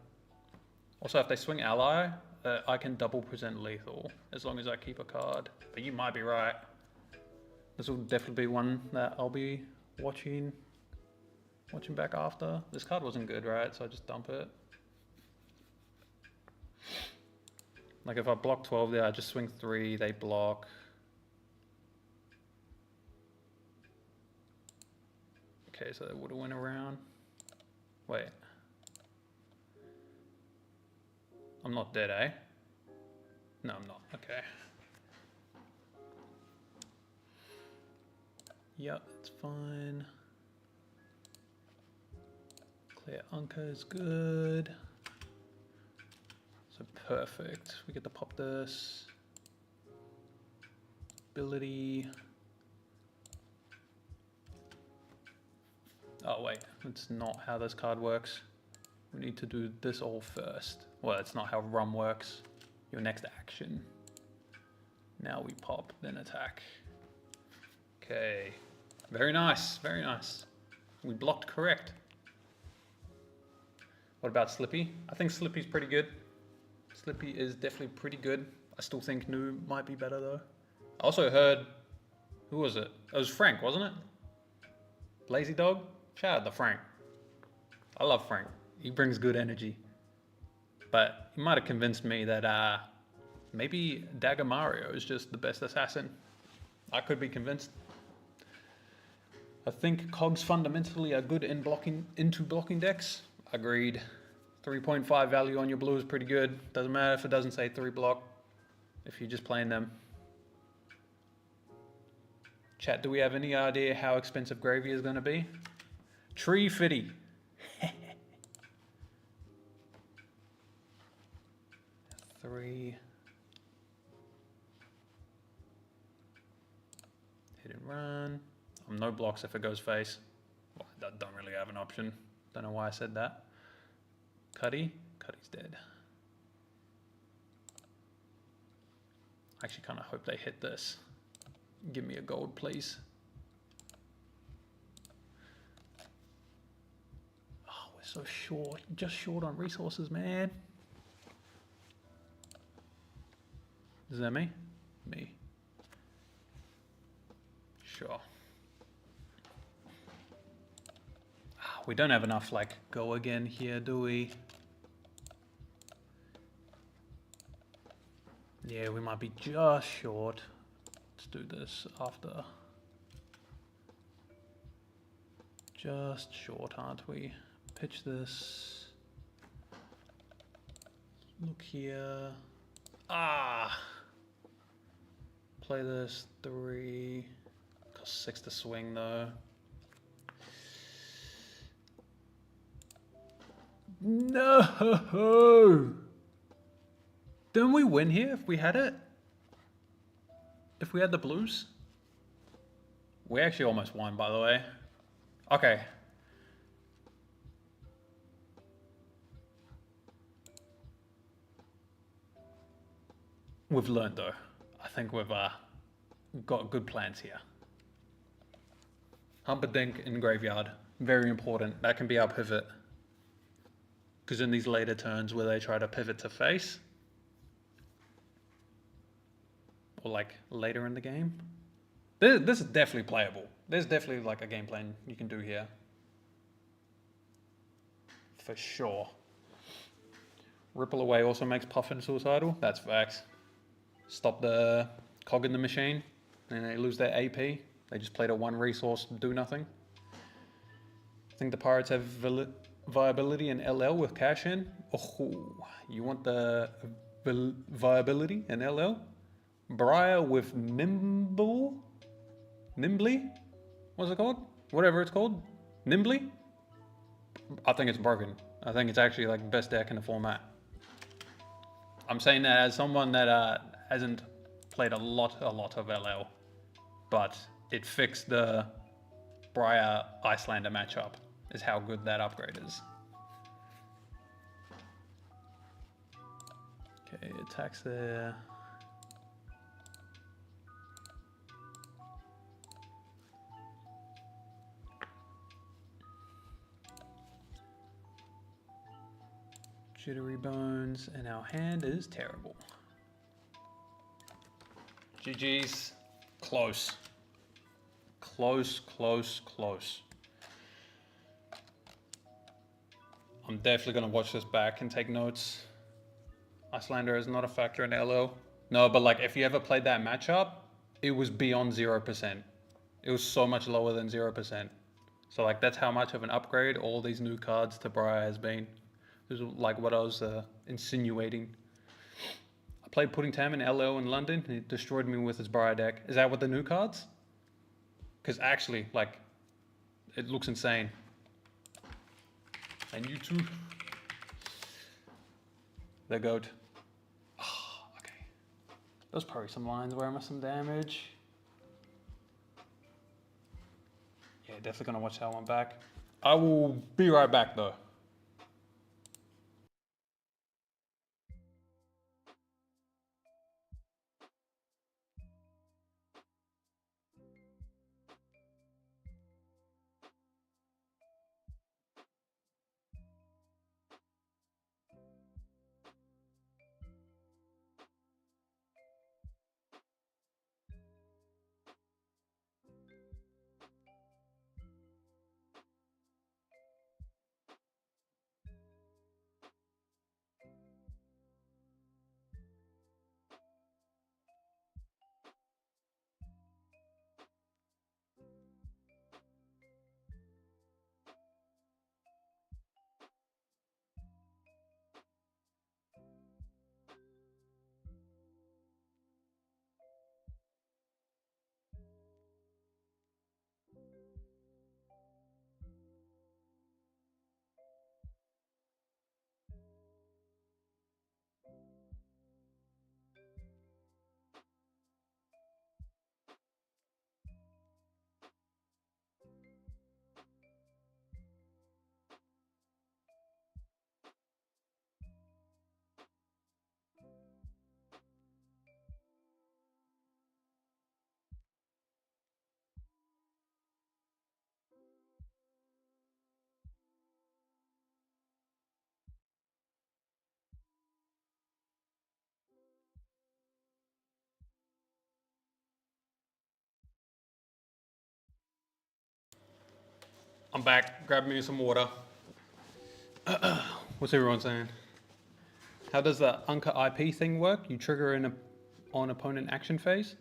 Also, if they swing ally, I can double present lethal as long as I keep a card. But you might be right. This will definitely be one that I'll be watching back after. This card wasn't good, right? So I just dump it. Like if I block 12 there, I just swing 3, they block. Okay, so they would have went around. Wait. I'm not dead, eh? No, I'm not. Okay. Yep, it's fine. Clear Anka is good. So perfect. We get to pop this. Ability. Oh wait, that's not how this card works. We need to do this all first. Well, that's not how rum works. Your next action. Now we pop, then attack. Okay. Very nice, very nice. We blocked correct. What about Slippy? I think Slippy's pretty good. Slippy is definitely pretty good. I still think New might be better though. I also heard, who was it? It was Frank, wasn't it? Lazy Dog? Shout out to Frank. I love Frank. He brings good energy. But he might have convinced me that maybe Dagger Mario is just the best assassin. I could be convinced. I think cogs fundamentally are good in into blocking decks. Agreed. 3.5 value on your blue is pretty good. Doesn't matter if it doesn't say 3 block, if you're just playing them. Chat, do we have any idea how expensive Gravy is going to be? Tree Fitty. 3. Hit and run. No blocks if it goes face. Well, I don't really have an option. Don't know why I said that. Cuddy? Cuddy's dead. I actually kind of hope they hit this. Give me a gold, please. Oh, we're so short. Just short on resources, man. Is that me? Me. Sure. We don't have enough, like, go again here, do we? Yeah, we might be just short. Let's do this after. Just short, aren't we? Pitch this. Look here. Ah! Play this 3. Cost 6 to swing though. No! Didn't we win here if we had it? If we had the blues? We actually almost won, by the way. Okay. We've learned though. I think we've got good plans here. Humperdinck in graveyard. Very important. That can be our pivot. Because in these later turns where they try to pivot to face, or like later in the game, this is definitely playable. There's definitely like a game plan you can do here. For sure. Ripple away also makes Puffin suicidal. That's facts. Stop the cog in the machine and they lose their AP. They just played a 1 resource, do nothing. I think the Pirates have viability in LL with cash in. Oh, you want the viability in LL? Briar with nimbly? What's it called? Whatever it's called. Nimbly? I think it's broken. I think it's actually like best deck in the format. I'm saying that as someone that hasn't played a lot of LL, but it fixed the Briar Icelander matchup, is how good that upgrade is. Okay, attacks there. Jittery Bones, and our hand is terrible. GG's. Close. Close, close, close. I'm definitely going to watch this back and take notes. Icelander is not a factor in LO. No, but like if you ever played that matchup, it was beyond 0%. It was so much lower than 0%. So like that's how much of an upgrade all these new cards to Briar has been. This is like what I was insinuating. I played Pudding Tam in LO in London and he destroyed me with his Briar deck. Is that what the new cards? Because actually, like, it looks insane. And you too. The goat. Oh, okay. There's probably some lines where I missed some damage. Yeah, definitely gonna watch that one back. I will be right back though. I'm back. Grab me some water. What's everyone saying? How does the Anka IP thing work? You trigger on opponent action phase.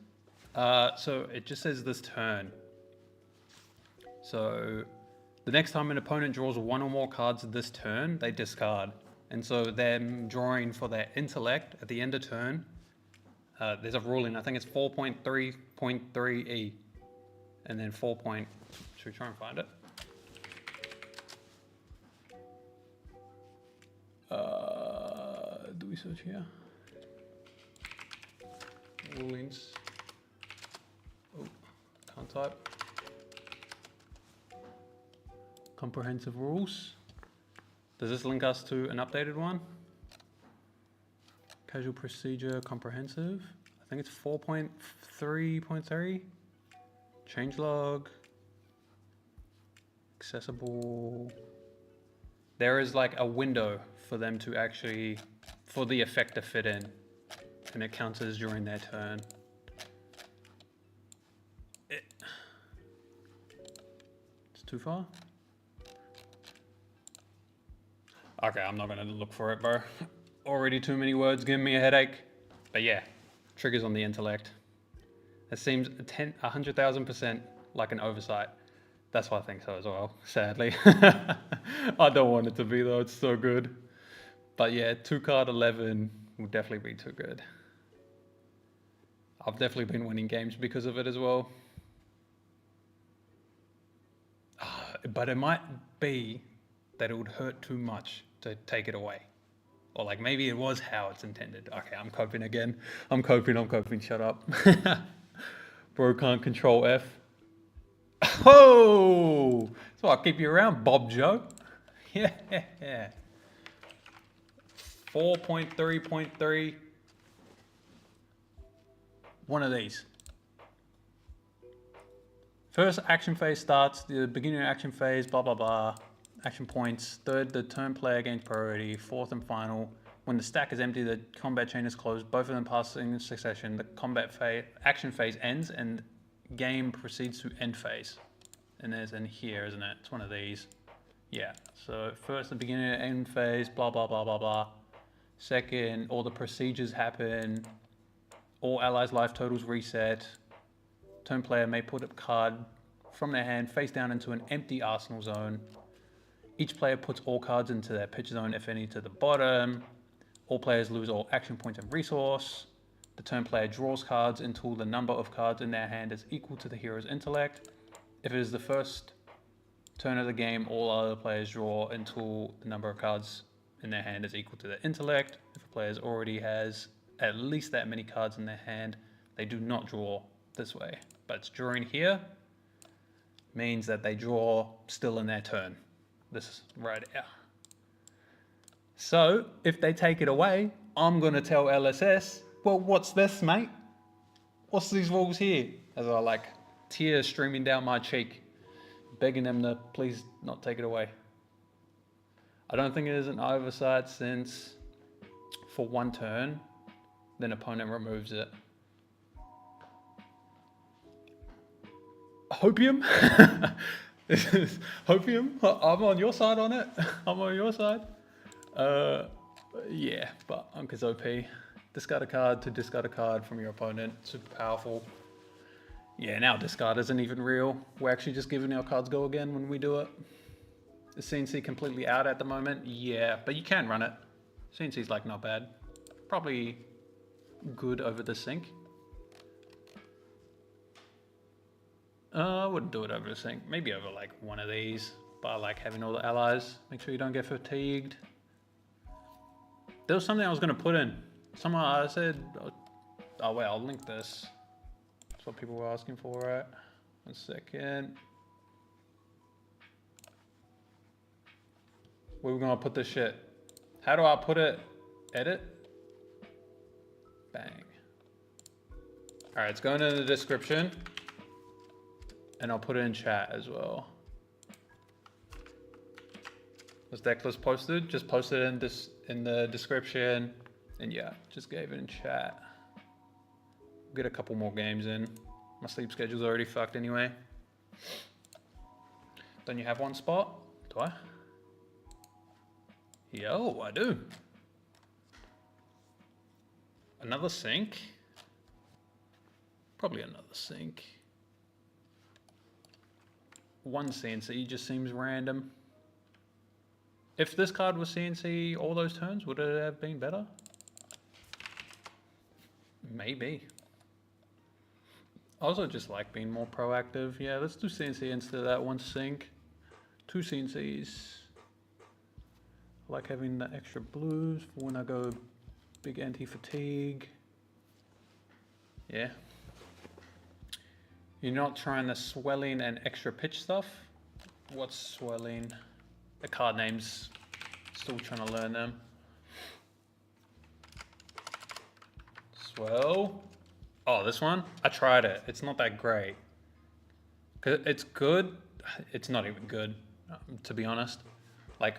So it just says this turn. So the next time an opponent draws one or more cards this turn, they discard. And so them drawing for their intellect at the end of turn, there's a ruling, I think it's 4.3.3e. And then 4. Should we try and find it? Do we search here? Rulings. Oh, can't type. Comprehensive rules. Does this link us to an updated one? Casual procedure comprehensive. I think it's 4.3.3. Changelog. Accessible. There is like a window for them to actually, for the effect to fit in. And it counts as during their turn. It's too far? Okay, I'm not gonna look for it, bro. Already too many words giving me a headache. But yeah, triggers on the intellect. It seems 100,000% like an oversight. That's why I think so as well, sadly. I don't want it to be though, it's so good. But yeah, 2-card 11 will definitely be too good. I've definitely been winning games because of it as well. But it might be that it would hurt too much to take it away. Or like maybe it was how it's intended. Okay, I'm coping again. I'm coping, shut up. Bro can't control F. Oh! So I'll keep you around, Bob Joe. Yeah. 4.3.3. One of these. First action phase starts, the beginning of action phase, blah, blah, blah. Action points. Third, the turn player gains priority. Fourth and final, when the stack is empty, the combat chain is closed. Both of them passing in succession. The combat phase, action phase ends and game proceeds to end phase. And there's in here, isn't it? It's one of these. Yeah. So first, the beginning and end phase, blah, blah, blah, blah, blah. Second, all the procedures happen. All allies' life totals reset. Turn player may put a card from their hand face down into an empty arsenal zone. Each player puts all cards into their pitch zone, if any, to the bottom. All players lose all action points and resource. The turn player draws cards until the number of cards in their hand is equal to the hero's intellect. If it is the first turn of the game, all other players draw until the number of cards in their hand is equal to their intellect. If a player already has at least that many cards in their hand, they do not draw this way. But drawing here means that they draw still in their turn. This is right here. So if they take it away, I'm gonna tell LSS, well, what's this, mate? What's these rules here? As I like tears streaming down my cheek, begging them to please not take it away. I don't think it is an oversight since for one turn, then opponent removes it. Hopium? This is Hopium? I'm on your side on it. I'm on your side. Yeah, but Anka's OP. Discard a card to discard a card from your opponent. Super powerful. Yeah, now discard isn't even real. We're actually just giving our cards go again when we do it. Is CNC completely out at the moment? Yeah, but you can run it. CNC's like not bad. Probably good over the sync. I wouldn't do it over the sync. Maybe over like one of these. But I like having all the allies. Make sure you don't get fatigued. There was something I was going to put in. Someone I said, oh wait, I'll link this. That's what people were asking for, right? 1 second. Where are we going to put this shit? How do I put it? Edit? Bang. All right, it's going in the description. And I'll put it in chat as well. Was decklist posted? Just posted in the description. And yeah, just gave it in chat. Get a couple more games in. My sleep schedule's already fucked anyway. Don't you have one spot? Do I? Yo, I do. Another sink? Probably another sink. One CNC just seems random. If this card was CNC all those turns, would it have been better? Maybe. I also just like being more proactive. Yeah, let's do CNC instead of that one sink. 2 CNCs. I like having the extra blues for when I go big anti-fatigue. Yeah. You're not trying the swelling and extra pitch stuff? What's swelling? The card names, still trying to learn them. Swell. Oh, this one? I tried it. It's not that great. It's good. It's not even good, to be honest. Like,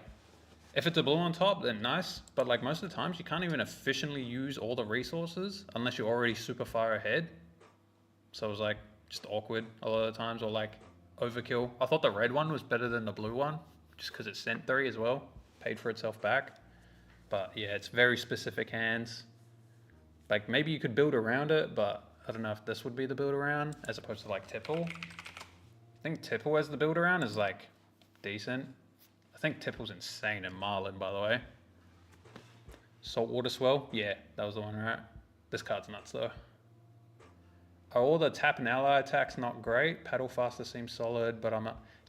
if it's a blue on top, then nice. But like most of the times, you can't even efficiently use all the resources unless you're already super far ahead. So it was like just awkward a lot of the times, or like overkill. I thought the red one was better than the blue one, just because it sent 3 as well. Paid for itself back. But yeah, it's very specific hands. Like maybe you could build around it, but I don't know if this would be the build around as opposed to like Tipple. I think Tipple as the build around is like decent. I think Tipple's insane in Marlin, by the way. Saltwater Swell, yeah, that was the one, right? This card's nuts though. Are all the tap and ally attacks not great? Paddle Faster seems solid, but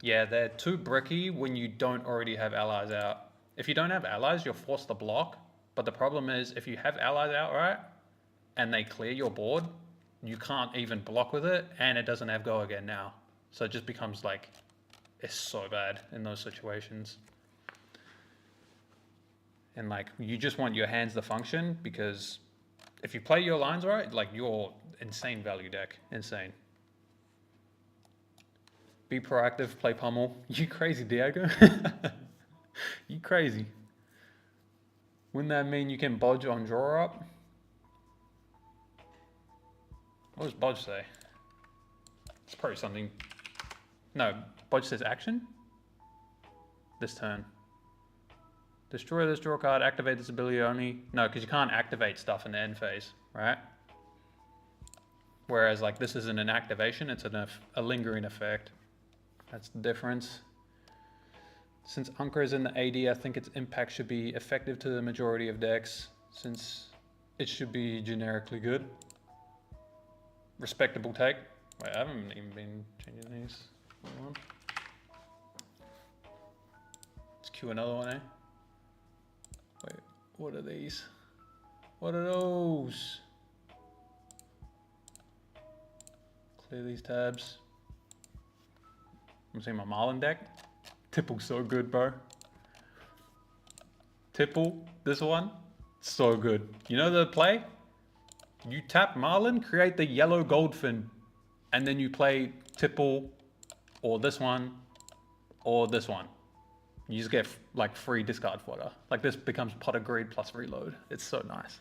yeah, they're too bricky when you don't already have allies out. If you don't have allies, you're forced to block. But the problem is, if you have allies out, right, and they clear your board, you can't even block with it, and it doesn't have go again now. So it just becomes like, it's so bad in those situations. And like, you just want your hands to function, because if you play your lines right, like you're insane value deck, insane. Be proactive, play pummel. You crazy, Diego? You crazy. Wouldn't that mean you can bodge on draw up? What does bodge say? It's probably something. No, bodge says action. This turn. Destroy this draw card, activate this ability only. No, because you can't activate stuff in the end phase, right? Whereas like this isn't an activation, it's a lingering effect. That's the difference. Since Anka is in the AD, I think its impact should be effective to the majority of decks, since it should be generically good. Respectable take. Wait, I haven't even been changing these. Hold on. Let's queue another one, eh? Wait, what are these? What are those? Clear these tabs. I'm seeing my Marlin deck. Tipple's so good, bro. Tipple, this one, so good. You know the play? You tap Marlin, create the yellow Goldfin, and then you play Tipple, or this one, or this one. You just get like free discard fodder. Like this becomes pot of greed plus reload. It's so nice.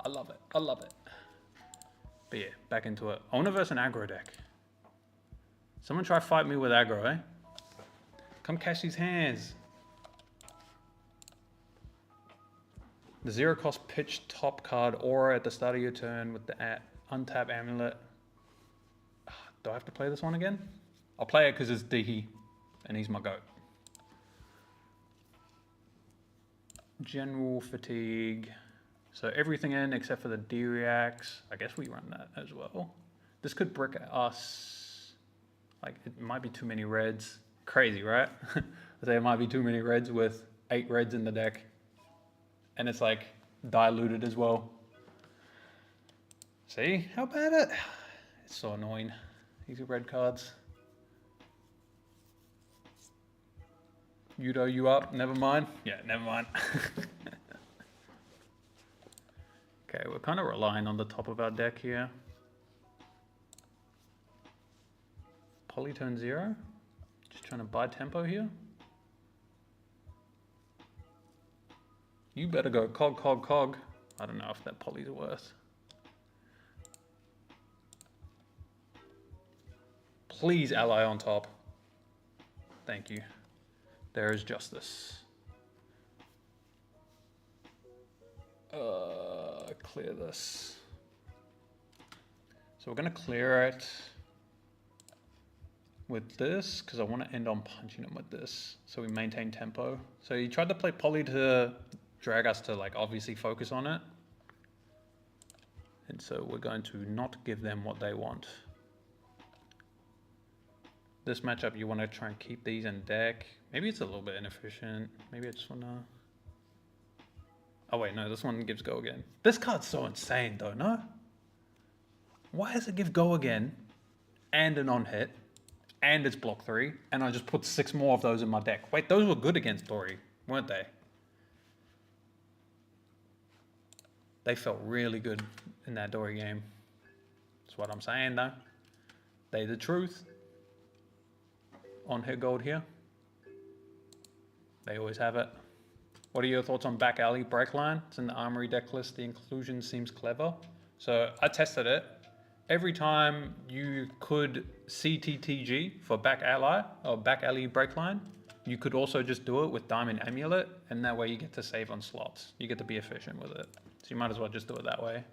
I love it. I love it. But yeah, back into it. I want to verse an aggro deck. Someone try fight me with aggro, eh? Come catch these hands. The 0 cost pitch top card aura at the start of your turn with the untap amulet. Do I have to play this one again? I'll play it because it's Dihi and he's my goat. General fatigue. So everything in except for the D-reacts. I guess we run that as well. This could brick us. Like it might be too many reds. Crazy, right? I say it might be too many reds with 8 reds in the deck. And it's like diluted as well. See how bad it? It's so annoying. These are red cards. Yudo, you up? Never mind. Yeah, never mind. Okay, we're kind of relying on the top of our deck here. Polytone 0. Just trying to buy tempo here. You better go cog, cog, cog. I don't know if that poly's worth. Please ally on top. Thank you. There is justice. Clear this. So we're gonna clear it with this because I want to end on punching him with this, so we maintain tempo. So he tried to play poly to drag us to like obviously focus on it, and so we're going to not give them what they want. This matchup, you want to try and keep these in deck. Maybe it's a little bit inefficient. Maybe I just want to... Oh wait, no, this one gives go again. This card's so insane though, no? Why does it give go again and an on-hit and it's block 3 and I just put 6 more of those in my deck? Wait, those were good against Dori, weren't they? They felt really good in that Dori game. That's what I'm saying though. They the truth. On hit gold here. They always have it. What are your thoughts on back alley break line? It's in the armory deck list. The inclusion seems clever. So I tested it. Every time you could CTTG for back ally or back alley break line, you could also just do it with Diamond Amulet, and that way you get to save on slots. You get to be efficient with it. So you might as well just do it that way.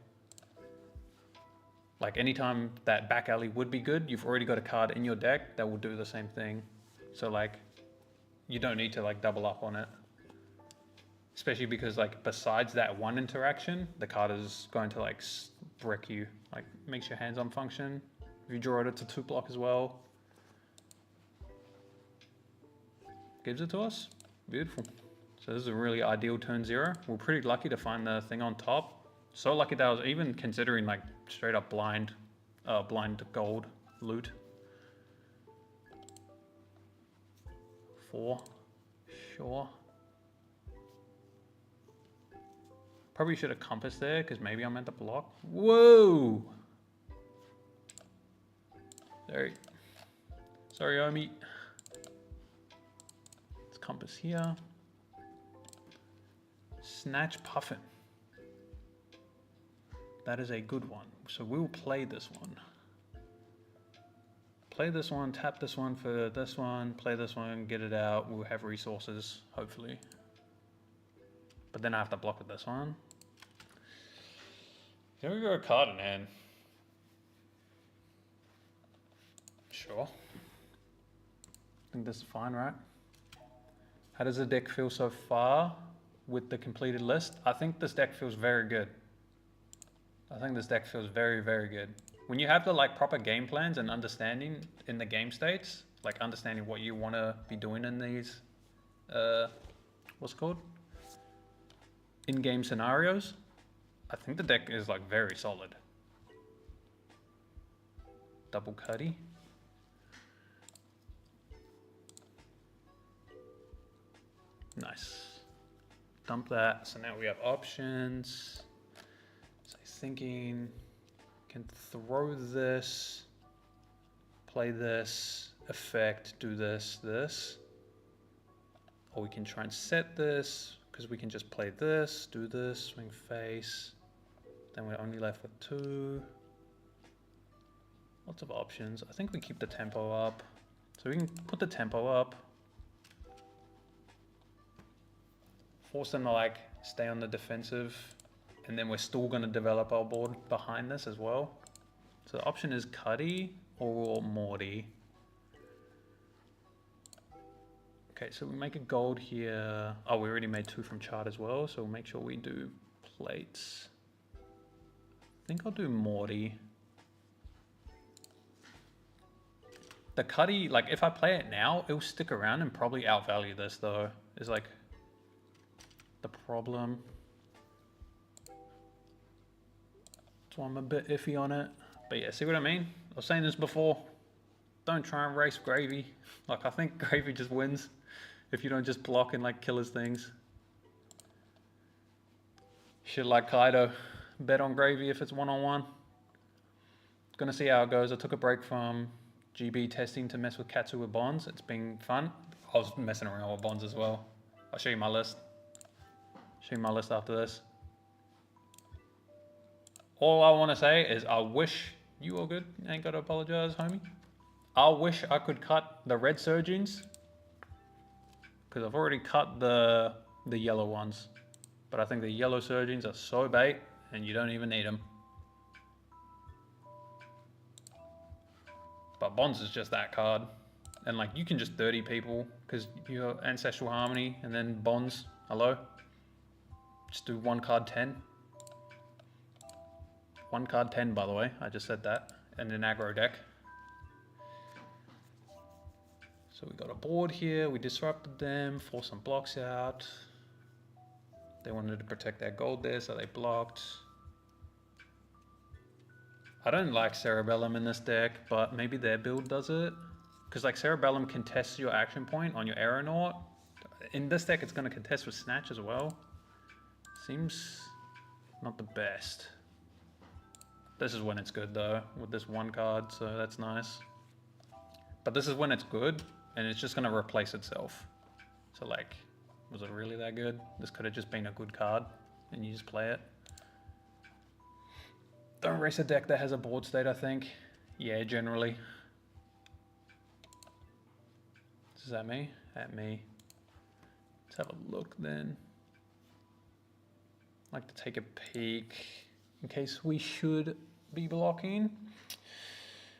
Like anytime that back alley would be good, you've already got a card in your deck that will do the same thing. So like, you don't need to like double up on it. Especially because like besides that one interaction, the card is going to like brick you, like makes your hands on function. If you draw it, it's a 2 block as well. Gives it to us, beautiful. So this is a really ideal turn 0. We're pretty lucky to find the thing on top. So lucky that I was even considering like straight up blind gold loot. 4, sure. Probably should have compassed there because maybe I meant to block. Whoa! Sorry, Omi. Let's compass here. Snatch Puffin. That is a good one. So we'll play this one. Play this one, tap this one for this one, play this one, get it out. We'll have resources, hopefully. But then I have to block with this one. Here we go, a card in hand. Sure. I think this is fine, right? How does the deck feel so far with the completed list? I think this deck feels very good. I think this deck feels very, very good. When you have the like proper game plans and understanding in the game states, like understanding what you want to be doing in these, what's it called? In-game scenarios, I think the deck is like very solid. Double Cuddy. Nice. Dump that. So now we have options. So thinking, can throw this, play this, effect, do this, this. Or we can try and set this, because we can just play this, do this, swing face. Then we're only left with 2. Lots of options. I think we keep the tempo up. So we can put the tempo up. Force them to like stay on the defensive. And then we're still going to develop our board behind this as well. So the option is Cuddy or Morty. Okay, so we make a gold here. Oh, we already made 2 from chart as well. So we'll make sure we do plates. I think I'll do Morty. The Cuddy, like if I play it now, it'll stick around and probably outvalue this though. Is like the problem. So I'm a bit iffy on it. But yeah, see what I mean? I was saying this before. Don't try and race Gravy. Like I think Gravy just wins if you don't just block and like kill his things. Shit like Kaido. Bet on Gravy if it's one-on-one. Gonna see how it goes. I took a break from GB testing to mess with Katsu with bonds. It's been fun. I was messing around with bonds as well. I'll show you my list. Show you my list after this. All I want to say is I wish you all good. Ain't got to apologize, homie. I wish I could cut the red surgeons because I've already cut the yellow ones. But I think the yellow surgeons are so bait and you don't even need them. But Bonds is just that card. And like you can just 30 people because you're Ancestral Harmony and then Bonds, hello. Just do 1 card 10. 1 card 10 by the way, I just said that. And an aggro deck. So we got a board here, we disrupted them, forced some blocks out. They wanted to protect their gold there, so they blocked. I don't like Cerebellum in this deck, but maybe their build does it. Because like Cerebellum contests your action point on your Aeronaut. In this deck, it's going to contest with Snatch as well. Seems not the best. This is when it's good though, with this 1 card, so that's nice. But this is when it's good, and it's just going to replace itself. So like, was it really that good? This could have just been a good card, and you just play it. Don't race a deck that has a board state, I think. Yeah, generally. Is that me? At me. Let's have a look then. I'd like to take a peek in case we should be blocking.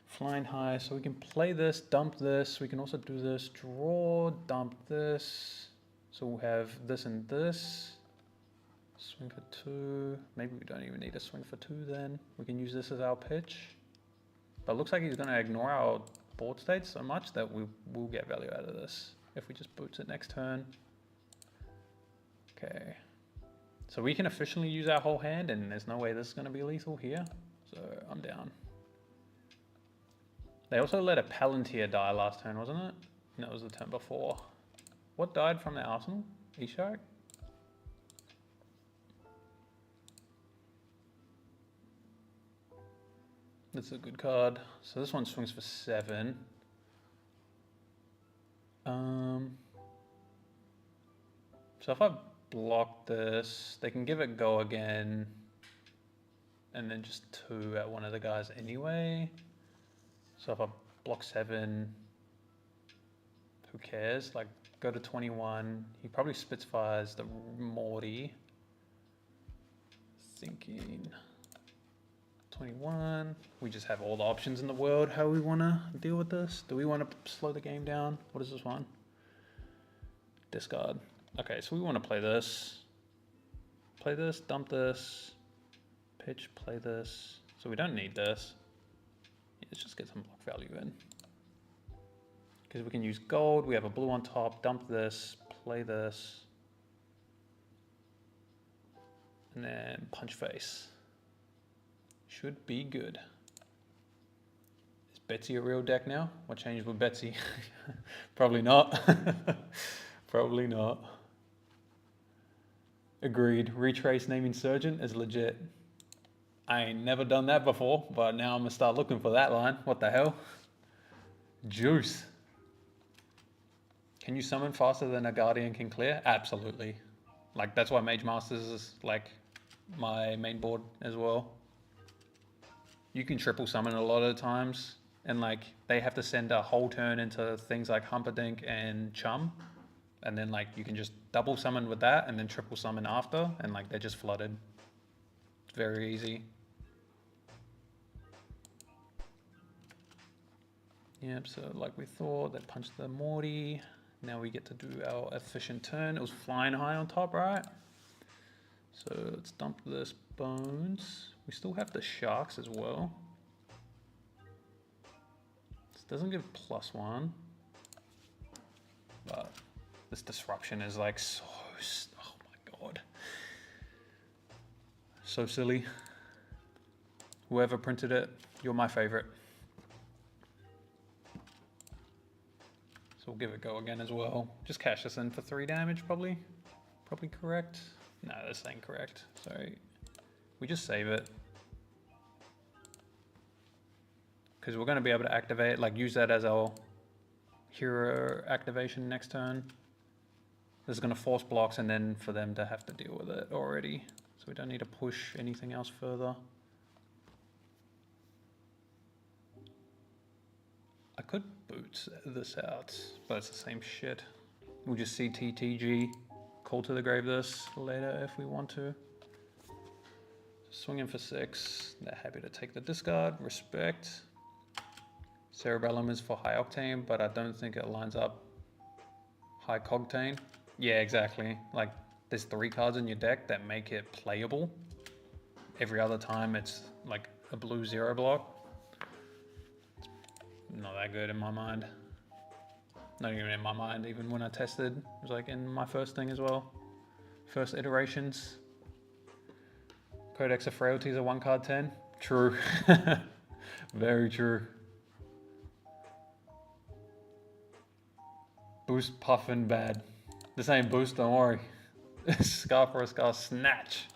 Flying high, so we can play this, dump this. We can also do this, draw, dump this. So we'll have this and this. Swing for 2. Maybe we don't even need a swing for 2 then. We can use this as our pitch. But it looks like he's going to ignore our board state so much that we will get value out of this if we just boots it next turn. Okay. So we can efficiently use our whole hand, and there's no way this is going to be lethal here. So I'm down. They also let a Palantir die last turn, wasn't it? No, it was the turn before. What died from the arsenal? Ishak? That's a good card. So this one swings for 7. So if I block this, they can give it go again. And then just 2 at one of the guys anyway. So if I block 7, who cares? Like, go to 21. He probably Spitfires the Morty. Thinking 21. We just have all the options in the world. How we want to deal with this? Do we want to slow the game down? What is this one? Discard. Okay, so we want to play this. Play this, dump this. Pitch, play this. So we don't need this. Let's just get some block value in. Because we can use gold, we have a blue on top, dump this, play this. And then punch face. Should be good. Is Betsy a real deck now? What changed with Betsy? Probably not. Probably not. Agreed. Retrace naming Surgeon is legit. I ain't never done that before, but now I'm gonna start looking for that line. What the hell? Juice. Can you summon faster than a Guardian can clear? Absolutely. Like, that's why Mage Masters is like my main board as well. You can triple summon a lot of the times, and like they have to send a whole turn into things like Humperdinck and Chum, and then like you can just double summon with that and then triple summon after, and like they're just flooded. It's very easy. Yep, so like we thought, they punched the Morty. Now we get to do our efficient turn. It was flying high on top, right? So let's dump this Bones. We still have the Sharks as well. This doesn't give +1. But this disruption is like so, oh my god. So silly. Whoever printed it, you're my favorite. So we'll give it a go again as well. Just cash this in for 3 damage probably. Probably correct. No, this ain't correct. Sorry. We just save it. Because we're going to be able to activate, like use that as our hero activation next turn. This is going to force blocks and then for them to have to deal with it already. So we don't need to push anything else further. I could boot this out, but it's the same shit. We'll just see TTG, call to the grave this later if we want to. Swinging for 6, they're happy to take the discard, respect. Cerebellum is for high octane, but I don't think it lines up high cogtane. Yeah, exactly. Like, there's 3 cards in your deck that make it playable. Every other time it's like a blue 0 block. Not that good in my mind. Not even in my mind, even when I tested. It was like in my first thing as well. First iterations. Codex of Frailties are 1 card 10. True. Very true. Boost Puffin bad. This ain't boost, don't worry. Scar for a scar, snatch.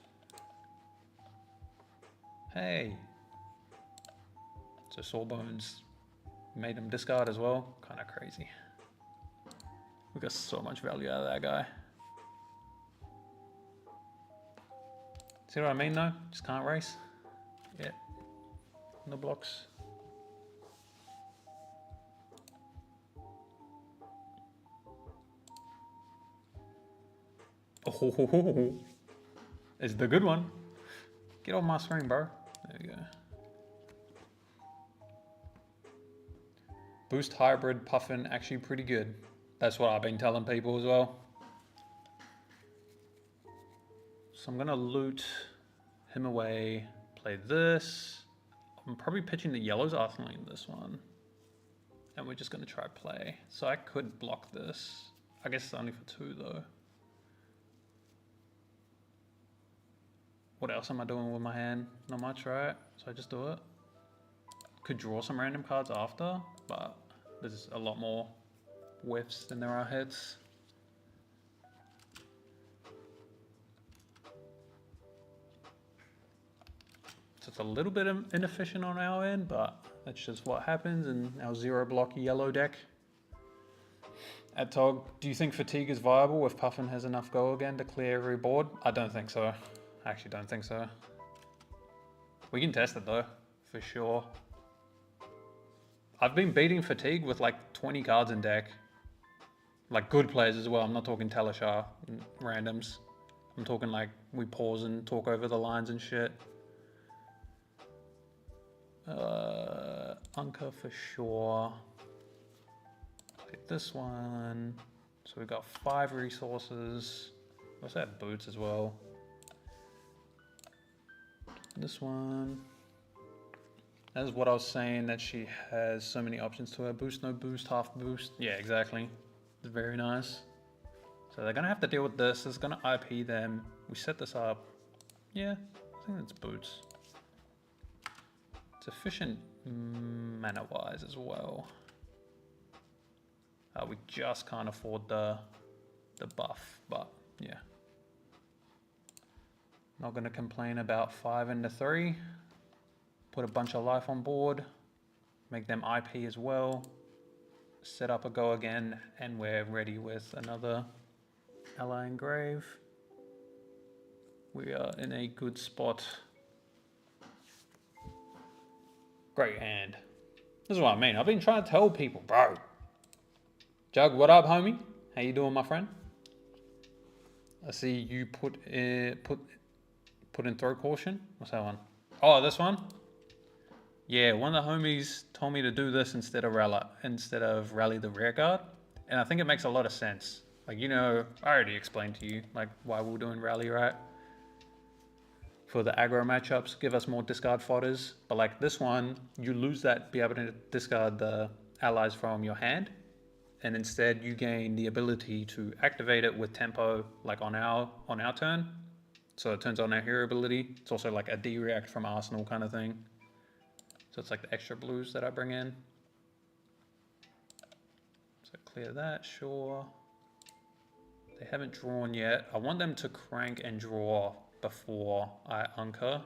Hey. So Sawbones made him discard as well. Kind of crazy. We got so much value out of that guy. See what I mean though? Just can't race. Yeah. No blocks. Oh, it's the good one. Get off my screen, bro. There we go. Boost hybrid Puffin actually pretty good. That's what I've been telling people as well. So I'm gonna loot him away, play this. I'm probably pitching the yellows arsenally in this one. And we're just gonna try play. So I could block this. I guess it's only for 2 though. What else am I doing with my hand? Not much, right? So I just do it. Could draw some random cards after, but there's a lot more whiffs than there are hits. So it's a little bit inefficient on our end, but that's just what happens in our 0 block yellow deck. At Tog, do you think fatigue is viable if Puffin has enough go again to clear every board? I don't think so. I actually don't think so. We can test it though, for sure. I've been beating fatigue with like 20 cards in deck. Like good players as well. I'm not talking Talishar randoms. I'm talking like we pause and talk over the lines and shit. Anka for sure. Play this one. So we've got 5 resources. We also have boots as well. This one. That is what I was saying, that she has so many options to her. Boost, no boost, half boost. Yeah, exactly. It's very nice. So they're gonna have to deal with this. It's gonna IP them. We set this up. Yeah, I think it's boots. It's efficient mana wise as well. We just can't afford the buff, but yeah. Not gonna complain about 5 into 3. Put a bunch of life on board, make them IP as well, set up a go again, and we're ready with another ally engrave. We are in a good spot. Great hand. This is what I mean. I've been trying to tell people, bro. Jug, what up, homie? How you doing, my friend? I see you put in throw caution. What's that one? Oh, this one? Yeah, one of the homies told me to do this instead of rally the rear guard. And I think it makes a lot of sense. Like, you know, I already explained to you like why we're doing rally, right? For the aggro matchups, give us more discard fodders. But like this one, you lose that, be able to discard the allies from your hand. And instead you gain the ability to activate it with tempo, like on our turn. So it turns on our hero ability. It's also like a D-react from Arsenal kind of thing. So it's like the extra blues that I bring in. So clear that, sure. They haven't drawn yet. I want them to crank and draw before I Anka.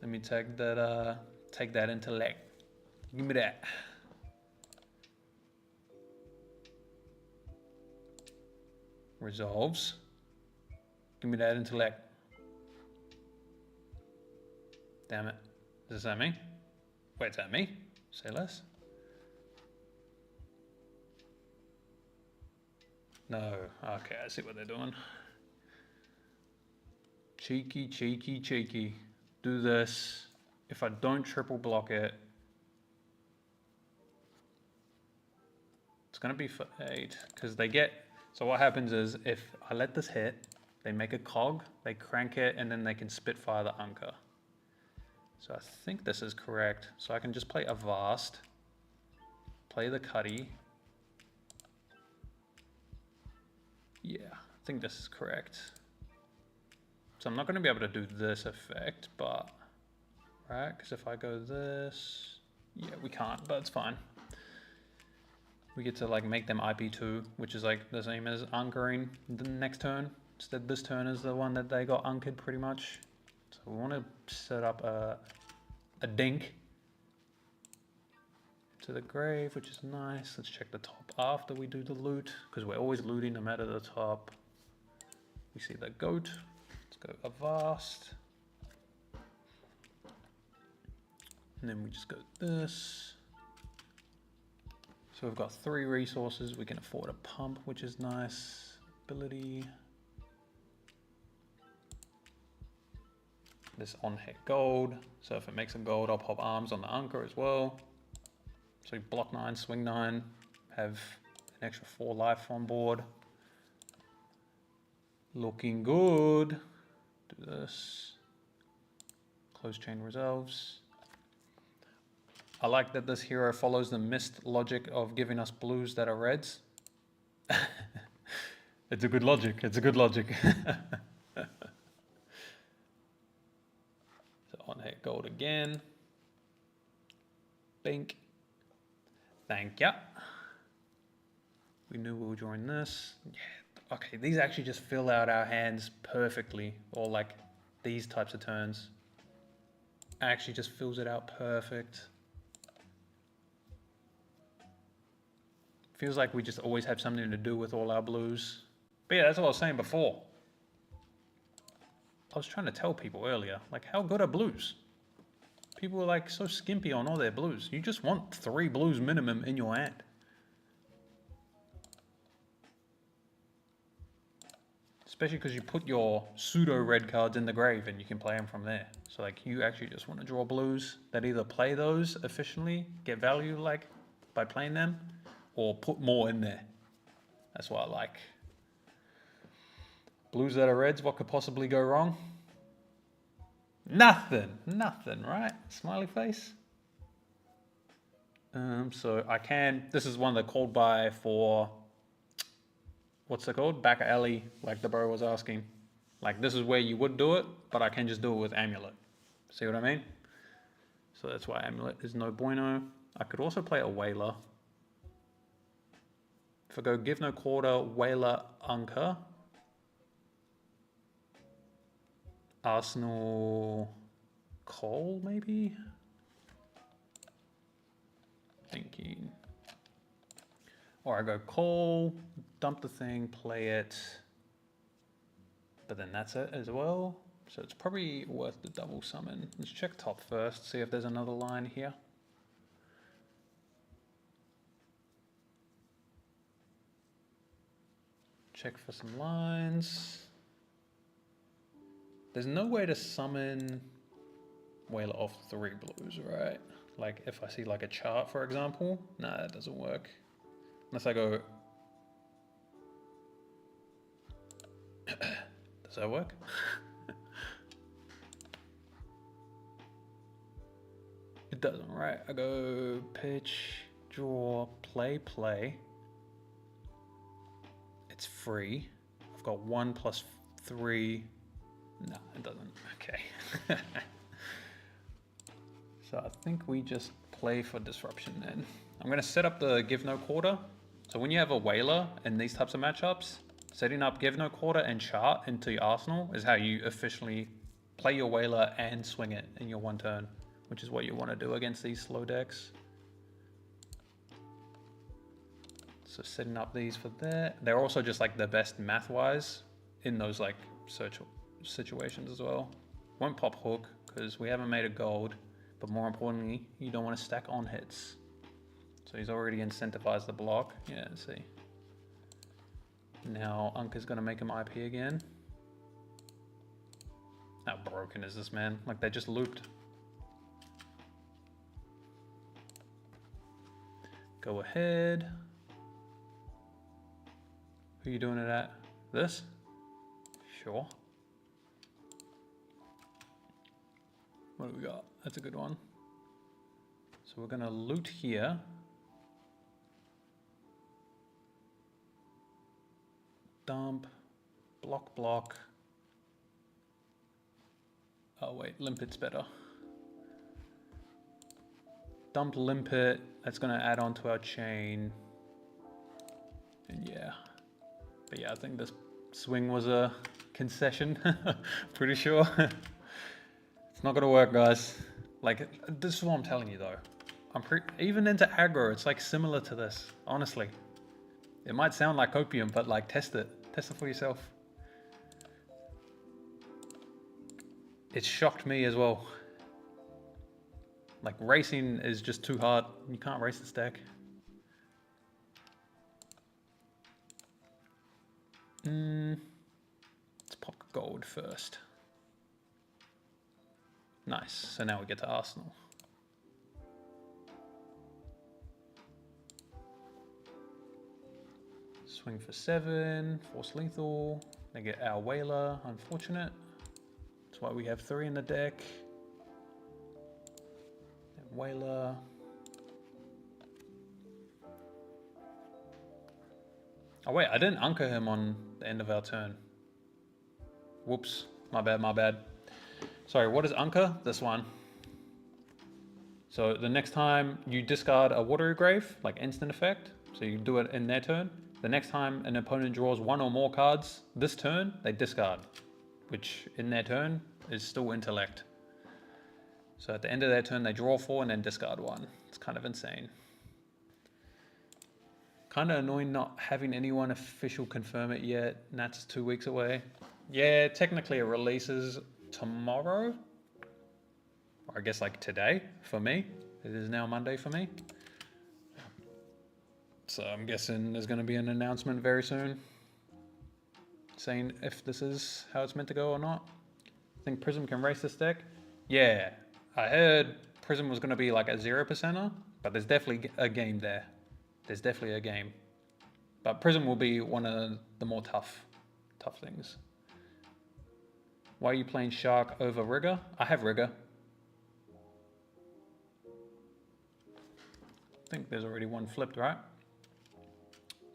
Let me take that intellect. Give me that. Resolves. Give me that intellect. Damn it. Does that mean? Wait, is that me? Say less? No. Okay, I see what they're doing. Cheeky, cheeky, cheeky. Do this. If I don't triple block it, it's going to be for 8. Because they get... So what happens is, if I let this hit, they make a cog, they crank it, and then they can spitfire the Anka. So I think this is correct. So I can just play a Vast, play the Cuddy. Yeah, I think this is correct. So I'm not going to be able to do this effect, but... Right, because if I go this... Yeah, we can't, but it's fine. We get to like make them IP2, which is like the same as anchoring the next turn. Instead, this turn is the one that they got anchored pretty much. So we want to set up a dink to the grave, which is nice. Let's check the top after we do the loot, because we're always looting no matter the top. We see the goat. Let's go a Vast. And then we just go this. So we've got 3 resources. We can afford a pump, which is nice. Ability. This on-hit gold. So if it makes a gold, I'll pop arms on the Anka as well. So we block 9, swing 9, have an extra 4 life on board. Looking good. Do this. Close chain resolves. I like that this hero follows the missed logic of giving us blues that are reds. It's a good logic. It's a good logic. So on hit gold again. Bink. Thank ya. We knew we were drawing this. Yeah. Okay, these actually just fill out our hands perfectly. Or like these types of turns. Actually just fills it out perfect. Feels like we just always have something to do with all our blues. But yeah, that's what I was saying before. I was trying to tell people earlier, like, how good are blues? People are like so skimpy on all their blues. You just want 3 blues minimum in your hand. Especially because you put your pseudo red cards in the grave and you can play them from there. So like you actually just want to draw blues that either play those efficiently, get value like by playing them, or put more in there. That's what I like. Blues that are reds, what could possibly go wrong? Nothing, right? Smiley face. So I can, this is one that called by for, what's it called? Back alley, like the bro was asking. Like this is where you would do it, but I can just do it with Amulet. See what I mean? So that's why Amulet is no bueno. I could also play a Whaler. If I go give no quarter, Whaler, Anka. Arsenal, Cole maybe? Thinking. Or I go Cole, dump the thing, play it. But then that's it as well. So it's probably worth the double summon. Let's check top first, see if there's another line here. Check for some lines. There's no way to summon Whaler off 3 blues, right? Like if I see like a chart, for example. Nah, that doesn't work. Unless I go... Does that work? It doesn't, right? I go pitch, draw, play, play. It's free. I've got 1 plus 3. No, it doesn't. Okay. So I think we just play for disruption then. I'm going to set up the give no quarter. So when you have a Whaler in these types of matchups, setting up give no quarter and chart into your arsenal is how you officially play your Whaler and swing it in your 1 turn, which is what you want to do against these slow decks. So setting up these for that. They're also just like the best math-wise in those like search situations as well. Won't pop hook because we haven't made a gold. but more importantly, you don't want to stack on hits. So he's already incentivized the block. Yeah, let's see. Now Anka's gonna make him IP again. How broken is this, man? Like, they just looped. Go ahead. Who are you doing it at? This? Sure. What do we got? That's a good one. So we're gonna loot here. Dump, block. Oh wait, limpet's better. Dump limpet, that's gonna add on to our chain. And yeah. But yeah, I think this swing was a concession, pretty sure. It's not gonna work, guys. Like, this is what I'm telling you though. Even into aggro, it's like similar to this, honestly. It might sound like opium, but like, test it for yourself. It shocked me as well. Like, racing is just too hard. You can't race this deck. Let's pop gold first. Nice, so now we get to Arsenal. Swing for 7, force lethal. They get our whaler, unfortunate. That's why we have 3 in the deck. And whaler. Oh wait, I didn't anchor him on the end of our turn. Whoops, my bad. Sorry, what is anchor? This one. So the next time you discard a watery grave, like instant effect, so you do it in their turn, the next time an opponent draws 1 or more cards this turn, they discard, which in their turn is still intellect. So at the end of their turn, they draw 4 and then discard 1. It's kind of insane. Kind of annoying not having anyone official confirm it yet. Nats is 2 weeks away. Yeah, technically it releases tomorrow. Or I guess like today for me. It is now Monday for me. So I'm guessing there's going to be an announcement very soon saying if this is how it's meant to go or not. I think Prism can race this deck. Yeah, I heard Prism was going to be like a 0%er, but there's definitely a game there. There's definitely a game. But Prism will be one of the more tough things. Why are you playing Shark over Rigger? I have Rigger. I think there's already one flipped, right?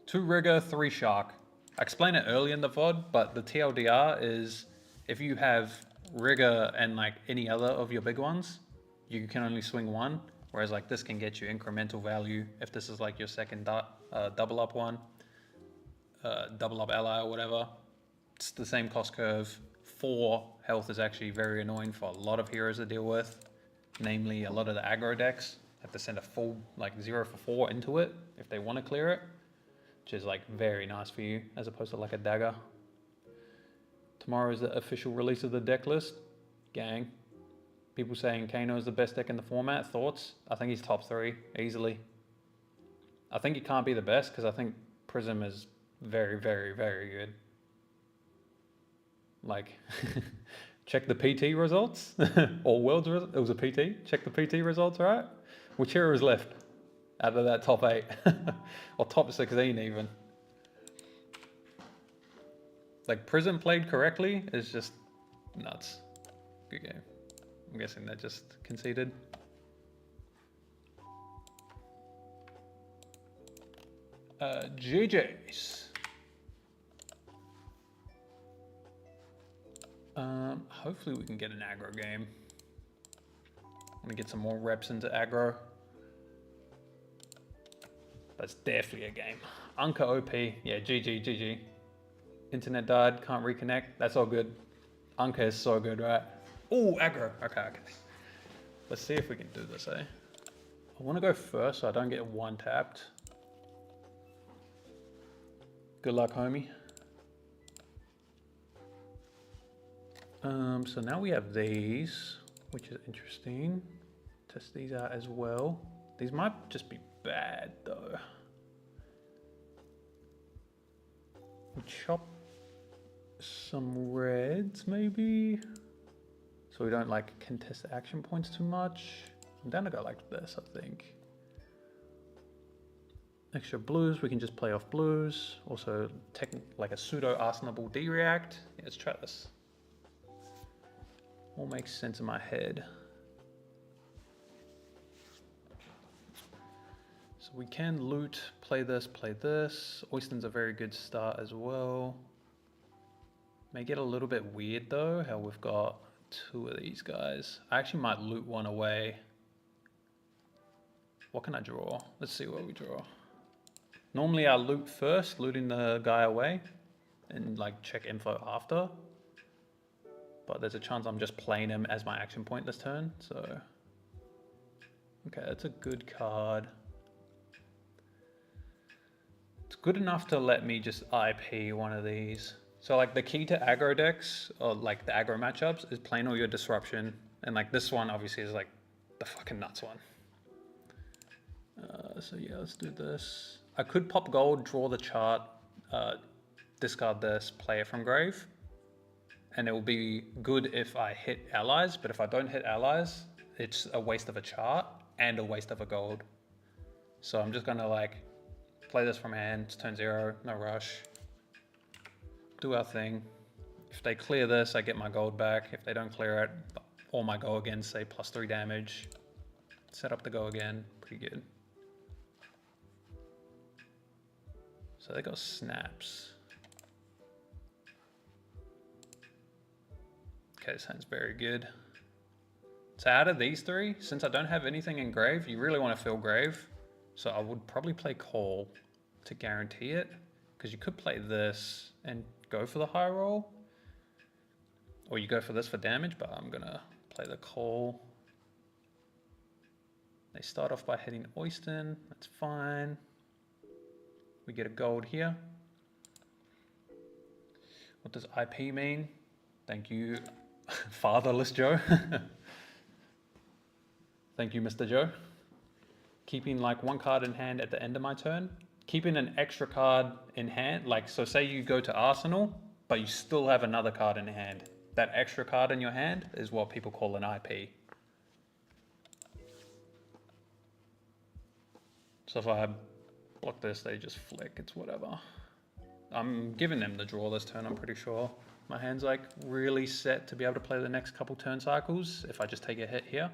2 Rigger, 3 Shark. I explained it early in the VOD, but the TLDR is if you have Rigger and like any other of your big ones, you can only swing 1. Whereas like this can get you incremental value if this is like your second double up one, double up ally or whatever. It's the same cost curve. 4 health is actually very annoying for a lot of heroes to deal with. Namely, a lot of the aggro decks have to send a full like 0 for 4 into it if they want to clear it, which is like very nice for you as opposed to like a dagger. Tomorrow is the official release of the deck list. Gang. People saying Kano is the best deck in the format. Thoughts? I think he's top 3 easily. I think he can't be the best because I think Prism is very, very, very good. Like, check the PT results or Worlds results. It was a PT. Check the PT results, right? Which hero is left out of that top 8 or top 16 even? Like, Prism played correctly is just nuts. Good game. I'm guessing that just conceded. GG's. Hopefully we can get an aggro game. I'm gonna get some more reps into aggro. That's definitely a game. Anka OP. Yeah, GG. Internet died, can't reconnect. That's all good. Anka is so good, right? Oh, aggro. Okay. Let's see if we can do this, eh? I want to go first so I don't get one tapped. Good luck, homie. So now we have these, which is interesting. Test these out as well. These might just be bad though. We chop some reds maybe, so we don't like contest the action points too much. I'm down to go like this, I think. Extra blues, we can just play off blues. Also, like a pseudo arsenable D-react. Yeah, let's try this. All makes sense in my head. So we can loot, play this, play this. Oyston's a very good start as well. May get a little bit weird though, how we've got two of these guys. I actually might loot one away. What can I draw? Let's see what we draw. Normally I loot first, looting the guy away, and like check info after. But there's a chance I'm just playing him as my action point this turn, so. Okay, that's a good card. It's good enough to let me just IP one of these. So like the key to aggro decks, or like the aggro matchups, is playing all your disruption. And like this one obviously is like the fucking nuts one. So yeah, let's do this. I could pop gold, draw the chart, discard this, play it from grave. And it will be good if I hit allies, but if I don't hit allies, it's a waste of a chart and a waste of a gold. So I'm just gonna like play this from hand, it's turn 0, no rush. Do our thing. If they clear this, I get my gold back. If they don't clear it, all my go again, say +3 damage. Set up the go again, pretty good. So they got snaps. Okay, this hand's very good. So out of these three, since I don't have anything in grave, you really want to fill grave. So I would probably play call to guarantee it, because you could play this and go for the high roll, or you go for this for damage, but I'm gonna play the call. They start off by hitting Oyston, that's fine. We get a gold here. What does IP mean? Thank you, Fatherless Joe. Thank you, Mr. Joe. Keeping like one card in hand at the end of my turn. Keeping an extra card in hand, like so say you go to Arsenal, but you still have another card in hand. That extra card in your hand is what people call an IP. So if I block this, they just flick, it's whatever. I'm giving them the draw this turn, I'm pretty sure. My hand's like really set to be able to play the next couple turn cycles if I just take a hit here.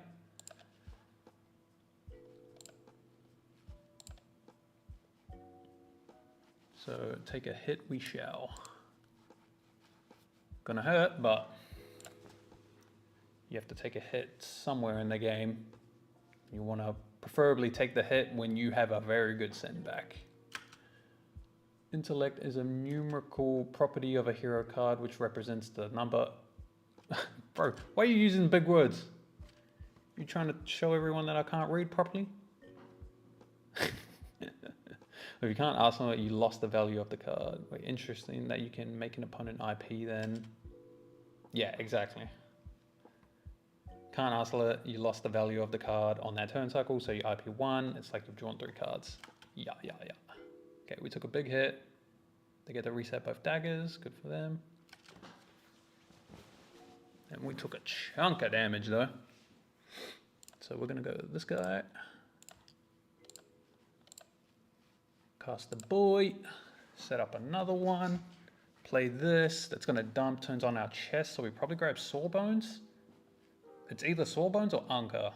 So take a hit we shall. Gonna hurt, but you have to take a hit somewhere in the game. You want to preferably take the hit when you have a very good send back. Intellect is a numerical property of a hero card which represents the number. Bro, why are you using big words? You trying to show everyone that I can't read properly? If you can't Arsenal it, you lost the value of the card. Wait, interesting that you can make an opponent IP then. Yeah, exactly. Can't Arsenal it, you lost the value of the card on that turn cycle, so you IP 1, it's like you've drawn 3 cards. Yeah. Okay, we took a big hit. They get to reset both daggers, good for them. And we took a chunk of damage though. So we're gonna go to this guy. Cast the boy, set up another one, play this, that's gonna dump, turns on our chest, so we probably grab Sawbones. It's either Sawbones or Anka.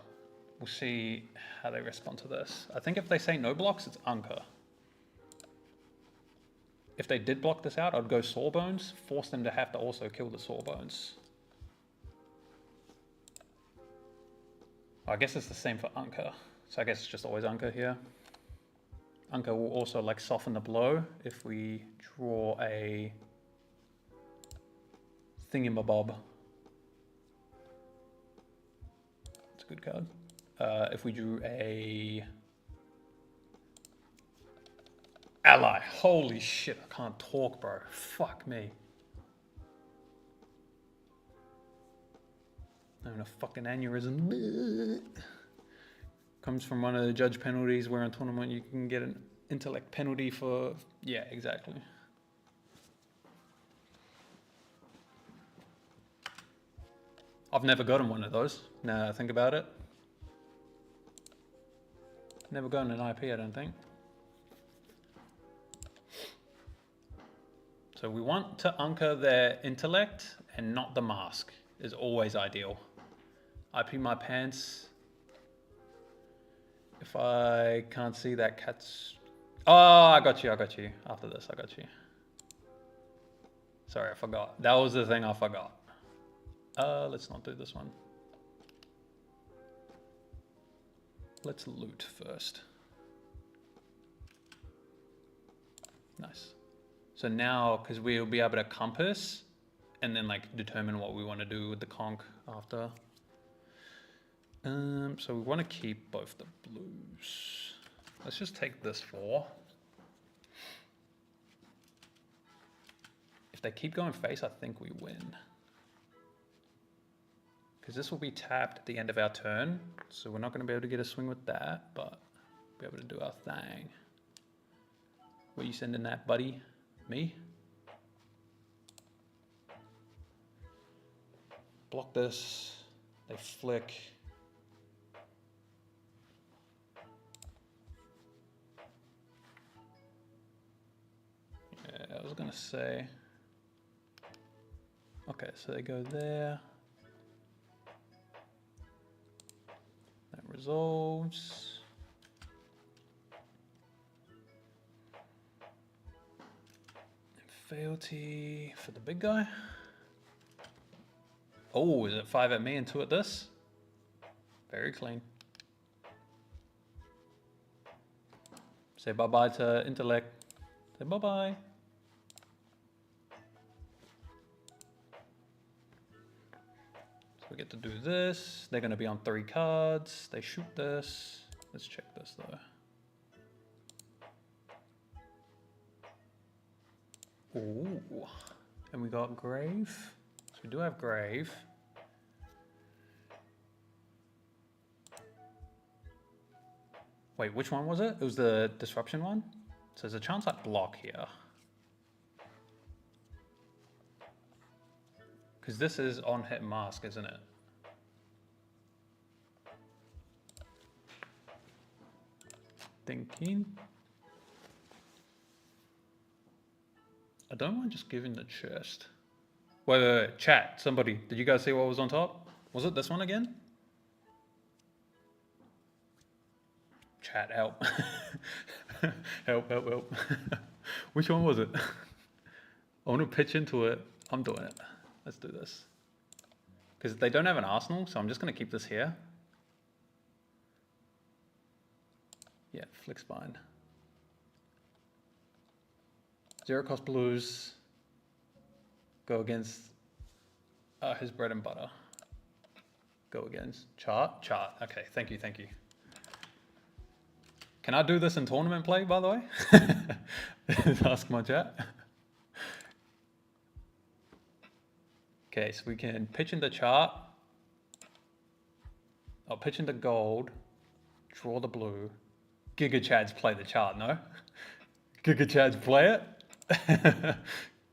We'll see how they respond to this. I think if they say no blocks, it's Anka. If they did block this out, I'd go Sawbones, force them to have to also kill the Sawbones. I guess it's the same for Anka, so I guess it's just always Anka here. Anka will also like soften the blow if we draw a thingamabob. It's a good card. If we drew a ally, holy shit, I can't talk, bro. Fuck me. I'm having a fucking aneurysm. Comes from one of the judge penalties where in tournament you can get an intellect penalty for, yeah, exactly. I've never gotten one of those, now that I think about it. Never gotten an IP, I don't think. So we want to anchor their intellect and not the mask is always ideal. IP my pants. If I can't see that cat's... Oh, I got you. After this, I got you. Sorry, I forgot. That was the thing I forgot. Let's not do this one. Let's loot first. Nice. So now, because we'll be able to compass and then like determine what we want to do with the conch after. So we want to keep both the blues. Let's just take this 4. If they keep going face, I think we win. Because this will be tapped at the end of our turn, so we're not going to be able to get a swing with that, but we'll be able to do our thing. Where you sending that, buddy? Me? Block this. They flick. Yeah, I was going to say. Okay, so they go there. That resolves. Fealty for the big guy. Oh, is it 5 at me and 2 at this? Very clean. Say bye-bye to intellect. Say bye-bye. So we get to do this. They're going to be on 3 cards. They shoot this. Let's check this though. Ooh, and we got grave. So we do have grave. Wait, which one was it? It was the disruption one? So there's a chance I block here. Because this is on hit mask, isn't it? Thinking. I don't mind just giving the chest. Wait, chat, somebody, did you guys see what was on top? Was it this one again? Chat, help. help. Which one was it? I want to pitch into it. I'm doing it. Let's do this. Because they don't have an arsenal, so I'm just going to keep this here. Yeah, flick spine. 0 cost blues. Go against his bread and butter. Go against chart. Okay, thank you. Can I do this in tournament play, by the way? Ask my chat. Okay, so we can pitch into chart. I'll pitch into gold. Draw the blue. Giga Chads play the chart, no? Giga Chads play it?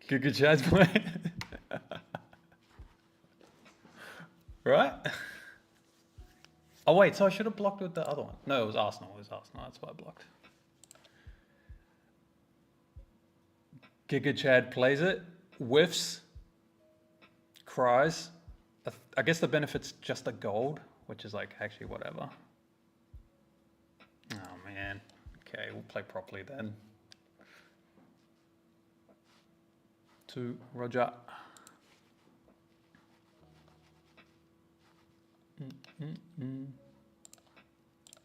Giga Chads play it? Right? Oh wait, so I should have blocked with the other one. No, it was Arsenal. That's why I blocked. Giga Chad plays it, whiffs, cries. I guess the benefit's just the gold, which is like actually whatever. Oh man. Okay, we'll play properly then. 2, Roger.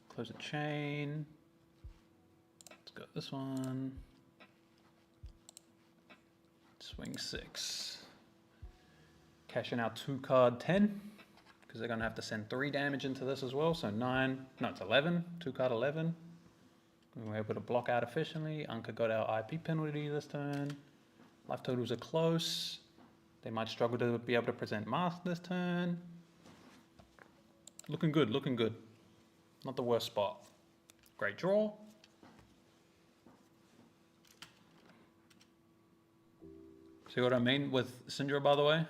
Close the chain. Let's go this one. Swing 6. Cashing out 2 card 10, because they're going to have to send 3 damage into this as well. So 9, no, it's 11. 2 card 11. We were able to block out efficiently. Anka got our IP penalty this turn. Life totals are close. They might struggle to be able to present mask this turn. Looking good, looking good. Not the worst spot. Great draw. See what I mean with CINDRA, by the way?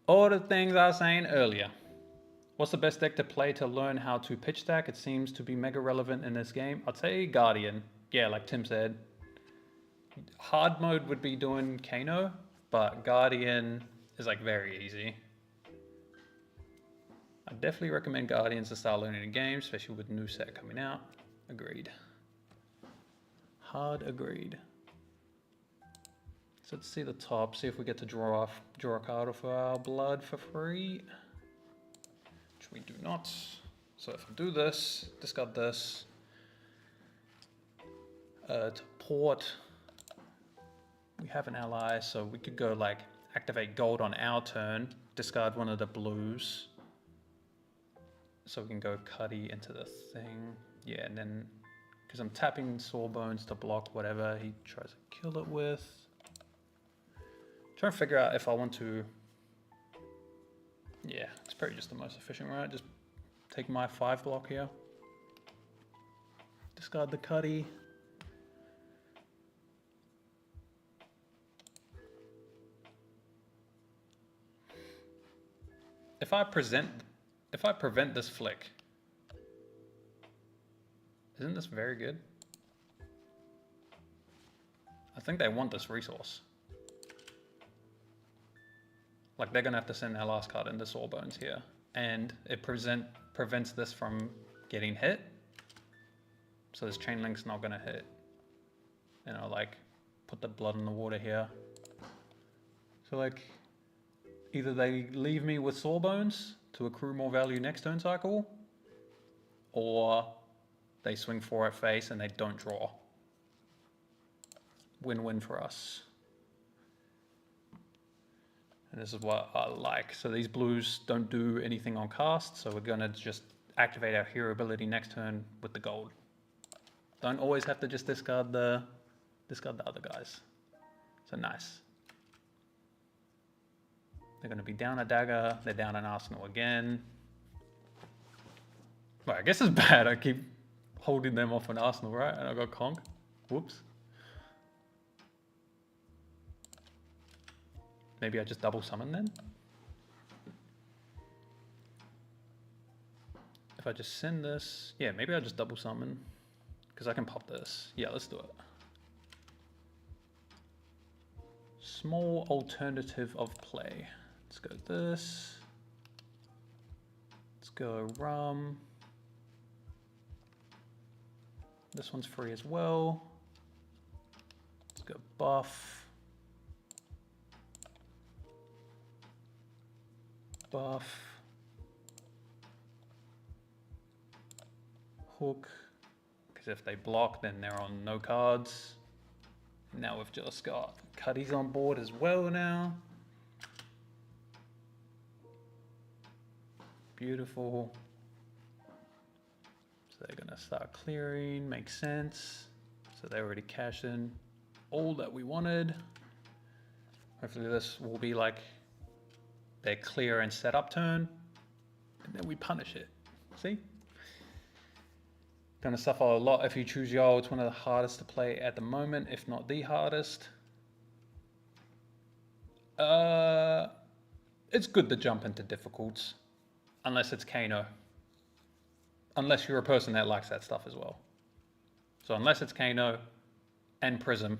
All the things I was saying earlier. What's the best deck to play to learn how to pitch stack? It seems to be mega relevant in this game. I'd say Guardian. Yeah, like Tim said. Hard mode would be doing Kano, but Guardian is like very easy. I definitely recommend Guardians to start learning the game, especially with new set coming out. Agreed. Hard agreed. So let's see the top, see if we get to draw a card off our blood for free. Which we do not. So if I do this, discard this. To port, we have an ally, so we could go like activate gold on our turn, discard one of the blues. So we can go Cuddy into the thing. Yeah, and then, because I'm tapping Sawbones to block whatever he tries to kill it with. Trying to figure out if I want to, yeah, it's probably just the most efficient, right? Just take my 5 block here. Discard the Cuddy. If I prevent this flick, isn't this very good? I think they want this resource. Like they're gonna have to send their last card into Sawbones here, and it prevents this from getting hit. So this chain link's not gonna hit. And I'll like put the blood in the water here. So like either they leave me with Sawbones to accrue more value next turn cycle, or they swing 4 at face and they don't draw. Win-win for us. And this is what I like. So these blues don't do anything on cast, so we're gonna just activate our hero ability next turn with the gold. Don't always have to just discard the other guys. So nice. They're gonna be down a dagger, they're down an arsenal again. Well, I guess it's bad, I keep holding them off an arsenal, right? And I got conk. Whoops. Maybe I just double summon then? If I just send this, yeah, maybe I'll just double summon. Because I can pop this. Yeah, let's do it. Small alternative of play. Let's go this. Let's go rum. This one's free as well. Let's go buff. Buff. Hook. Because if they block, then they're on no cards. Now we've just got Cuddy's on board as well now. Beautiful. So they're gonna start clearing, makes sense. So they already cashed in all that we wanted. Hopefully this will be like their clear and setup turn, and then we punish it. See? Gonna suffer a lot if you choose Yo. It's one of the hardest to play at the moment, if not the hardest. It's good to jump into difficulties, unless it's Kano. Unless you're a person that likes that stuff as well. So unless it's Kano and Prism,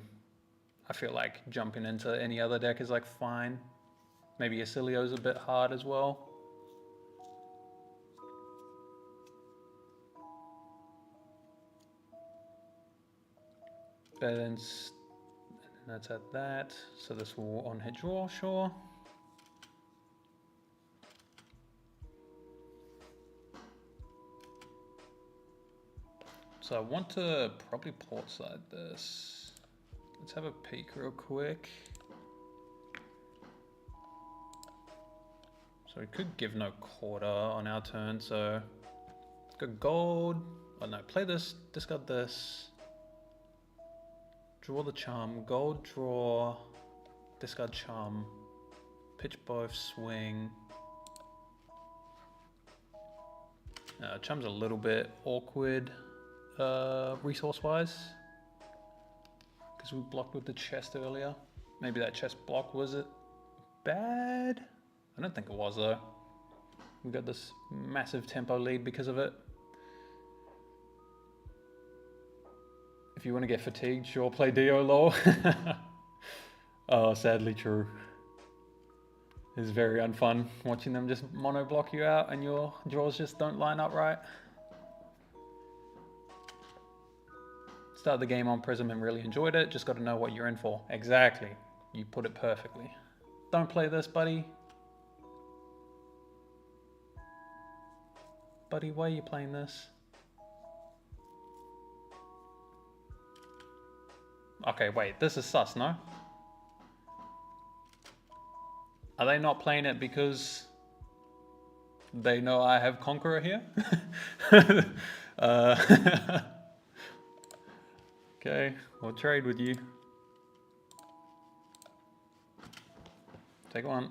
I feel like jumping into any other deck is like fine. Maybe Acilio's a bit hard as well. And that's at that. So this will on hit draw, sure. So I want to probably port side this. Let's have a peek real quick. So we could give no quarter on our turn, so let's go gold. Oh no, play this, discard this. Draw the charm, gold draw, discard charm, pitch both, swing. Chum's a little bit awkward resource-wise, because we blocked with the chest earlier. Maybe that chest block, was it bad? I don't think it was though. We got this massive tempo lead because of it. If you want to get fatigued, sure, play Dio lol. Oh, sadly true. It's very unfun watching them just mono block you out and your draws just don't line up right. Started the game on Prism and really enjoyed it. Just got to know what you're in for. Exactly. You put it perfectly. Don't play this, buddy. Buddy, why are you playing this? Okay, wait. This is sus, no? Are they not playing it because they know I have Conqueror here? Okay, we'll trade with you. Take one.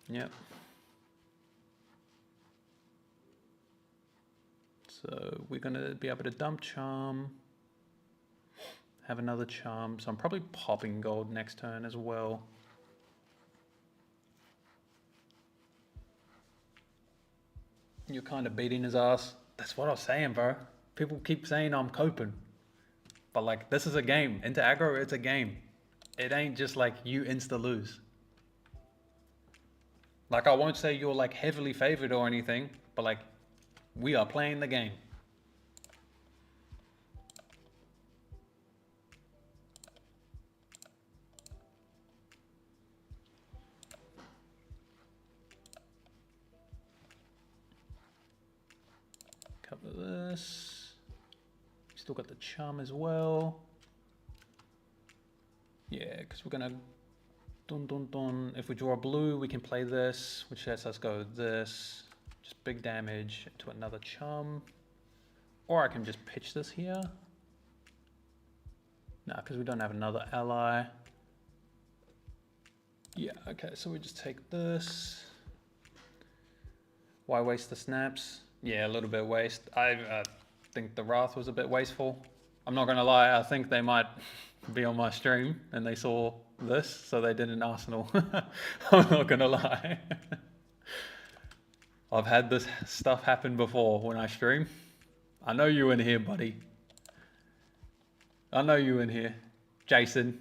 Yep. So we're gonna be able to dump charm, have another charm. So I'm probably popping gold next turn as well. You're kind of beating his ass. That's what I was saying, bro. People keep saying I'm coping. But like, this is a game. Into aggro, it's a game. It ain't just like you insta lose. Like, I won't say you're like heavily favored or anything, but like, we are playing the game. Cover this. Still got the charm as well. Yeah, because we're gonna dun dun dun. If we draw a blue, we can play this, which lets us go this. Just big damage to another charm. Or I can just pitch this here. Nah, because we don't have another ally. Yeah, okay, so we just take this. Why waste the snaps? Yeah, a little bit waste. I think the Wrath was a bit wasteful. I'm not gonna lie, I think they might be on my stream and they saw this, so they did an Arsenal. I'm not gonna lie. I've had this stuff happen before when I stream. I know you in here, buddy. I know you in here. Jason.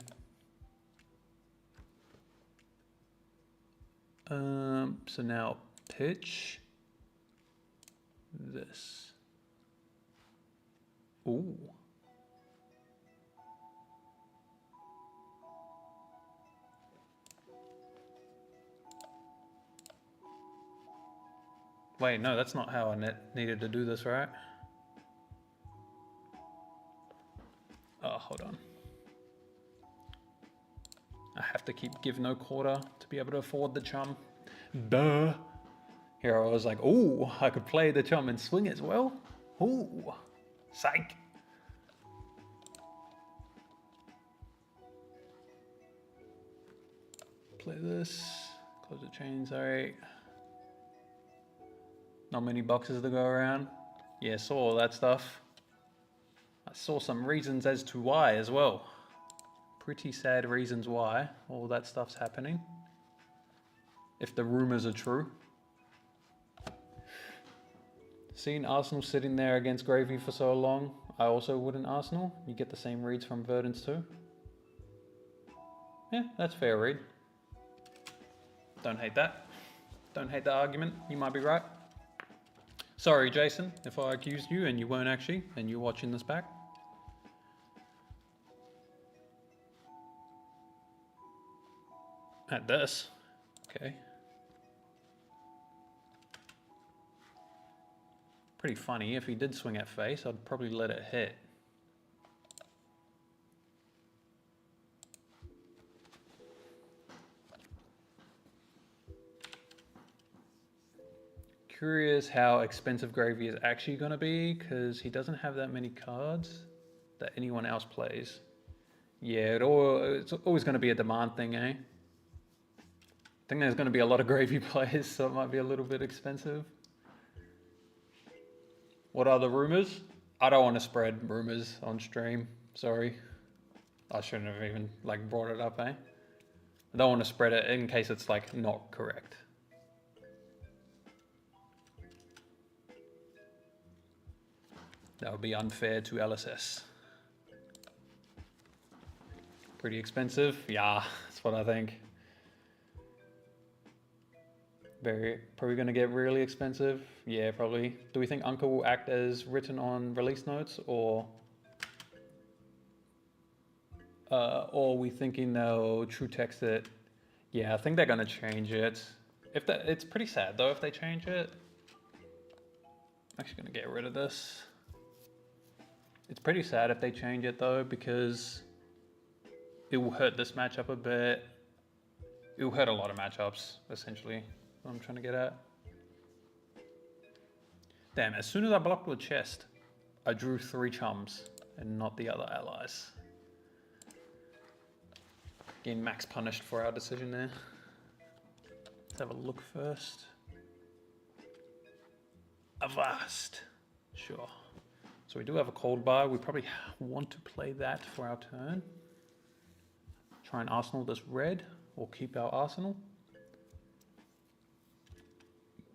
So now pitch this. Ooh. Wait, no, that's not how I needed to do this, right? Oh, hold on. I have to keep give no quarter to be able to afford the chum. Duh. Here I was like, ooh, I could play the chum and swing as well. Ooh, psych. Play this, close the chain, sorry. Not many boxes to go around. Yeah, saw all that stuff. I saw some reasons as to why as well. Pretty sad reasons why all that stuff's happening. If the rumors are true. Seeing Arsenal sitting there against Gravy for so long, I also wouldn't Arsenal. You get the same reads from Verdance too. Yeah, that's fair read. Don't hate that. Don't hate the argument. You might be right. Sorry, Jason, if I accused you and you weren't actually, and you're watching this back. At this. Okay. Pretty funny. If he did swing at face, I'd probably let it hit. Curious how expensive Gravy is actually going to be, because he doesn't have that many cards that anyone else plays. Yeah, it's always going to be a demand thing, eh? I think there's going to be a lot of gravy players, so it might be a little bit expensive. What are the rumors? I don't want to spread rumors on stream. Sorry. I shouldn't have even like brought it up, eh? I don't want to spread it in case it's like not correct. That would be unfair to LSS. Pretty expensive? Yeah, that's what I think. Probably going to get really expensive. Yeah, probably. Do we think Anka will act as written on release notes, or are we thinking they'll true text it? Yeah, I think they're going to change it. It's pretty sad though if they change it. I'm actually going to get rid of this. It's pretty sad if they change it though, because it will hurt this matchup a bit. It will hurt a lot of matchups, essentially. What I'm trying to get at. Damn, as soon as I blocked with chest, I drew 3 chums and not the other allies. Getting max punished for our decision there. Let's have a look first. Avast. Sure. So we do have a cold bar. We probably want to play that for our turn. Try and arsenal this red, or keep our arsenal.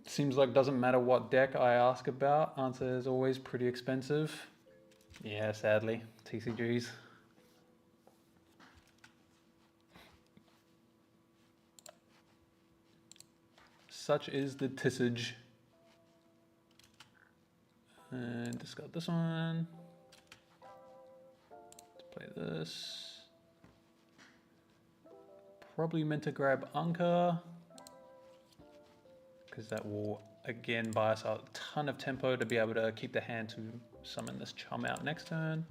Seems like doesn't matter what deck I ask about, answer is always pretty expensive. Yeah, sadly, TCGs. Such is the tissage. And discard this one. Let's play this. Probably meant to grab Anka, because that will again buy us a ton of tempo to be able to keep the hand to summon this chum out next turn.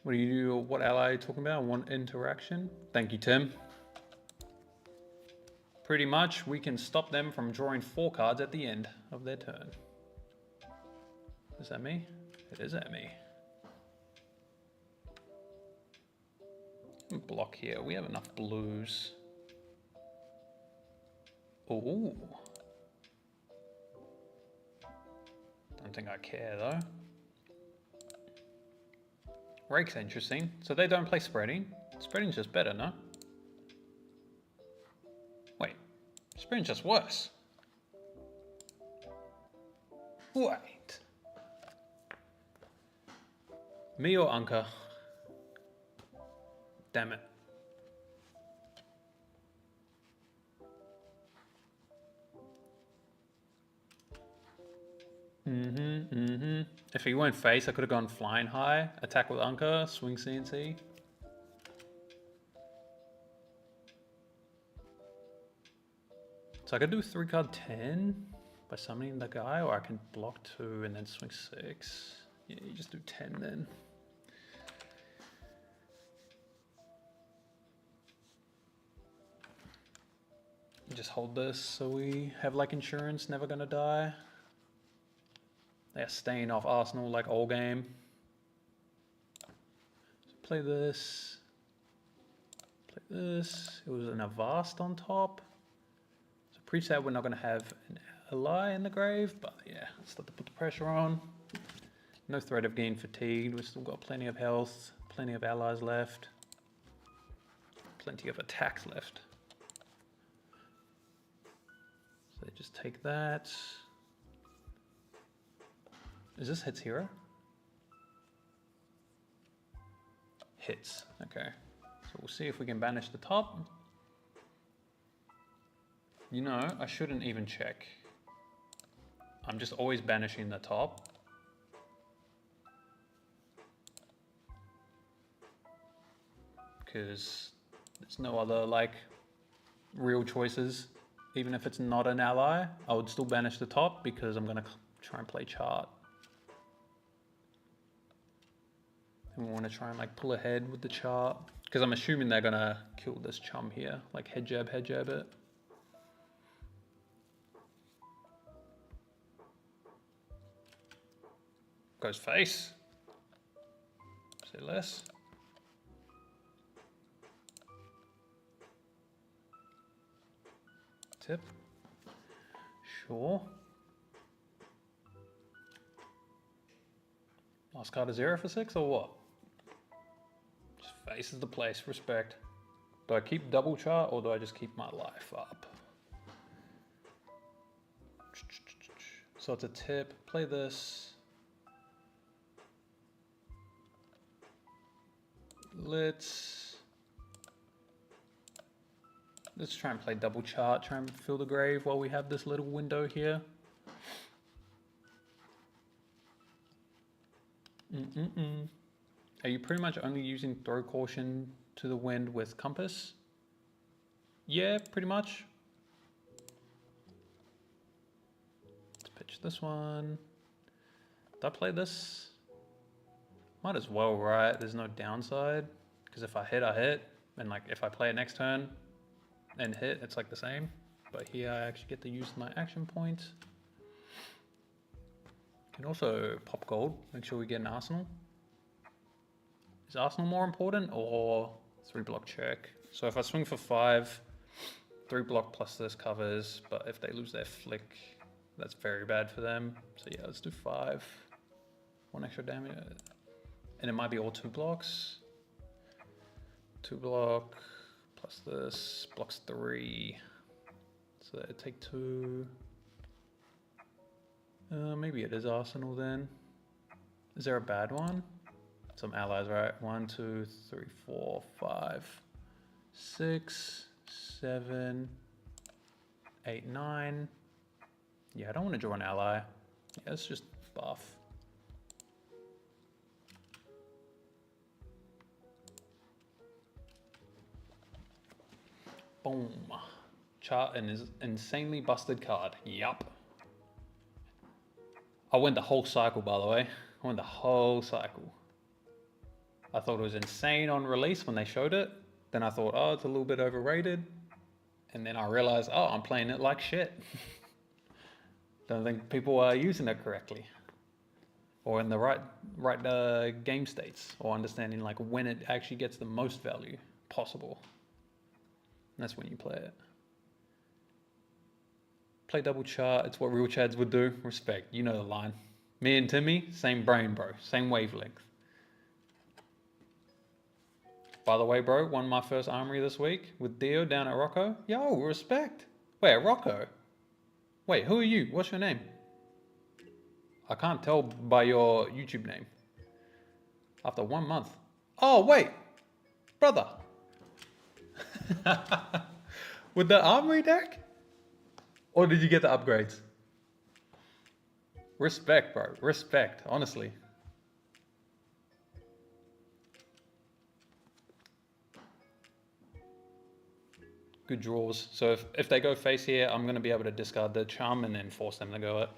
What ally are you talking about? One interaction? Thank you, Tim. Pretty much, we can stop them from drawing 4 cards at the end of their turn. Is that me? It is at me. Block here. We have enough blues. Ooh. Don't think I care though. Rake's interesting. So they don't play spreading. Spreading's just better, no? Wait. Spreading's just worse. Wait. Me or Anka? Damn it. If he went face, I could have gone flying high, attack with Anka, swing CNC. So I could do 3 card 10 by summoning the guy, or I can block 2 and then swing 6. Yeah, you just do 10 then. Just hold this so we have like insurance, never gonna die. They're staying off Arsenal like all game. So play this. Play this. It was an Avast on top. So pretty sad we're not gonna have an ally in the grave, but yeah, start to put the pressure on. No threat of getting fatigued. We've still got plenty of health, plenty of allies left, plenty of attacks left. So they just take that. Is this hits hero? Hits, okay. So we'll see if we can banish the top. You know, I shouldn't even check. I'm just always banishing the top. Because there's no other like real choices. Even if it's not an ally, I would still banish the top because I'm gonna try and play chart. And we want to try and like pull ahead with the chart because I'm assuming they're gonna kill this chum here, like head jab it. Goes face. Say less. Tip. Sure. Last card is 0 for 6 or what? Just faces the place, respect. Do I keep double chart or do I just keep my life up? So it's a tip, play this. Let's try and play double chart, try and fill the grave while we have this little window here. Are you pretty much only using throw caution to the wind with compass? Yeah, pretty much. Let's pitch this one. Did I play this? Might as well, right? There's no downside. Because if I hit, I hit. And like if I play it next turn and hit, it's like the same. But here I actually get to use my action point. Can also pop gold, make sure we get an arsenal. Is arsenal more important or 3-block check? So if I swing for 5, 3-block plus this covers, but if they lose their flick, that's very bad for them. So yeah, let's do 5. 1 extra damage. And it might be all 2 blocks. 2-block plus this, blocks 3. So that'd take 2. Maybe it is arsenal then. Is there a bad one? Some allies, right? 1, 2, 3, 4, 5, 6, 7, 8, 9. Yeah, I don't want to draw an ally. Yeah, let's just buff. Boom. Chart an insanely busted card. Yup. I went the whole cycle, by the way. I went the whole cycle. I thought it was insane on release when they showed it. Then I thought, oh, it's a little bit overrated. And then I realized, oh, I'm playing it like shit. Don't think people are using it correctly. Or in the right game states. Or understanding like when it actually gets the most value possible. And that's when you play it. Play double chart, it's what real chads would do. Respect, you know the line. Me and Timmy, same brain, bro. Same wavelength. By the way, bro, won my first armory this week with Dio down at Rocco. Yo, respect. Wait, Rocco? Wait, who are you? What's your name? I can't tell by your YouTube name. After 1 month. Oh, wait. Brother. With the armory deck? Or did you get the upgrades? Respect, bro. Respect, honestly. Good draws. So if they go face here, I'm going to be able to discard the charm and then force them to go it.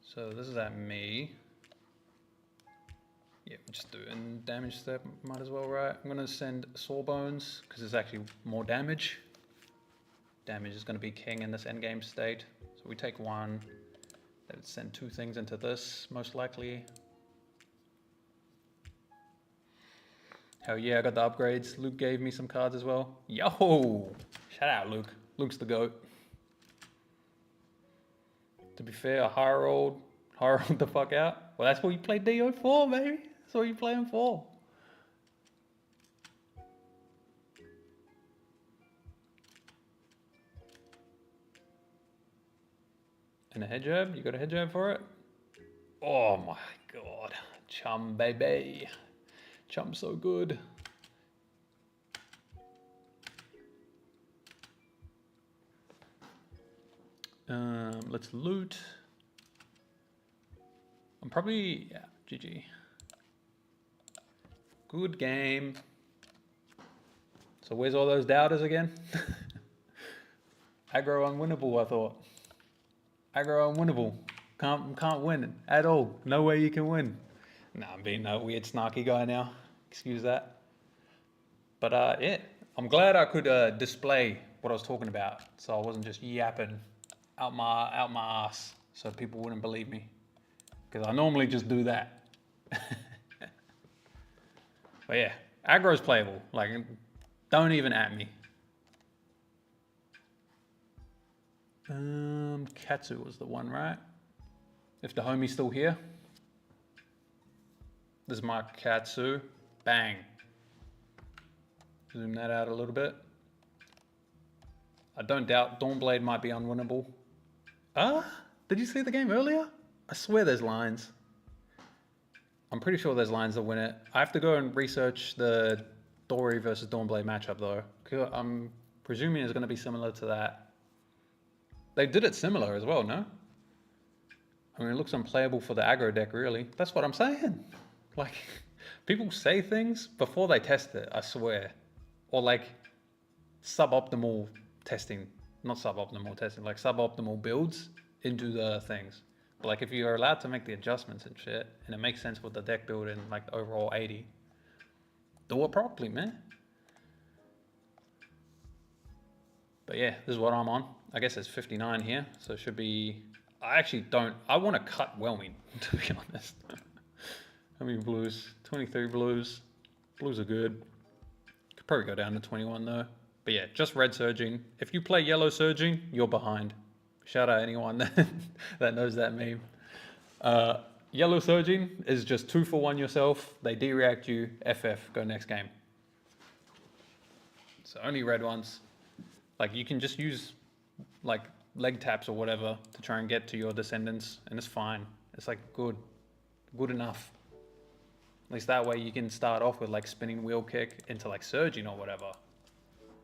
So this is at me. Yeah, we're just doing damage step, might as well, right? I'm gonna send Sawbones, because it's actually more damage. Damage is gonna be king in this endgame state. So we take 1, they would send 2 things into this, most likely. Hell yeah, I got the upgrades. Luke gave me some cards as well. Yo! Shout out, Luke. Luke's the GOAT. To be fair, I high rolled the fuck out. Well, that's what you play Dio for, baby. That's what you play him for. And a head jab? You got a head jab for it? Oh my god. Chum, baby. Chum's so good. Let's loot. I'm probably, yeah, GG. Good game. So where's all those doubters again? Aggro unwinnable, I thought. Aggro unwinnable. Can't win at all. No way you can win. Nah, I'm being a weird snarky guy now. Excuse that. But yeah, I'm glad I could display what I was talking about, so I wasn't just yapping out my ass, so people wouldn't believe me, because I normally just do that. But yeah, aggro's playable. Like, don't even at me. Katsu was the one, right? If the homie's still here. This is my Katsu. Bang. Zoom that out a little bit. I don't doubt Dawnblade might be unwinnable. Did you see the game earlier? I swear there's lines. I'm pretty sure there's lines that win it. I have to go and research the Dori versus Dawnblade matchup though. I'm presuming it's going to be similar to that. They did it similar as well, no? I mean, it looks unplayable for the aggro deck, really. That's what I'm saying. Like, people say things before they test it, I swear. Or like, suboptimal testing. Not suboptimal testing, like suboptimal builds into the things. But like, if you're allowed to make the adjustments and shit, and it makes sense with the deck build and like the overall 80, do it properly, man. But yeah, this is what I'm on. I guess it's 59 here, so it should be... I actually don't... I want to cut whelming, to be honest. How many blues? 23 blues. Blues are good. Could probably go down to 21 though. But yeah, just red surging. If you play yellow surging, you're behind. Shout out anyone that knows that meme. Yellow surging is just 2 for 1 yourself. They de-react you, FF, go next game. So only red ones. Like, you can just use like leg taps or whatever to try and get to your descendants, and it's fine. It's like good enough. At least that way you can start off with like spinning wheel kick into like surging or whatever.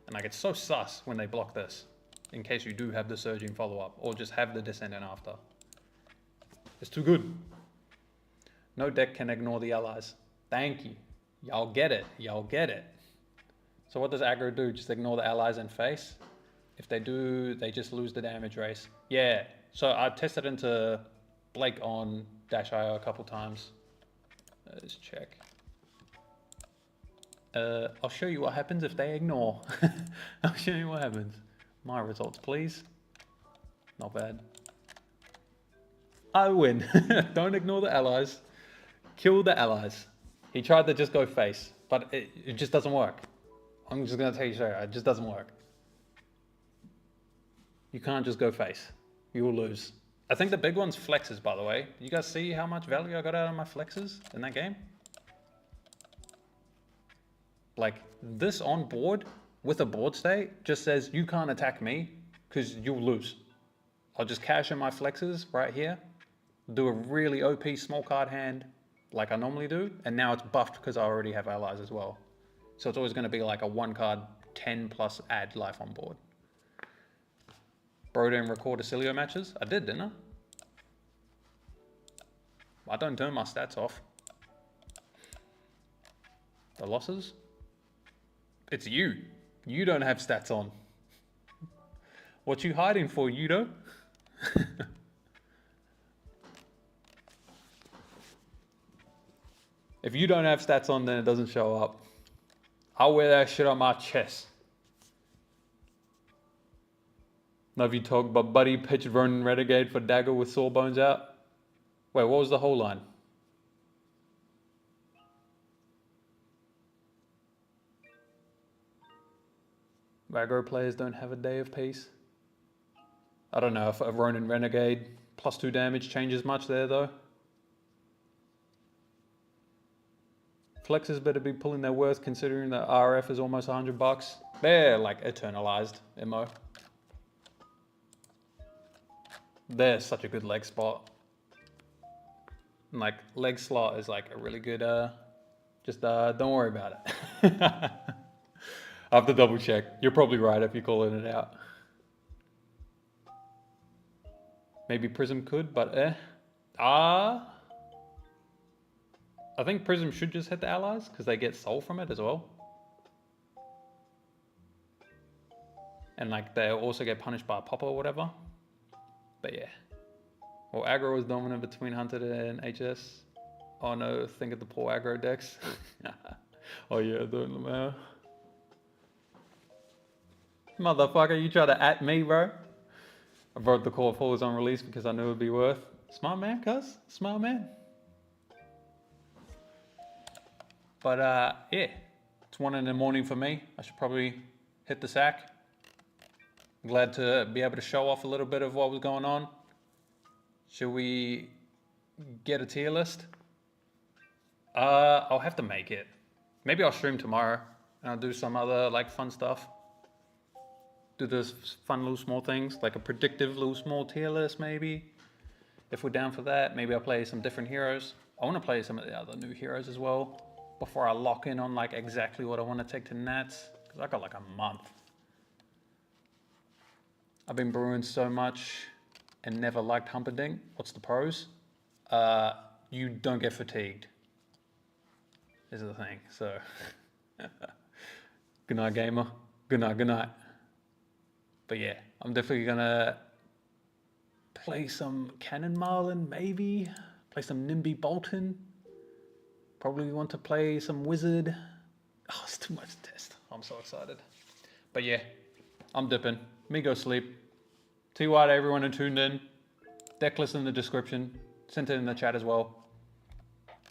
And like, it's so sus when they block this, in case you do have the surging follow up or just have the descendant after. It's too good. No deck can ignore the allies. Thank you. Y'all get it. Y'all get it. So what does aggro do? Just ignore the allies and face? If they do, they just lose the damage race. Yeah. So I tested into Blake on -io a couple times. Let's check. I'll show you what happens if they ignore. I'll show you what happens. My results, please. Not bad. I win. Don't ignore the allies. Kill the allies. He tried to just go face, but it just doesn't work. I'm just going to tell you straight, it just doesn't work. You can't just go face. You will lose. I think the big one's flexes, by the way. You guys see how much value I got out of my flexes in that game? Like, this on board with a board state just says you can't attack me because you'll lose. I'll just cash in my flexes right here, do a really OP small card hand like I normally do, and now it's buffed because I already have allies as well. So it's always going to be like a 1 card 10 plus add life on board. Bro didn't record Acilio matches? I did, didn't I? I don't turn my stats off. The losses? It's you. You don't have stats on. What you hiding for, Yudo? If you don't have stats on, then it doesn't show up. I'll wear that shit on my chest. Love you talk, but buddy pitched Ronin Renegade for dagger with sawbones out. Wait, what was the whole line? Aggro players don't have a day of peace. I don't know if a Ronin Renegade +2 damage changes much there though. Flexes better be pulling their worth considering that RF is almost $100. They're like eternalized MO. They're such a good leg spot. And like, leg slot is like a really good, don't worry about it. I have to double check. You're probably right if you're calling it out. Maybe Prism could, but I think Prism should just hit the allies because they get soul from it as well. And like, they also get punished by a popper or whatever. But yeah. Well, aggro was dominant between Hunted and HS. Oh no, think of the poor aggro decks. Oh yeah, don't man. Motherfucker, you try to at me, bro? I wrote the call for was on release because I knew it'd be worth. Smart man, cuz. Smart man. But yeah, it's 1 in the morning for me. I should probably hit the sack. Glad to be able to show off a little bit of what was going on. Should we get a tier list? I'll have to make it. Maybe I'll stream tomorrow and I'll do some other like fun stuff. Do those fun little small things, like a predictive little small tier list maybe. If we're down for that, maybe I'll play some different heroes. I want to play some of the other new heroes as well before I lock in on like exactly what I want to take to Nats, because I got like a month. I've been brewing so much and never liked Humperdinck. What's the pros? You don't get fatigued. This is the thing, so. Good night, gamer. Good night, good night. But yeah, I'm definitely gonna play some Cannon Marlin, maybe. Play some Nimby Bolton. Probably want to play some Wizard. Oh, it's too much to test. I'm so excited. But yeah, I'm dipping. Me go sleep. TY to everyone who tuned in. Deck list in the description. Sent it in the chat as well.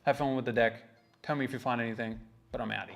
Have fun with the deck. Tell me if you find anything. But I'm outie.